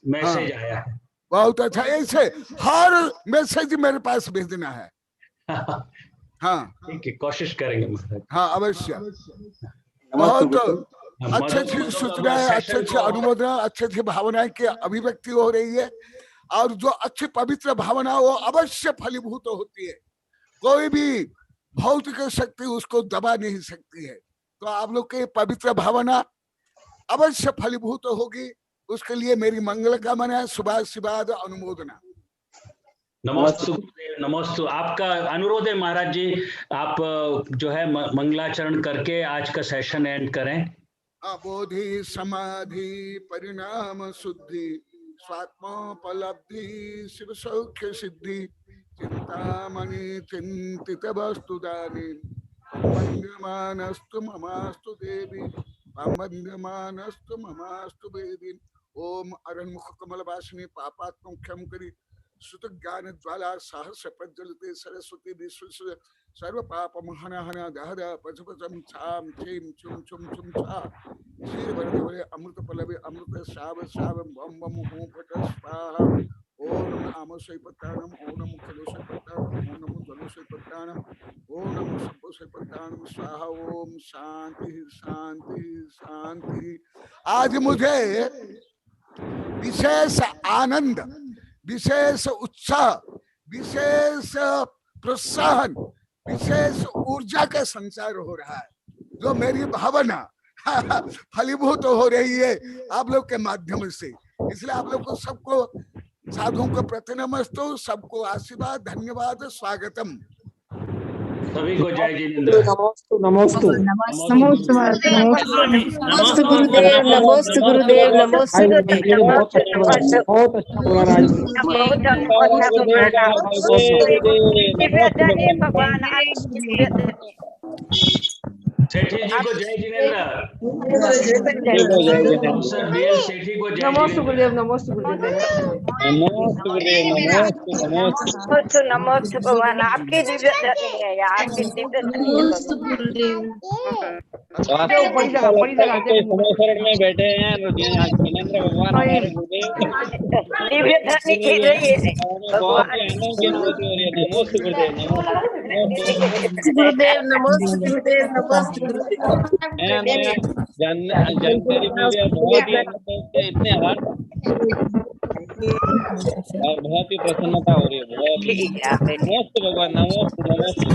मैसेज आया है। बहुत अच्छा, ऐसे हर मैसेज मेरे पास भेजना है। ठीक है, कोशिश करेंगे महाराज। अवश्य। बहुत अच्छी सूचनाएं, अच्छे अनुमोदन, अच्छी भावनाएं की अभिव्यक्ति हो रही है, और जो अच्छी पवित्र भावना वो अवश्य फलीभूत होती है। कोई भी भौतिक शक्ति उसको दबा नहीं सकती है। तो आप लोग की पवित्र भावना अवश्य फलीभूत होगी, उसके लिए मेरी मंगल कामना है। शुभाशीर्वाद अनुमोदना। नमस्ते नमस्ते। आपका अनुरोध है महाराज जी, आप जो है मंगलाचरण करके आज का सेशन एंड करें। बोधि समाधि परिणाम शुद्धि स्वात्मोपलब्धि शिव सौख्य सिद्धि चिंतामणि चिंतित वस्तुदानी वन्द्यमानस्तु ममास्तु देवी वन्द्यमानस्तु ममास्तु देवी। ओम अरण्मुख कमलवासिनी पापात्म क्षम करी सुत ज्ञान ज्वाला सहस प्रज्वलिते सरस्वती विश्व सर्व पाप महनहन दहद पचपचम छाम छीम छुम छुम छुम छा क्षीर वरदवरे अमृत पलवे अमृत श्राव श्राव बम बम हूं फट स्वाहा। ओम नमः आमसैपत्तानम ओम नमः खलोसैपत्तानम ओम नमः जलोसैपत्तानम ओम नमः सब्बोसैपत्तानम स्वाहा। ओम शांति शांति शांति। आज मुझे विशेष आनंद, विशेष उत्साह, विशेष प्रोत्साहन, विशेष ऊर्जा का संचार हो रहा है, जो मेरी भावना फलीभूत हो रही है आप लोग के माध्यम से। इसलिए आप लोग को सबको साधुओं को प्रति नमस्तु, सबको आशीर्वाद, धन्यवाद, स्वागतम। सभी को जय जिनेंद्र। नमोस्तु नमोस्तु नमोस्तु नमोस्तु गुरुदेव, नमोस्तु गुरुदेव, नमोस्तु गुरुदेव। बहुत अच्छा बोला राज। सेठी जी को जय जिनेंद्र। सेठी को जय। नमोस्तु गुरुदेव, नमोस्तु गुरुदेव, नमोस्तु गुरुदेव, नमोस्तु नमोस्तु नमोस्तु भगवान। आपकी दिव्य धर्मी है यार, आपकी दिव्य धर्मी है गुरुदेव। शरण में बैठे हैं जिनेंद्र भगवान हमारे गुरुदेव दिव्य धर्मी खेल रही है बहुत ही आनंद की अनुभूति हो रही है। नमोस्तु गुरुदेव, गुरुदेव, नमोस्तु गुरुदेव, नमोस्तु जानकारी मिली, बहुत ही इतने हाथ और बहुत ही प्रसन्नता हो रही है। बहुत नमस्ते भगवान, नमस्ते नमस्ते।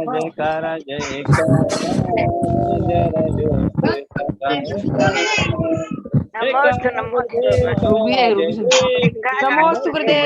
जयकारा जयकारा नमोस्तु नमोस्तु नमोस्तु गुरुदेव।